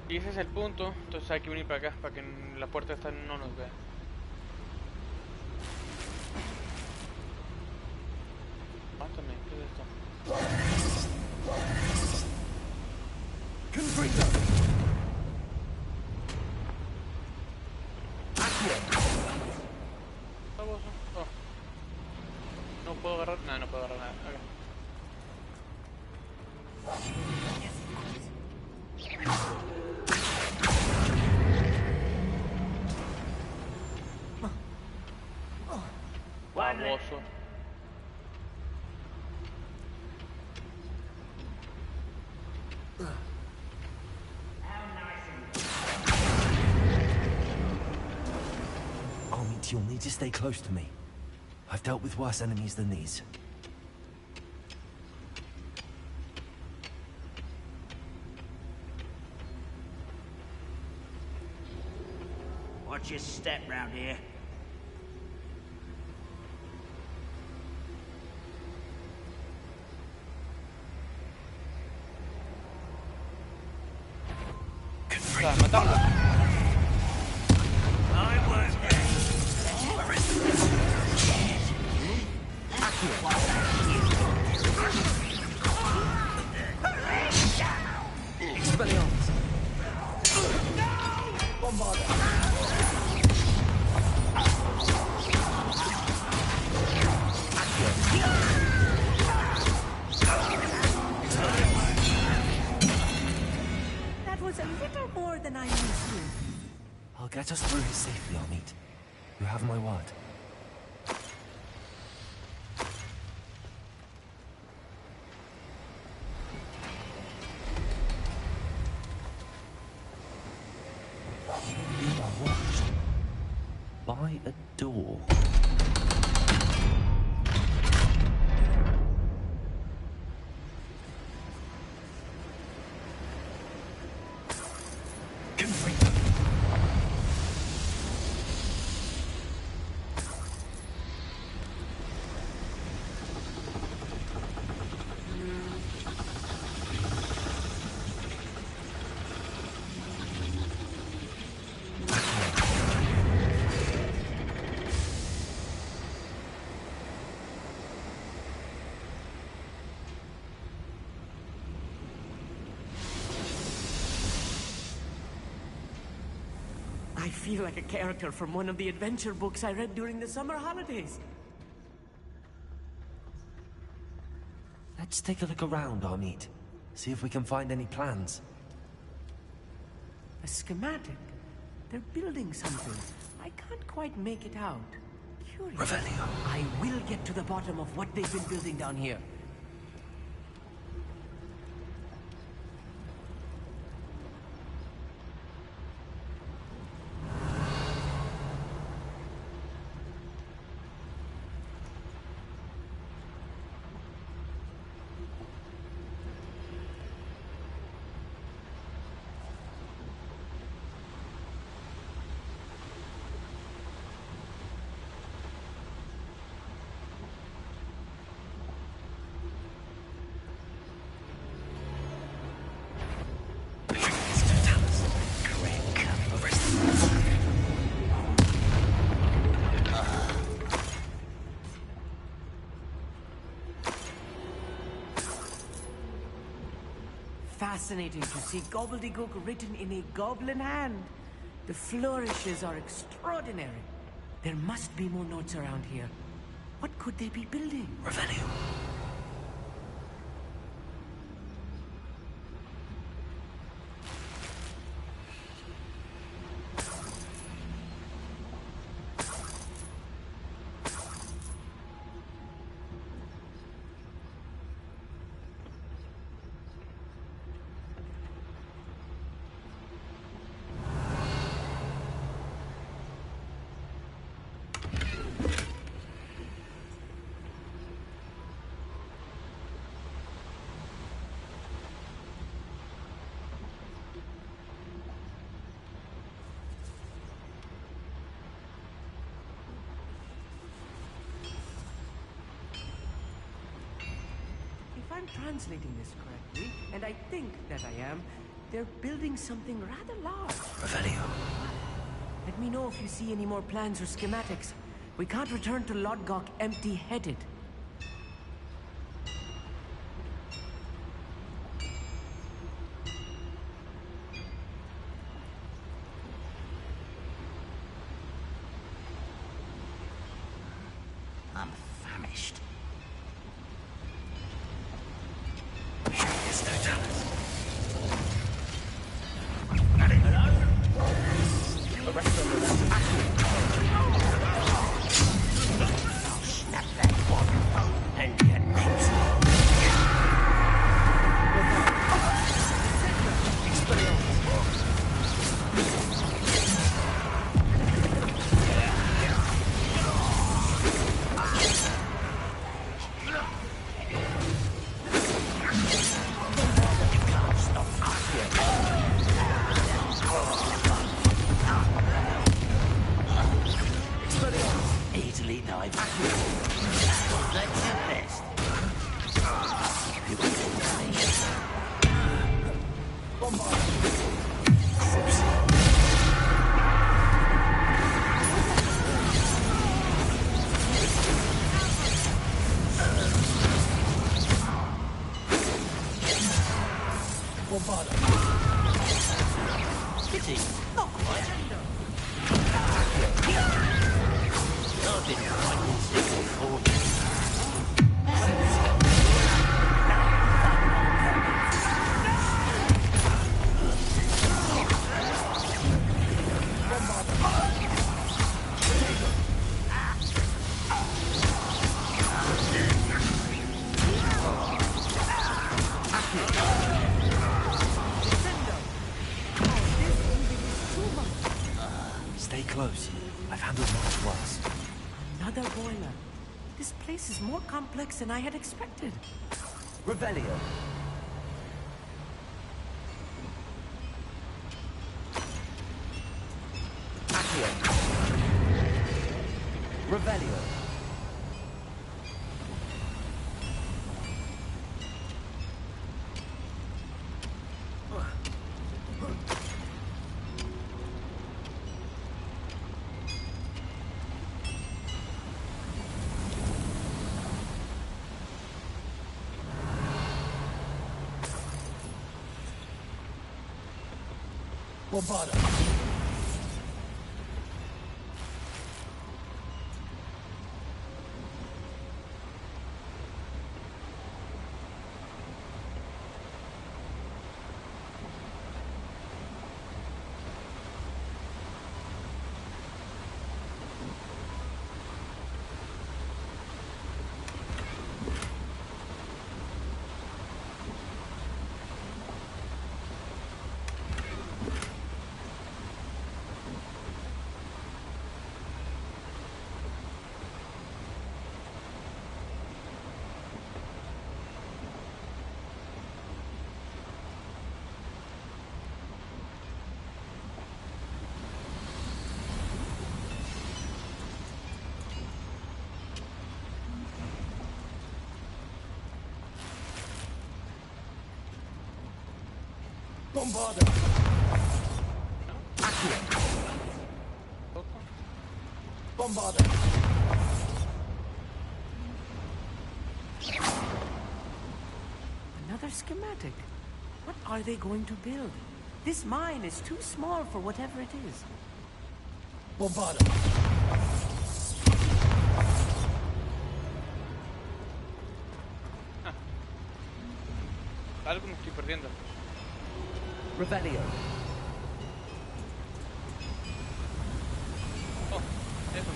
Y ese es el punto, entonces hay que venir para acá, para que la puerta esta no nos vea. Mátame, ¿qué es esto? Oh. No puedo agarrar nada, no puedo agarrar nada. Okay. Baboso. Amit, you'll need to stay close to me. I've dealt with worse enemies than these. Watch your step round here. That was a little more than I'm used to. I'll get us through this safely, Amit. You have my word. You are watched by a door. I feel like a character from one of the adventure books I read during the summer holidays. Let's take a look around, Amit. See if we can find any plans. A schematic. They're building something. I can't quite make it out. Curious. Revelio. I will get to the bottom of what they've been building down here. Fascinating to see gobbledygook written in a goblin hand. The flourishes are extraordinary. There must be more notes around here. What could they be building? Revelio. If I'm translating this correctly, and I think that I am, they're building something rather large. Revelio. Let me know if you see any more plans or schematics. We can't return to Lodgok empty-headed. I'm famished. Stay close. I've handled much worse. Another boiler. This place is more complex than I had expected. Revelio. Accio. Revelio. Bombarda. Bombarda. Bombarda. Another schematic. What are they going to build? This mine is too small for whatever it is. Bombarda. Algo me estoy perdiendo. Revelio. Oh, eso.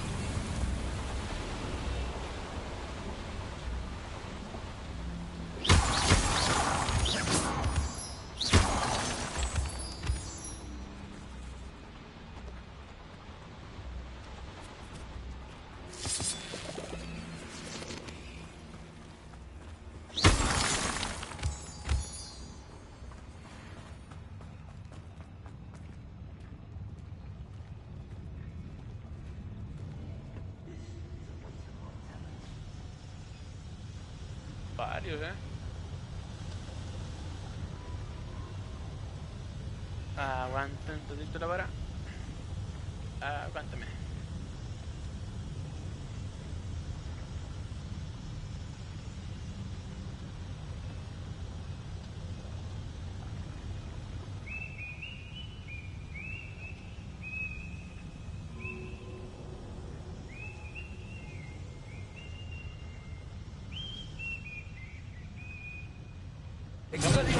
Varios, Aguanta un poquito la vara. Aguántame.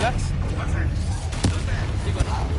Relax. Digo, no.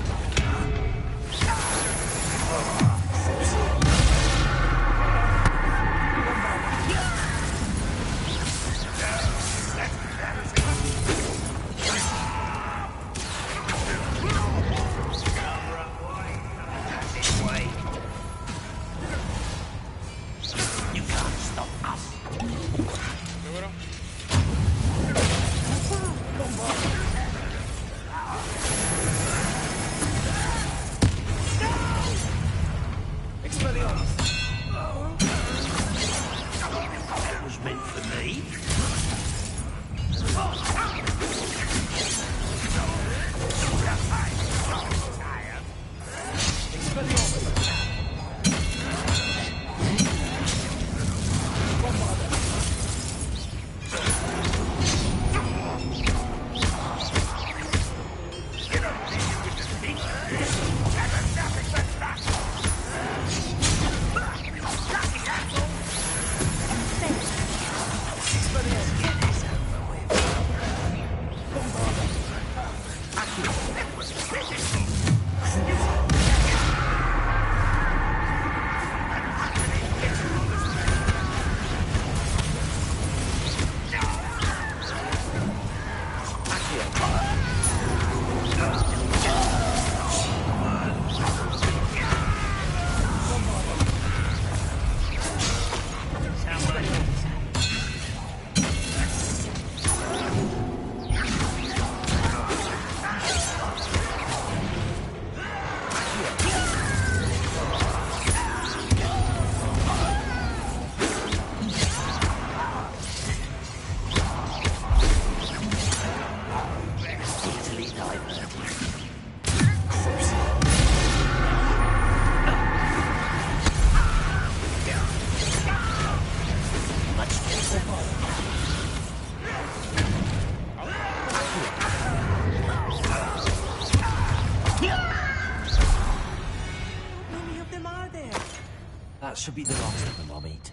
That should be the last of them I'll meet.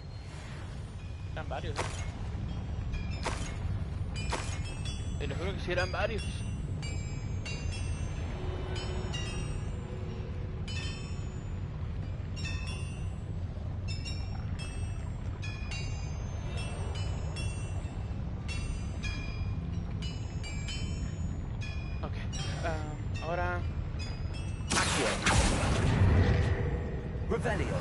Eran varios. Te lo juro que sí eran varios. Ok. Ahora... Revelio.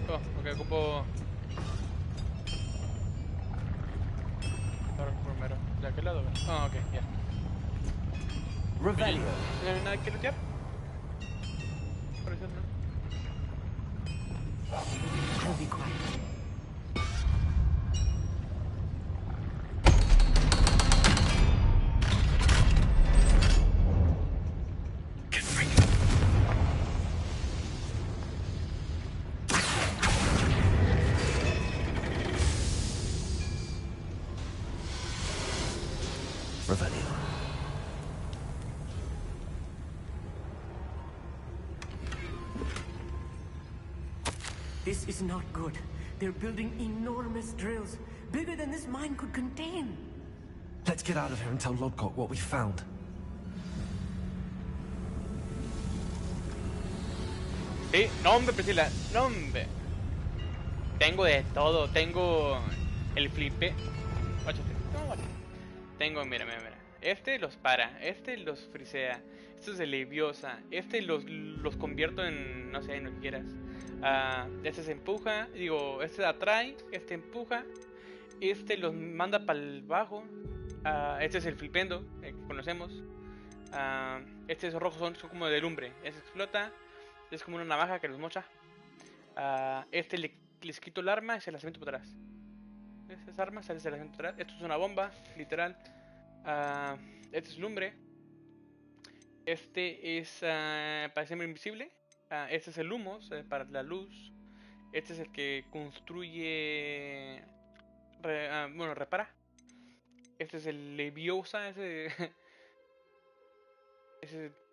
Oh, ok, ocupo... Ahora primero. ¿De aquel lado? Ah, ok, ya. Revelio. ¿No hay nada que lootear? Por eso no. I'll be quiet. Revelio. This is not good. They're building enormous drills, bigger than this mine could contain. Let's get out of here and tell Lodgok what we found. Sí, no hombre, Priscila, no hombre. Tengo de todo, tengo el flipe. Tengo, mira. Este los para, este los frisea, este se leviosa, este los convierto en, no sé, en lo que quieras. Este se empuja, digo, este atrae, este empuja, este los manda para el bajo. Este es el flipendo que conocemos. Estos rojos son como de lumbre, este explota, es como una navaja que los mocha. Este les quito el arma y se las aviento para atrás. Estas armas se las aviento para atrás. Esto es una bomba, literal. Este es lumbre. Este es para hacerme invisible. Este es el humo para la luz. Este es el que construye. Bueno, repara. Este es el leviosa. Ese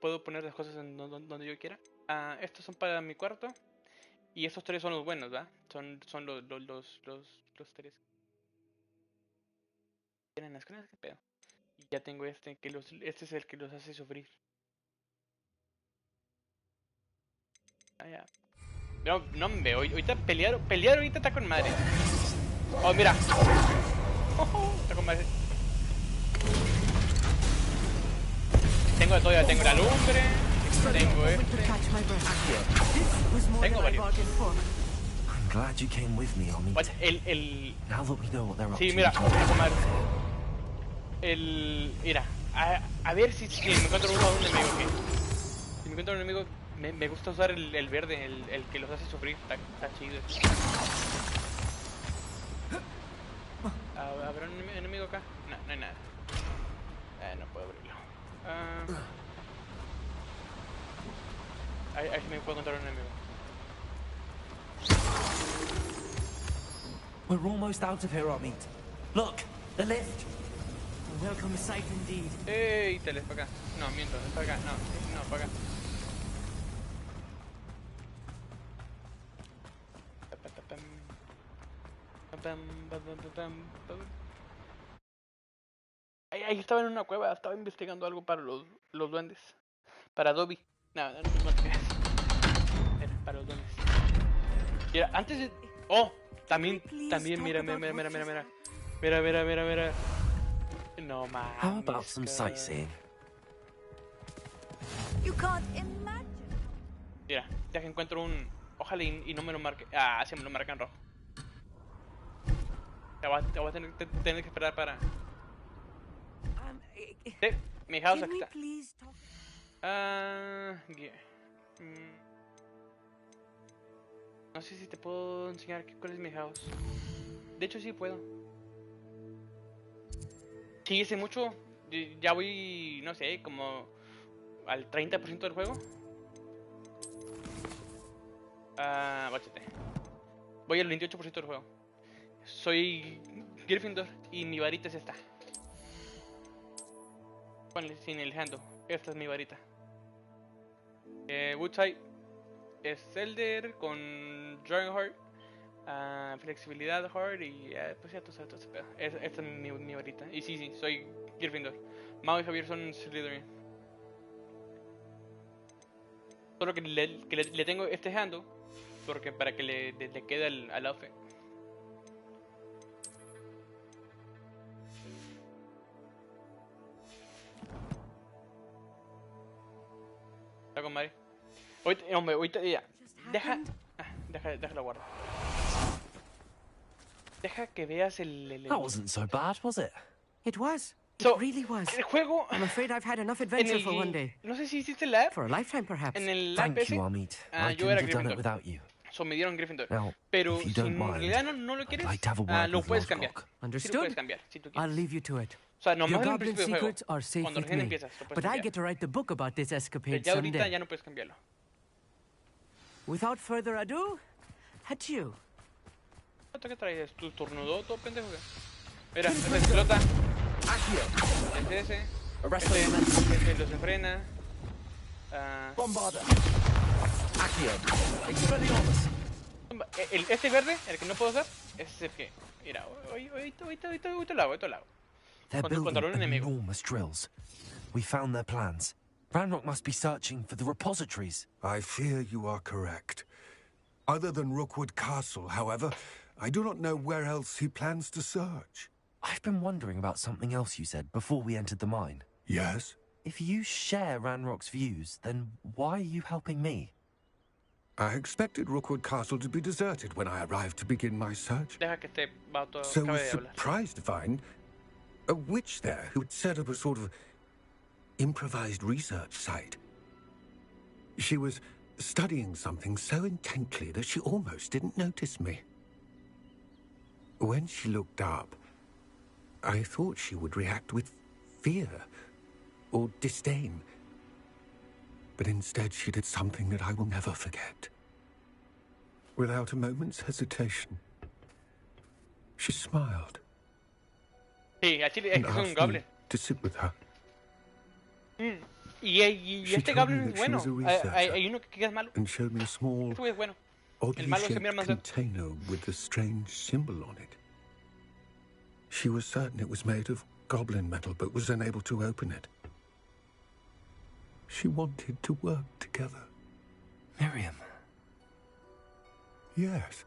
puedo poner las cosas en donde yo quiera. Estos son para mi cuarto. Y estos tres son los buenos, ¿verdad? Son los tres. ¿Tienen las cosas? ¿Qué pedo? Y ya tengo este es el que los hace sufrir. Ya. No me veo. Ahorita pelear ahorita está con madre. Oh, mira. Está con madre. Tengo de todo, ya tengo la lumbre. Tengo tengo varios. I'm glad you came with me, Omid. Now that we know what they're up to. Sí, mira, madre. Mira, a ver si me encuentro un enemigo aquí. Si me encuentro un enemigo, me gusta usar el verde, el que los hace sufrir, está chido. ¿Habrá un enemigo acá? No hay nada. No puedo abrirlo. Ahí sí me puedo encontrar un enemigo. We're almost out of here, Omid. Look, the lift. A welcome sight indeed. ¡Ey! Te les para acá. No, miento, es para acá. No, para acá. Ahí estaba en una cueva, estaba investigando algo para los duendes. Para Dobby. No te creas. Era para los duendes. Mira, antes de... Oh, también, mira. Mira. No mames. How about some sightseeing? You can't imagine. Mira, ya que encuentro un... Ojalá y no me lo marque. Sí me lo marcan rojo. Te voy a tener que esperar para... Sí, mi house aquí está. No sé si te puedo enseñar cuál es mi house. De hecho sí puedo. Sí, hice mucho. Ya voy, no sé, como al 30% del juego. Báchate. Voy al 28% del juego. Soy Gryffindor y mi varita es esta. Ponle sin el handle. Esta es mi varita. Woodside es Zelder con Dragonheart, flexibilidad Heart y pues ya tú sabes todo ese pedo. Esta es mi varita. Y sí, soy Gryffindor. Mau y Javier son Slytherin. Solo que le tengo este handle porque para que le quede al outfit. Está con Mari. Ahorita ya. Déjala guardar. Deja que veas el... That wasn't so bad, was it? It was. It really was. El juego... I'm afraid I've had enough adventure for one day. No sé si hiciste la app. For a lifetime, perhaps. En el Thank app ese, you, Omid. I yo couldn't era have done it Gryffindor. without you. So me dieron Gryffindor. Now, Pero if you si don't en mind, realidad no lo quieres, I'd like to have a word lo with puedes Lodgok. cambiar. Sí lo Understood? puedes cambiar, si tú I'll quieres. leave you to it. O sea, nomás Your en el goblin principio del juego. secrets are safe Cuando with recién me, empiezas, lo puedes but I cambiar. get to write the book about this Pero escapade ya ahorita someday. ya no puedes cambiarlo. Without further ado, adieu. ¿Qué traes? ¿Tu tornudoto, pendejo? Mira, ese explota. Ese. Este los enfrena. Bombarda. este verde, el que no puedo usar, es el que... Mira, ahorita lo hago, They're Contra un building enemigo. enormous drills. We found their plans. Ranrock must be searching for the repositories. I fear you are correct. Other than Rookwood Castle, however, I do not know where else he plans to search. I've been wondering about something else you said before we entered the mine. Yes? If you share Ranrock's views, then why are you helping me? I expected Rookwood Castle to be deserted when I arrived to begin my search. Deja que este vato So I acabe was de hablar. surprised to find a witch there who had set up a sort of improvised research site. She was studying something so intently that she almost didn't notice me. When she looked up, I thought she would react with fear or disdain. But instead she did something that I will never forget. Without a moment's hesitation, she smiled Sí, a Chile es and que es un asked goblin. me to sit with her. Y She este told me goblin that es she bueno. was a researcher hay uno que es malo. and showed me a small, Este güey es bueno. oddly El malo se mira shaped más feo. container with a strange symbol on it. She was certain it was made of goblin metal, but was unable to open it. She wanted to work together. Miriam. Yes.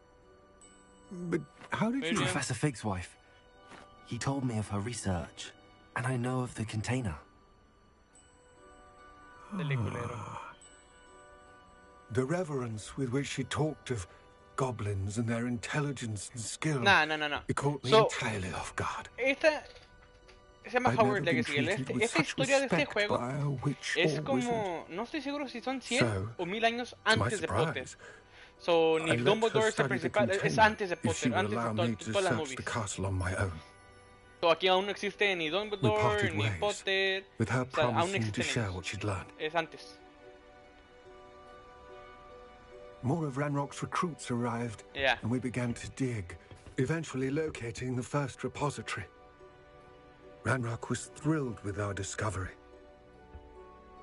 But how did you... Professor Fig's wife. He told me of her research, and I know of the container. The reverence with which she talked of goblins and their intelligence and skill. No. It caught me So, entirely off guard. Esta se llama I'd Hogwarts never been Legacy. treated with Esta such historia de este respect juego by a witch es or como... wizard. No estoy seguro si son 100 So, o 1000 años to my antes de Potter. surprise, So, I ni let her Dumbledore es el study the principal, es container antes de if she Potter, would antes allow de me to todas las search movies. the castle on my own. So, aquí aún no existe ni We Dumbledore, parted ni ways, Potter, with her o sea, aún promising to existen share ellos. what she'd learned. Es antes. More of Ranrock's recruits arrived, Yeah. and we began to dig, eventually locating the first repository. Ranrock was thrilled with our discovery,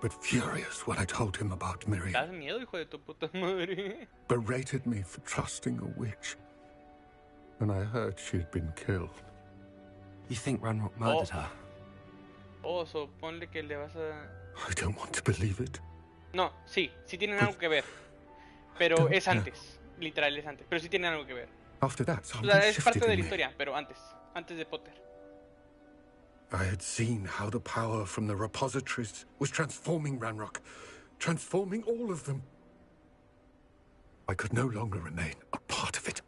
but furious when I told him about Miriam. Das miedo, hijo de tu puta madre. Berated me for trusting a witch, and I heard she'd been killed. You think Ranrock murdered her? Oh, so ponle que le vas a... I don't want to believe it. No, sí tienen algo que ver. Pero es antes, literal es antes. Pero sí tienen algo que ver. After that, O something sea, es parte shifted de la in me. historia, pero antes de Potter. I had seen how the power from the repositories was transforming Ranrock, transforming all of them. I could no longer remain a part of it.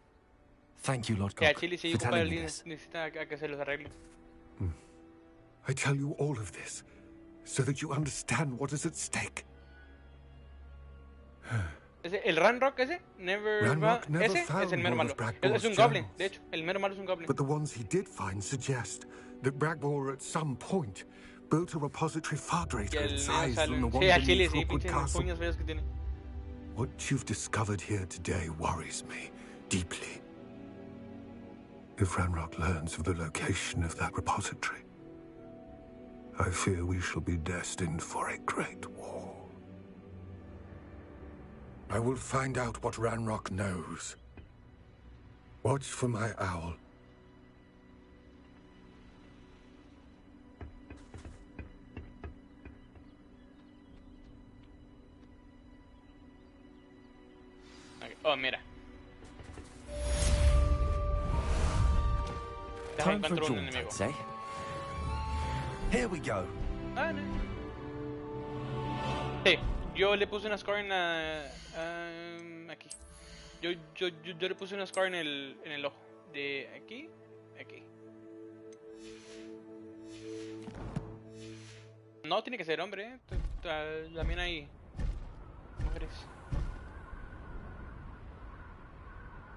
Thank you, Lord Que a Cock, Chile si for ocupa telling el me líder, this. necesita que se los arregle. I tell you all of this so that you understand what is at stake. El Ranrock ese, Ranrock never ese found es el mero more malo. of Bragbor's Es un goblin, gems. de hecho, el mero malo es un goblin. But the ones he did find suggest that Bragbor at some point built a repository far Y greater el in neo size than the sale. one Sí, a Chile beneath sí, Rookwood pinches Castle. puños feos que tiene. What you've discovered here today worries me deeply. If Ranrock learns of the location of that repository, I fear we shall be destined for a great war. I will find out what Ranrock knows. Watch for my owl. Okay. Oh, mira. Deja Time for encontrar un jaunt, enemigo. I'd say. Here we go. Ah, no. Sí, yo le puse una score en aquí. Yo le puse una score en el ojo. De aquí, aquí. No tiene que ser hombre, también hay mujeres.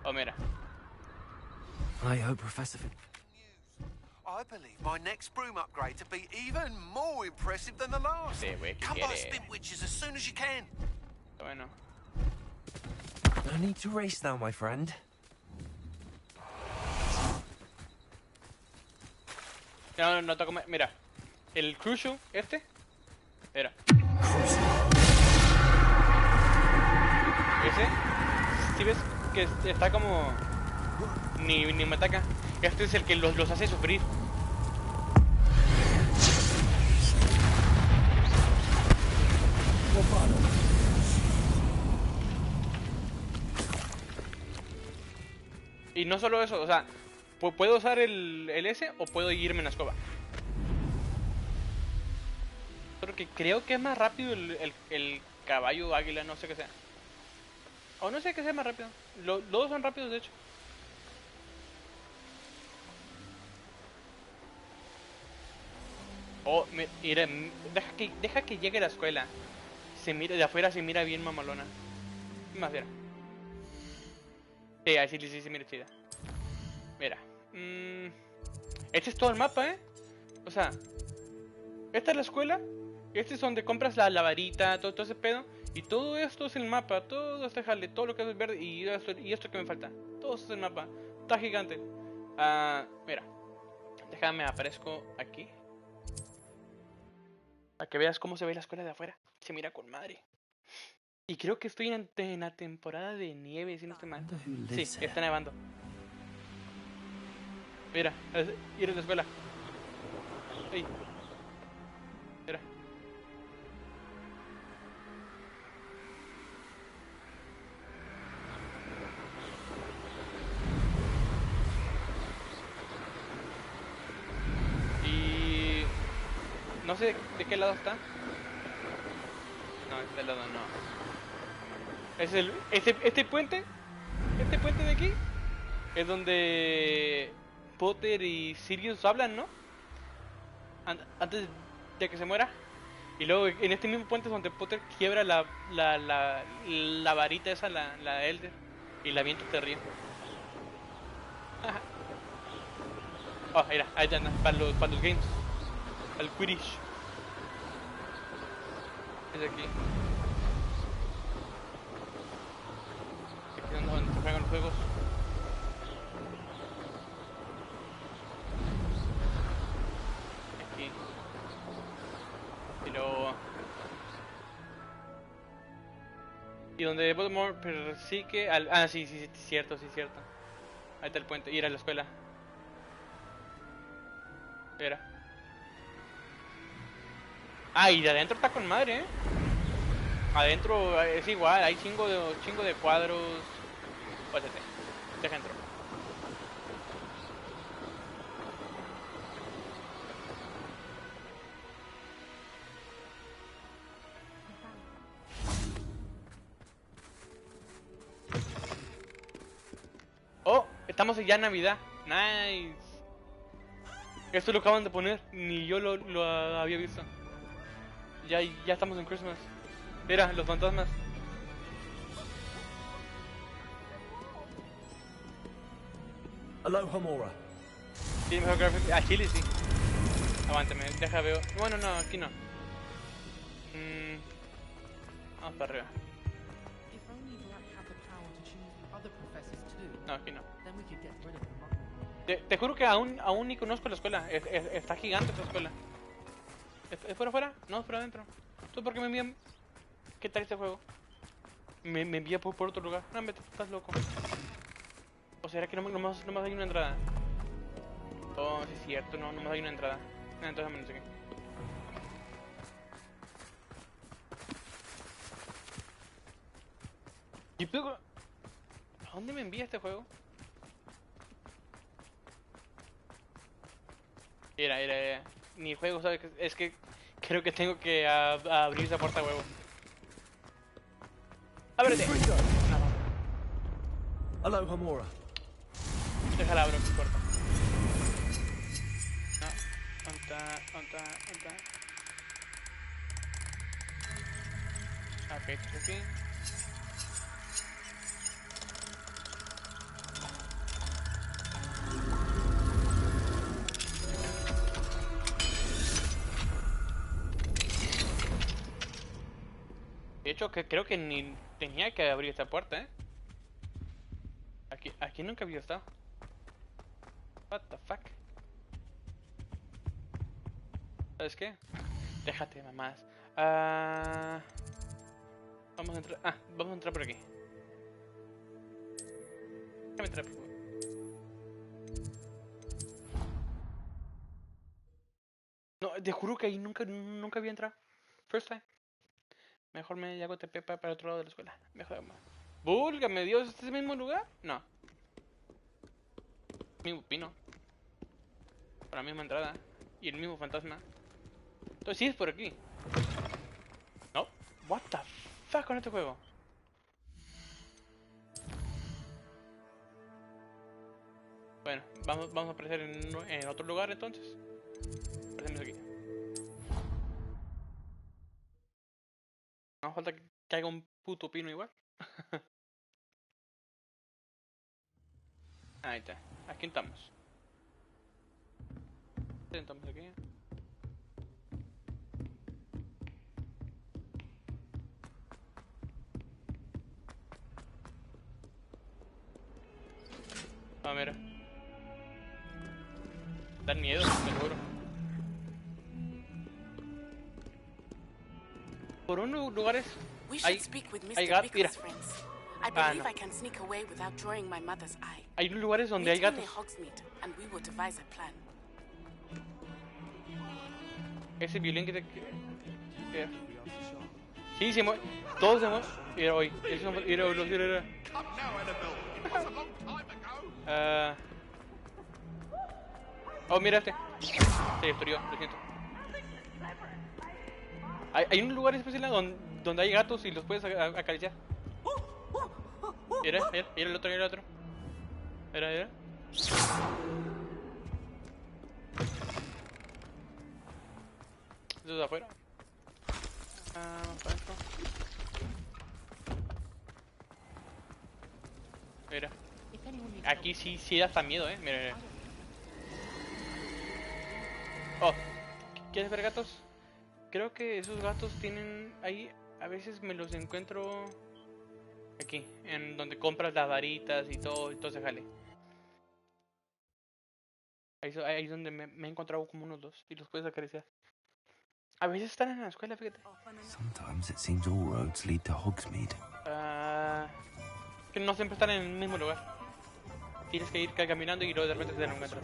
Oh, mira. I hope Professor Fig... I believe my next broom upgrade to be even more impressive than the last. Sí, güey, ¿qué Come by quiere? Spin Witches as soon as you can. Bueno. No need to race now, my friend. No toco. Mira, el Crucio, este. Mira. Ese. ¿Sí ves que está como... Ni me ataca. Este es el que los hace sufrir. Y no solo eso, o sea, puedo usar el S o puedo irme en la escoba. Porque creo que es más rápido el caballo águila, no sé qué sea. O no sé qué sea más rápido. Los dos son rápidos, de hecho. Oh, mira, deja que llegue a la escuela. Se mira, de afuera se mira bien mamalona. ¿Qué más era? Sí, ahí sí, se mira chida. Mira. Este es todo el mapa, ¿eh? O sea, esta es la escuela. Este es donde compras la varita, todo ese pedo. Y todo esto es el mapa. Todo este jale, todo lo que es verde. Y esto que me falta. Todo esto es el mapa. Está gigante. Mira. Déjame, aparezco aquí. Para que veas cómo se ve la escuela de afuera. Se mira con madre. Y creo que estoy en la temporada de nieve, si no estoy mal. Sí, está nevando. Mira, ir a la escuela. Ey. Mira. Y... no sé de qué lado está. No, este lado no. Es este puente de aquí es donde Potter y Sirius hablan, ¿no? Antes de que se muera. Y luego en este mismo puente es donde Potter quiebra la varita esa, la Elder, y la avienta hacia arriba. Oh, mira, ahí está, para los games. Al Quidditch. Es aquí. Aquí es donde se juegan los juegos. Aquí. Y luego... y donde Voldemort persigue al... ah, sí, cierto. Ahí está el puente, ir a la escuela. Era. Ah, y de adentro está con madre, ¿eh? Adentro es igual, hay chingo de cuadros. Pásate, deja entrar. Oh, estamos ya en Navidad. Nice. Esto lo acaban de poner, ni yo lo había visto. Ya estamos en Christmas. Mira, los fantasmas. Aloha Mora. Sí, mejor gráfico. Ah, Chile sí. Aguántame, deja veo. Bueno, no, aquí no. Vamos para arriba. No, aquí no. Te juro que aún ni conozco la escuela. Está gigante esta escuela. ¿Es por afuera? No, es por adentro. ¿Tú por qué me envían? ¿Qué tal este juego? Me envía por otro lugar. No, estás loco. ¿O será que nomás hay una entrada? Oh, sí es cierto, no, nomás hay una entrada. Entonces me no sé qué. ¿Y luego? ¿A dónde me envía este juego? Mira. Ni juego, ¿sabes? Es que creo que tengo que abrir esa puerta, huevo. ¡Ábrete! No. Aloha Mora. Déjala abrir la puerta. No. ¿Dónde está? Ok, esto es aquí. De hecho, creo que ni tenía que abrir esta puerta, ¿eh? Aquí nunca había estado. What the fuck? ¿Sabes qué? Déjate, mamás. Vamos a entrar. Vamos a entrar por aquí. Déjame entrar, por favor. No, te juro que ahí nunca había entrado. First time. Mejor me hago TP para otro lado de la escuela. Mejor. Válgame Dios, ¿este es el mismo lugar? No. Mismo pino. Para la misma entrada. Y el mismo fantasma. Entonces sí es por aquí. No. What the fuck con este juego. Bueno, vamos a aparecer en otro lugar entonces. Aparecemos aquí. No falta que caiga un puto pino igual. Ahí está. Aquí estamos. Estamos aquí. Ah, mira. Dan miedo, seguro. Por unos lugares hay gatos. Mira. I believe I can sneak away without drawing my mother's eye. Hay lugares donde hay gatos. And we will devise a plan. Ese violín que te... Sí, se mueve. Todos se mueven. Mira hoy. Mira. Oh, mira este. Se destruyó, lo siento. Hay un lugar especial donde hay gatos y los puedes acariciar. Mira el otro. Mira. Eso es de afuera. Para adentro. Mira. Aquí sí da hasta miedo, mira. Oh, ¿quieres ver gatos? Creo que esos gatos tienen ahí, a veces me los encuentro aquí, en donde compras las varitas y todo se jale. Ahí es donde me he encontrado como unos dos y los puedes acariciar. A veces están en la escuela, fíjate. Sometimes it seems all roads lead to Hogsmeade. Que no siempre están en el mismo lugar. Tienes que ir caminando y luego de repente te lo encuentras.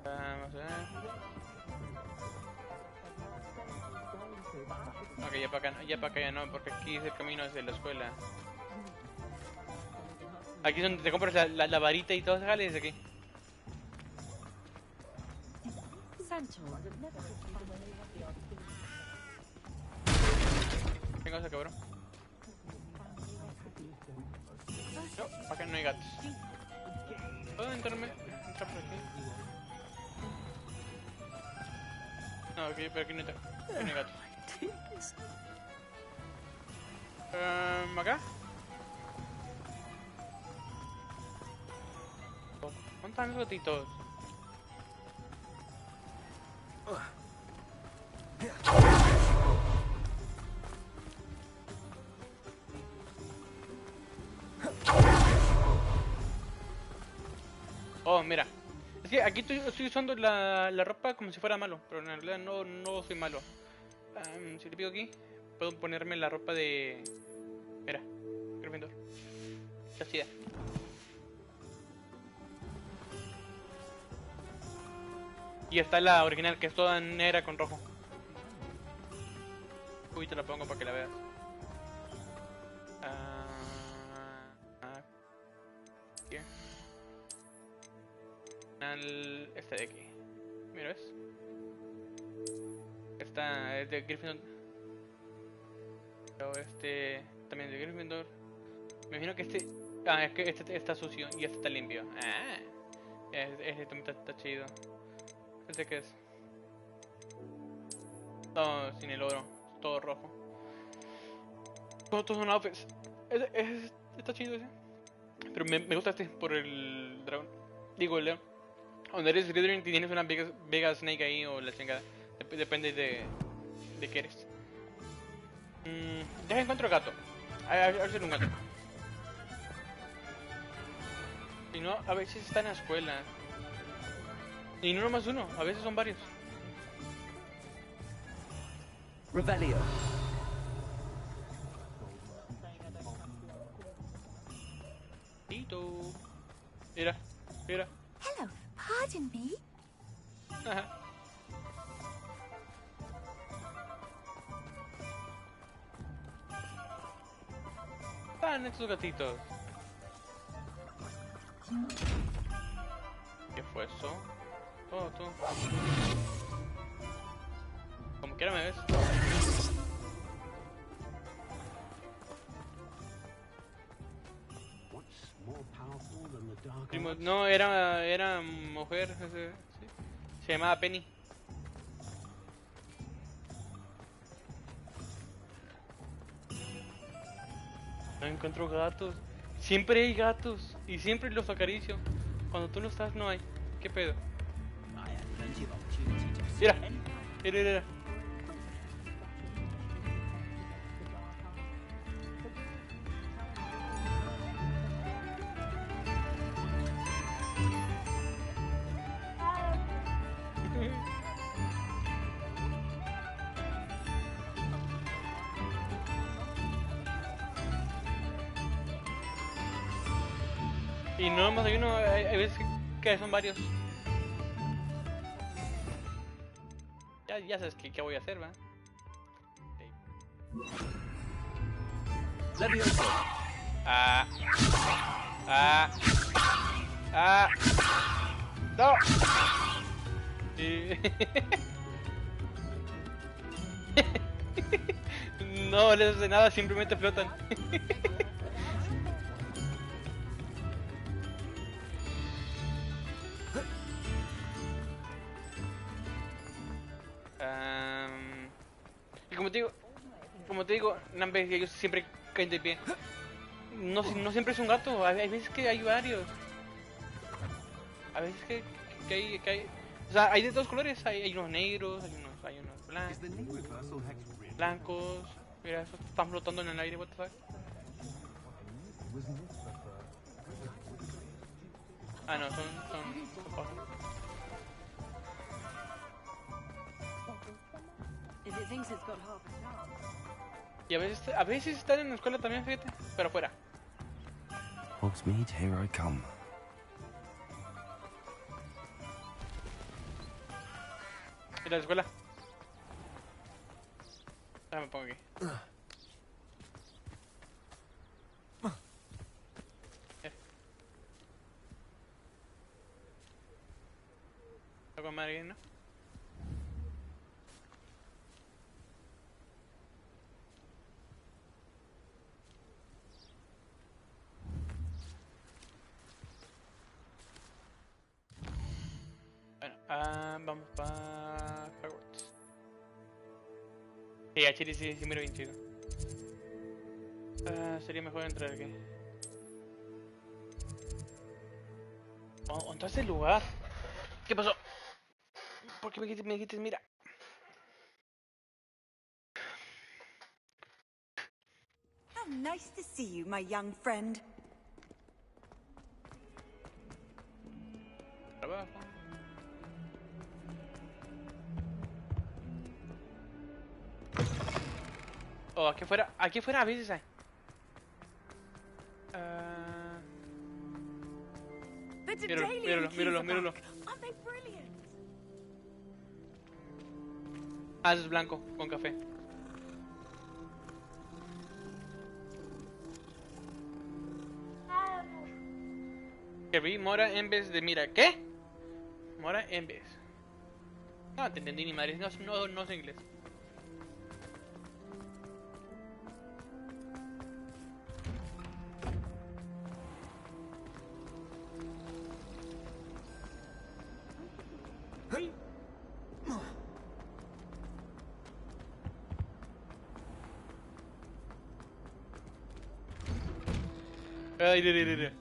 Vamos a ver. Ok, ya para acá ya no, porque aquí es el camino hacia la escuela. Aquí es donde te compras la varita y todo, sale desde aquí. ¿Qué cosa, cabrón? No, acá no hay gatos. ¿Puedo entrar por aquí? No, aquí, pero aquí no hay gatos. ¿Acá? ¿Dónde están los gatitos? Oh, mira. Es que aquí estoy usando la ropa como si fuera malo, pero en realidad no soy malo. Si le pico aquí, puedo ponerme la ropa de... Mira, Gryffindor. Chastidad. Y está la original, que es toda negra con rojo. Uy, te la pongo para que la veas. Aquí. Este de aquí. Mira, ¿ves? Esta es de Gryffindor. Pero este también es de Gryffindor. Me imagino que este... es que este está sucio y este está limpio. Este también está chido. ¿Este qué es? No, sin el oro. Todo rojo. Todos son outfits. Está chido ese. Pero me gusta este por el dragón. Digo, el león. Cuando eres Slytherin tienes una Vega Snake ahí o la chingada. Depende de qué eres. Ya encuentro gato. A ver si es un gato. Si no, a veces está en la escuela. Y no nomás uno, a veces son varios. Revelio. Sí, Mira, mira. Hello, pardon me. Están estos gatitos. ¿Qué fue eso? Oh, tú. Como quiera me ves. No, era mujer. Sí. Se llamaba Penny. No encuentro gatos. Siempre hay gatos. Y siempre los acaricio. Cuando tú no estás, no hay. ¿Qué pedo? Mira. Mira, mira. Y no más hay uno, hay veces que son varios. Ya sabes qué voy a hacer, ¿va? No. No les hace nada, simplemente flotan. Y como te digo, Nambe, ellos siempre caen de pie. No siempre es un gato, hay veces que hay varios. A veces que hay... O sea, hay de todos colores, hay unos negros, hay unos blancos. Mira, esos están flotando en el aire, what the fuck. Ah, no, son pájaros. Y a veces están en la escuela también, fíjate, pero fuera. Hogsmeade, here I come. ¿Y la escuela? Ah, me pongo aquí. ¿Está con madre, no? Bueno, vamos para Hogwarts. Sí, a Chile sí miro bien chido. Sería mejor entrar aquí. ¿Dónde está ese lugar? ¿Qué pasó? ¿Por qué me dijiste mira? How nice to see you, my young friend. Trabajo. Oh, aquí afuera a veces hay. Míralo. Ah, eso es blanco, con café. Que vi mora en vez de mira. ¿Qué? Mora en vez. No te entendí ni madre, no sé inglés. Ay, mira.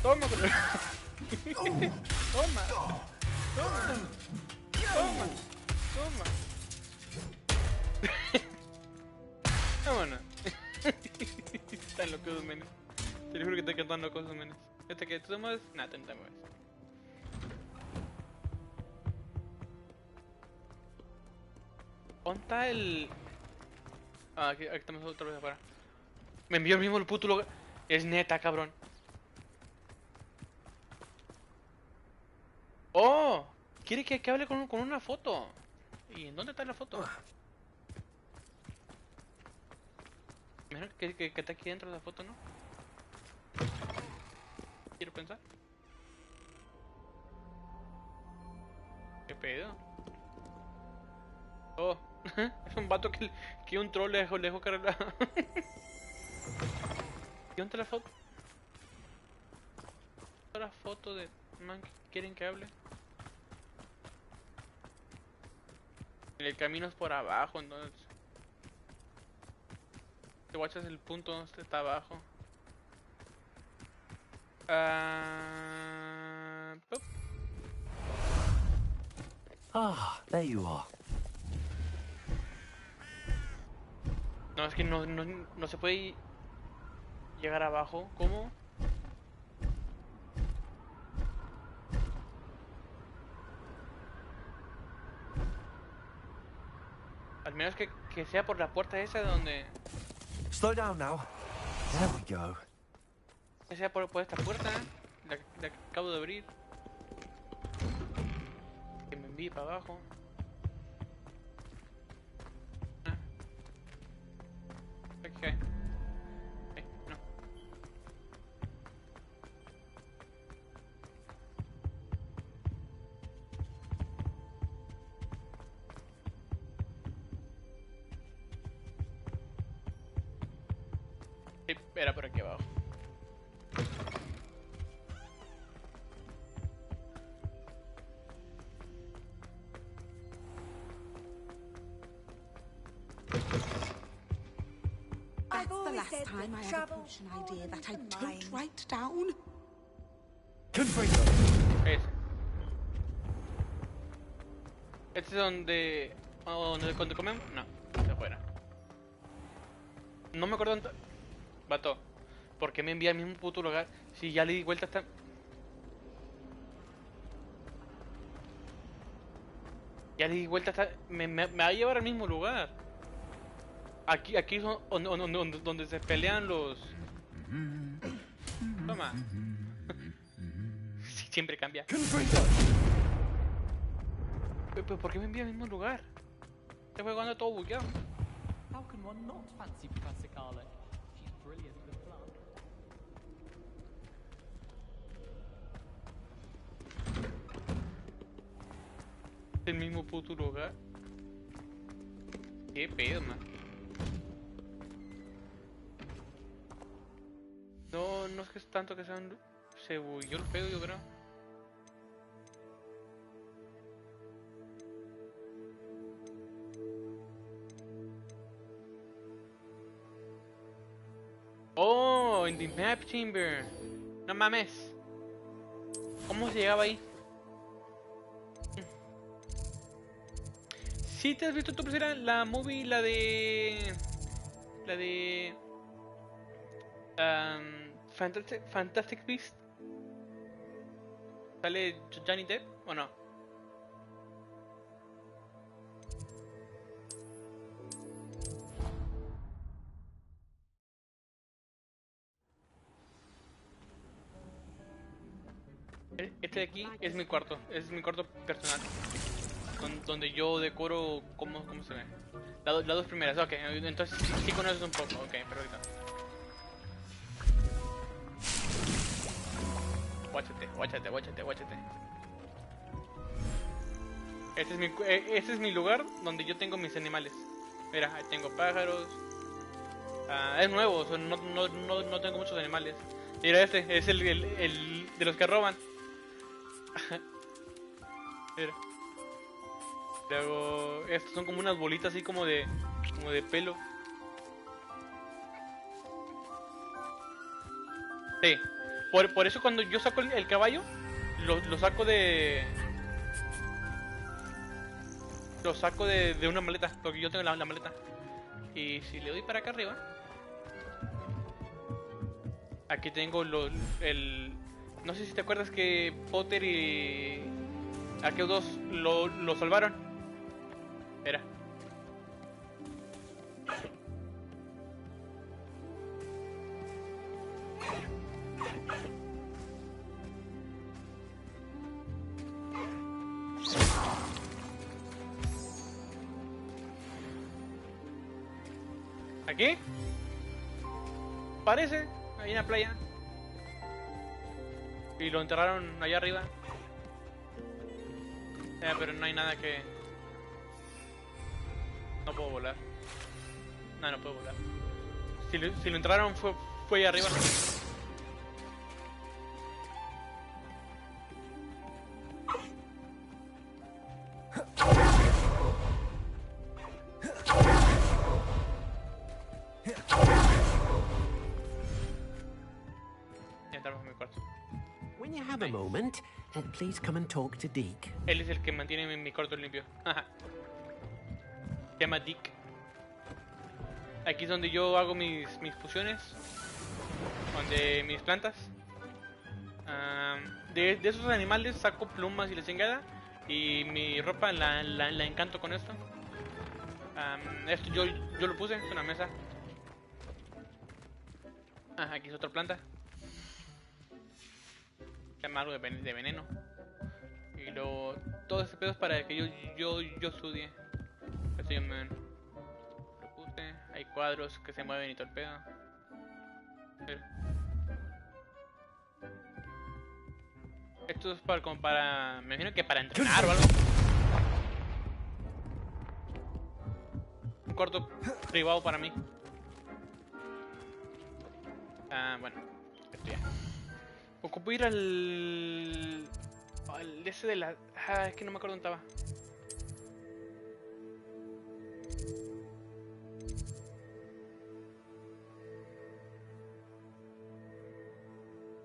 Toma, Toma. Vámonos. Están locos, menes. Te lo juro que están cantando cosas, menes. Que tú te mueves, nada, tú no te mueves. ¿Dónde está el...? Ah, aquí estamos otra vez afuera. Me envió el mismo el puto lugar. Es neta, cabrón. ¡Oh! Quiere que hable con una foto. ¿Y en dónde está la foto? Mira que está aquí dentro de la foto, ¿no? Quiero pensar. ¿Qué pedo? Oh, es un vato que un troll le dejó cargar. ¿Y dónde está la foto? La foto de man que quieren que hable. El camino es por abajo, entonces. Te guachas el punto donde está abajo. There you are. No, es que no se puede llegar abajo. ¿Cómo? Al menos que sea por la puerta esa donde... Slow down now. There we go. Que sea por esta puerta, la que acabo de abrir. Que me envíe para abajo. Okay. No. Sí, era por aquí abajo. That's the last time I have a potion idea that I don't write down. ¿Este es donde comemos? No, está afuera. No me acuerdo dónde... Vato, ¿por qué me envía al mismo puto lugar? Si ya le di vuelta hasta... Ya le di vuelta hasta... Me va a llevar al mismo lugar. Aquí es donde se pelean los... Toma. Sí, siempre cambia. ¿Pero por qué me envía al mismo lugar? Este juego anda todo bugueado. How can one not fancy Professor Garlic? She's brilliant with blood. El mismo puto lugar. Qué pedo, man. No es que es tanto que sean... Se bugueó el pedo, yo creo. Oh, in the map chamber. No mames. ¿Cómo se llegaba ahí? ¿Sí te has visto tú, la movie, la de Fantastic Beasts? ¿Sale Johnny Depp o no? Este de aquí es mi cuarto personal. Donde yo decoro cómo se ve. Las dos primeras, ok, entonces sí conoces un poco, ok, perfecto. Guáchate. Este es mi lugar donde yo tengo mis animales. Mira, ahí tengo pájaros. Es nuevo, no tengo muchos animales. Mira, este es el de los que roban. Mira. Luego, estos son como unas bolitas así como de pelo. Sí. Por eso cuando yo saco el caballo, lo saco de... Lo saco de una maleta, porque yo tengo la maleta. Y si le doy para acá arriba, aquí tengo no sé si te acuerdas que Potter y aquellos dos lo salvaron. Era. ¿Aquí? Parece, ahí en la playa. Y lo enterraron allá arriba. Pero no hay nada que... No puedo volar. No puedo volar. Si lo enterraron fue allá arriba. When you have a moment, please come and talk to Deke. Él es el que mantiene mi cuarto limpio. Se llama Dick. Aquí es donde yo hago mis fusiones. Donde mis plantas. De esos animales saco plumas y la chingada. Y mi ropa la encanto con esto. Esto yo lo puse en una mesa. Aquí es otra planta. Se llama algo de veneno. Y luego todo ese pedo es para que yo estudie. Esto yo me lo puse. Hay cuadros que se mueven y todo el pedo. Esto es como para... Me imagino que para entrenar o algo. Un cuarto privado para mí. Bueno, esto ya. Ocupo ir al ese de la... es que no me acuerdo dónde estaba.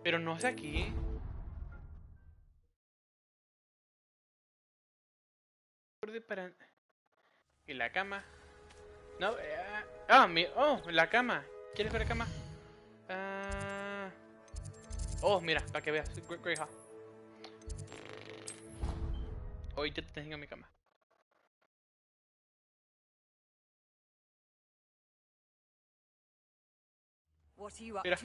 Pero no es aquí. Para... ¿Y la cama? No, la cama. ¿Quieres ver la cama? Mira, para que veas. Great. Hoy te tengo mi cama. Mira,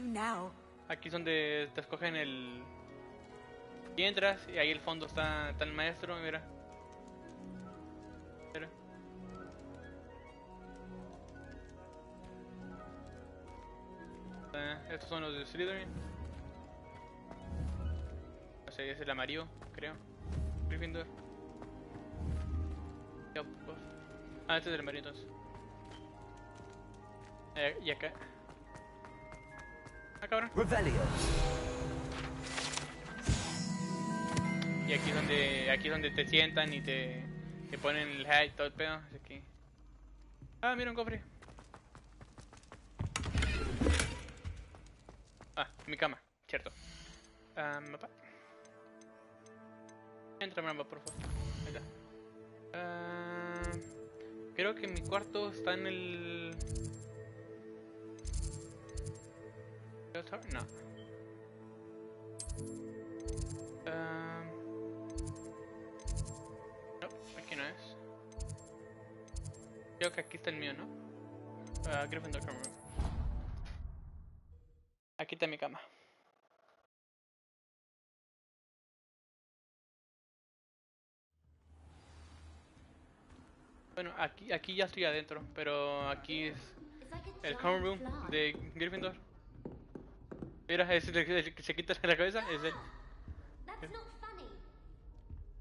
aquí es donde te escogen el... Y entras, y ahí el fondo está el maestro, mira. Estos son los de Slytherin. No sé, es el amarillo, creo. Gryffindor. Este es el amarillo entonces. Y acá. Cabrón. Y aquí es donde te sientan y te ponen el hat y todo el pedo. Es aquí. Mira un cofre. Mi cama, cierto. Mapa. Entra, mapa, por favor. Ahí está. Creo que mi cuarto está en el... No. No, aquí no es. Creo que aquí está el mío, ¿no? Gryffindor Camera. Aquí está mi cama. Bueno, aquí ya estoy adentro, pero aquí es el common room de Gryffindor. Mira, es el que se quita la cabeza, es él.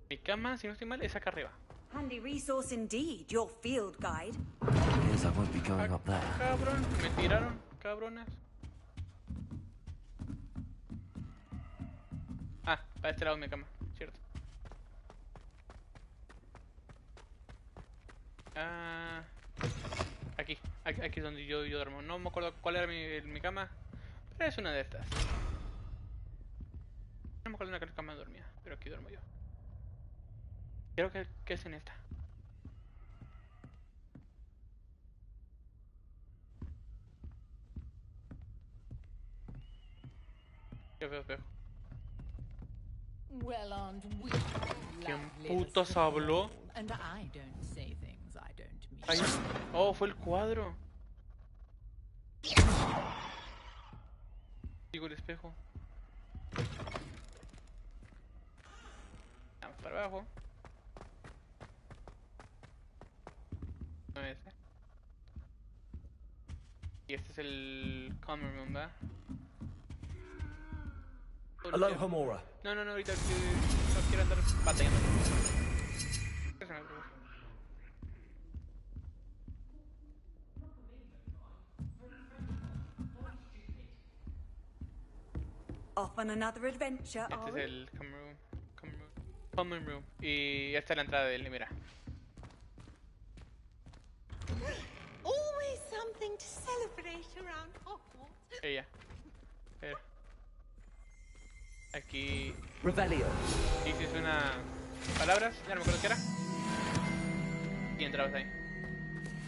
Mi cama, si no estoy mal, es acá arriba. Handy resource indeed, your field guide. Yes, I won't be going up there. Cabrón, me tiraron, cabrones. Para este lado de mi cama, cierto. Aquí es donde yo duermo. No me acuerdo cuál era mi cama, pero es una de estas. No me acuerdo en qué cama dormía, pero aquí duermo yo. Creo que es en esta. Yo veo espejo. Well, aren't we? ¿Quién putas habló? And I don't say things I don't mean. Ahí. Oh, fue el cuadro. Digo el espejo. Vamos para abajo. No es ese. Y este es el common room, ¿verdad? Hello, Homura. No, ahorita no quiero andar batallando. Off on another adventure, Este es el common room. Y esta es la entrada de él, mira. Always something to celebrate around Hogwarts. Ella. Mira. Aquí. Revelio. Dices una palabras, ya no me acuerdo qué era. Y entrabas ahí.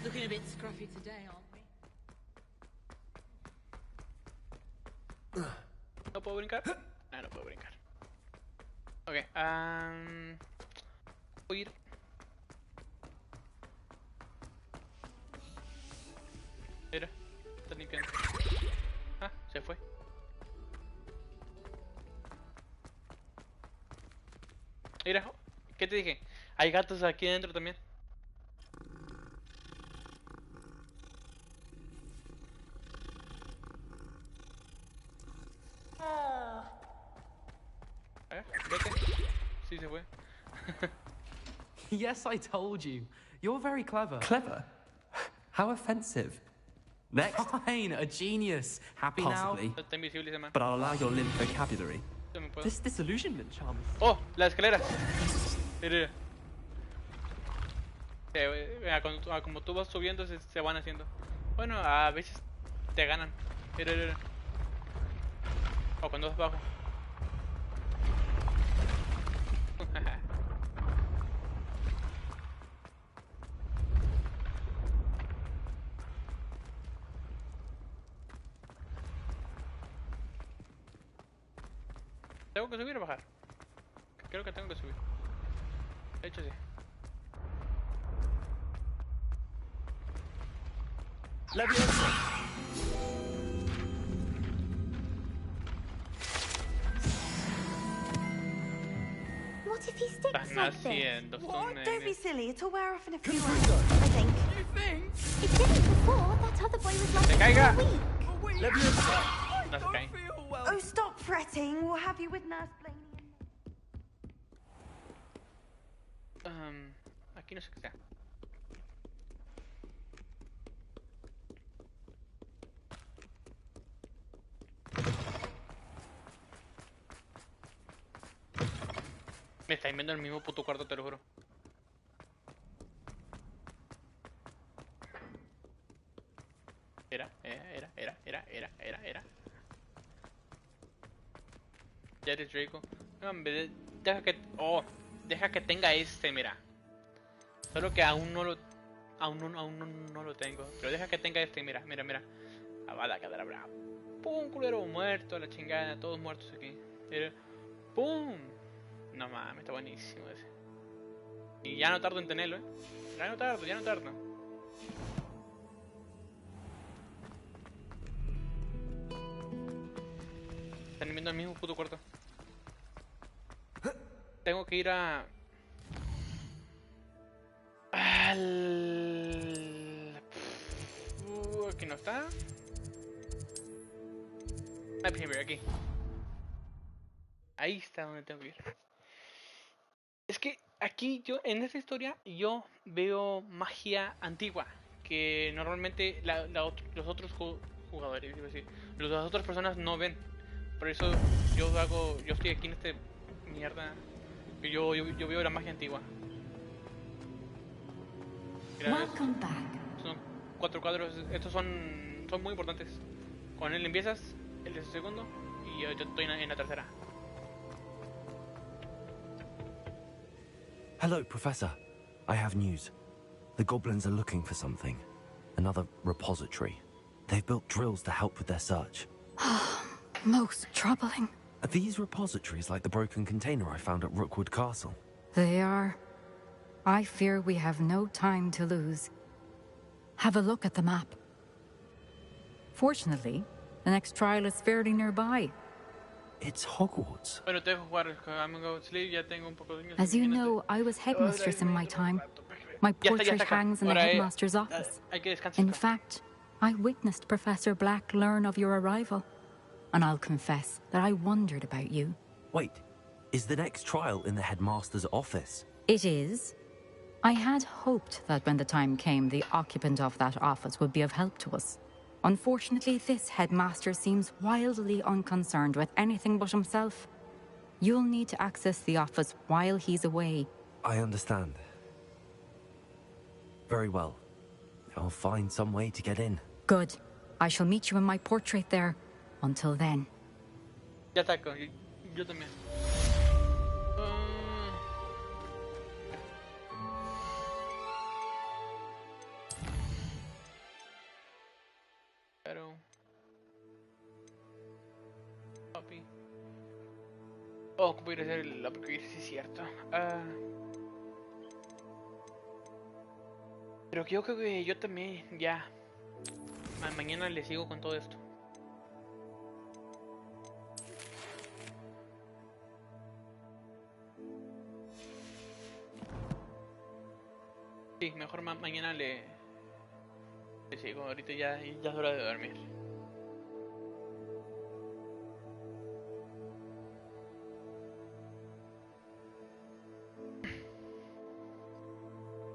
Looking a bit scruffy today, aren't we? ¿No puedo brincar? No puedo brincar. Ok, voy a ir. Mira, está limpiando. Ah, se fue. Mira, ¿qué te dije? Hay gatos aquí dentro también. Vete. Sí se fue. Yes, I told you. You're very clever. Clever? How offensive. Next. Fine, a genius. Happy Possibly. now? Está invisible ese man. But I'll allow your limp vocabulary. This disillusionment charm. Oh, la escalera. Mira. Como tú vas subiendo, se van haciendo. Bueno, a veces te ganan. Mira. O cuando vas bajo. ¿Tengo que subir o bajar? Creo que tengo que subir. De hecho, sí. What if he sticks Estás like this? naciendo. What? Don't be silly. It'll wear off in a few Good hours, freak, I think. You think? It didn't before. That other boy was like ¡Se a caiga! week. No se cae. Oh, stop fretting. We'll have you with Nurse Blaney. Aquí no sé qué sea. Me está viendo en el mismo puto cuarto, te lo juro. Era. Ya eres Draco. No, hombre, deja que tenga este, mira. Solo que aún no lo tengo. Pero deja que tenga este, mira. Avada cadabra. Pum, culero muerto, la chingada, todos muertos aquí. Mira. Pum. No mames, está buenísimo ese. Y ya no tardo en tenerlo, Ya no tardo. Están viendo el mismo puto cuarto. Tengo que ir a... Aquí no está. Primero aquí. Ahí está donde tengo que ir. Es que aquí en esta historia yo veo magia antigua que normalmente los otros jugadores, las otras personas no ven. Por eso yo estoy aquí en este mierda. Yo veo la magia antigua. Welcome back. Son 4 cuadros. Estos son muy importantes. Con él empiezas, el es el segundo y yo estoy en la tercera. Hello, Professor. I have news. The goblins are looking for something. Another repository. They've built drills to help with their search. Most troubling. Are these repositories like the broken container I found at Rookwood Castle? They are. I fear we have no time to lose. Have a look at the map. Fortunately, the next trial is fairly nearby. It's Hogwarts. Bueno, te dejo jugar. I'm gonna go sleep. Ya tengo un poco de sueño. As you know, I was headmistress in my time. My portrait hangs in the headmaster's office. In fact, I witnessed Professor Black learn of your arrival, and I'll confess that I wondered about you. Wait, is the next trial in the headmaster's office? It is. I had hoped that when the time came, the occupant of that office would be of help to us. Unfortunately, this headmaster seems wildly unconcerned with anything but himself. You'll need to access the office while he's away. I understand. Very well. I'll find some way to get in. Good. I shall meet you in my portrait there. Until then. Ya ataco, yo también. Pero... Papi. Oh, ¿cómo ir a hacer el upgrade? Sí, es cierto. Pero yo creo que yo también ya... Mañana le sigo con todo esto. Sí, mejor mañana le sigo. Ahorita ya es hora de dormir.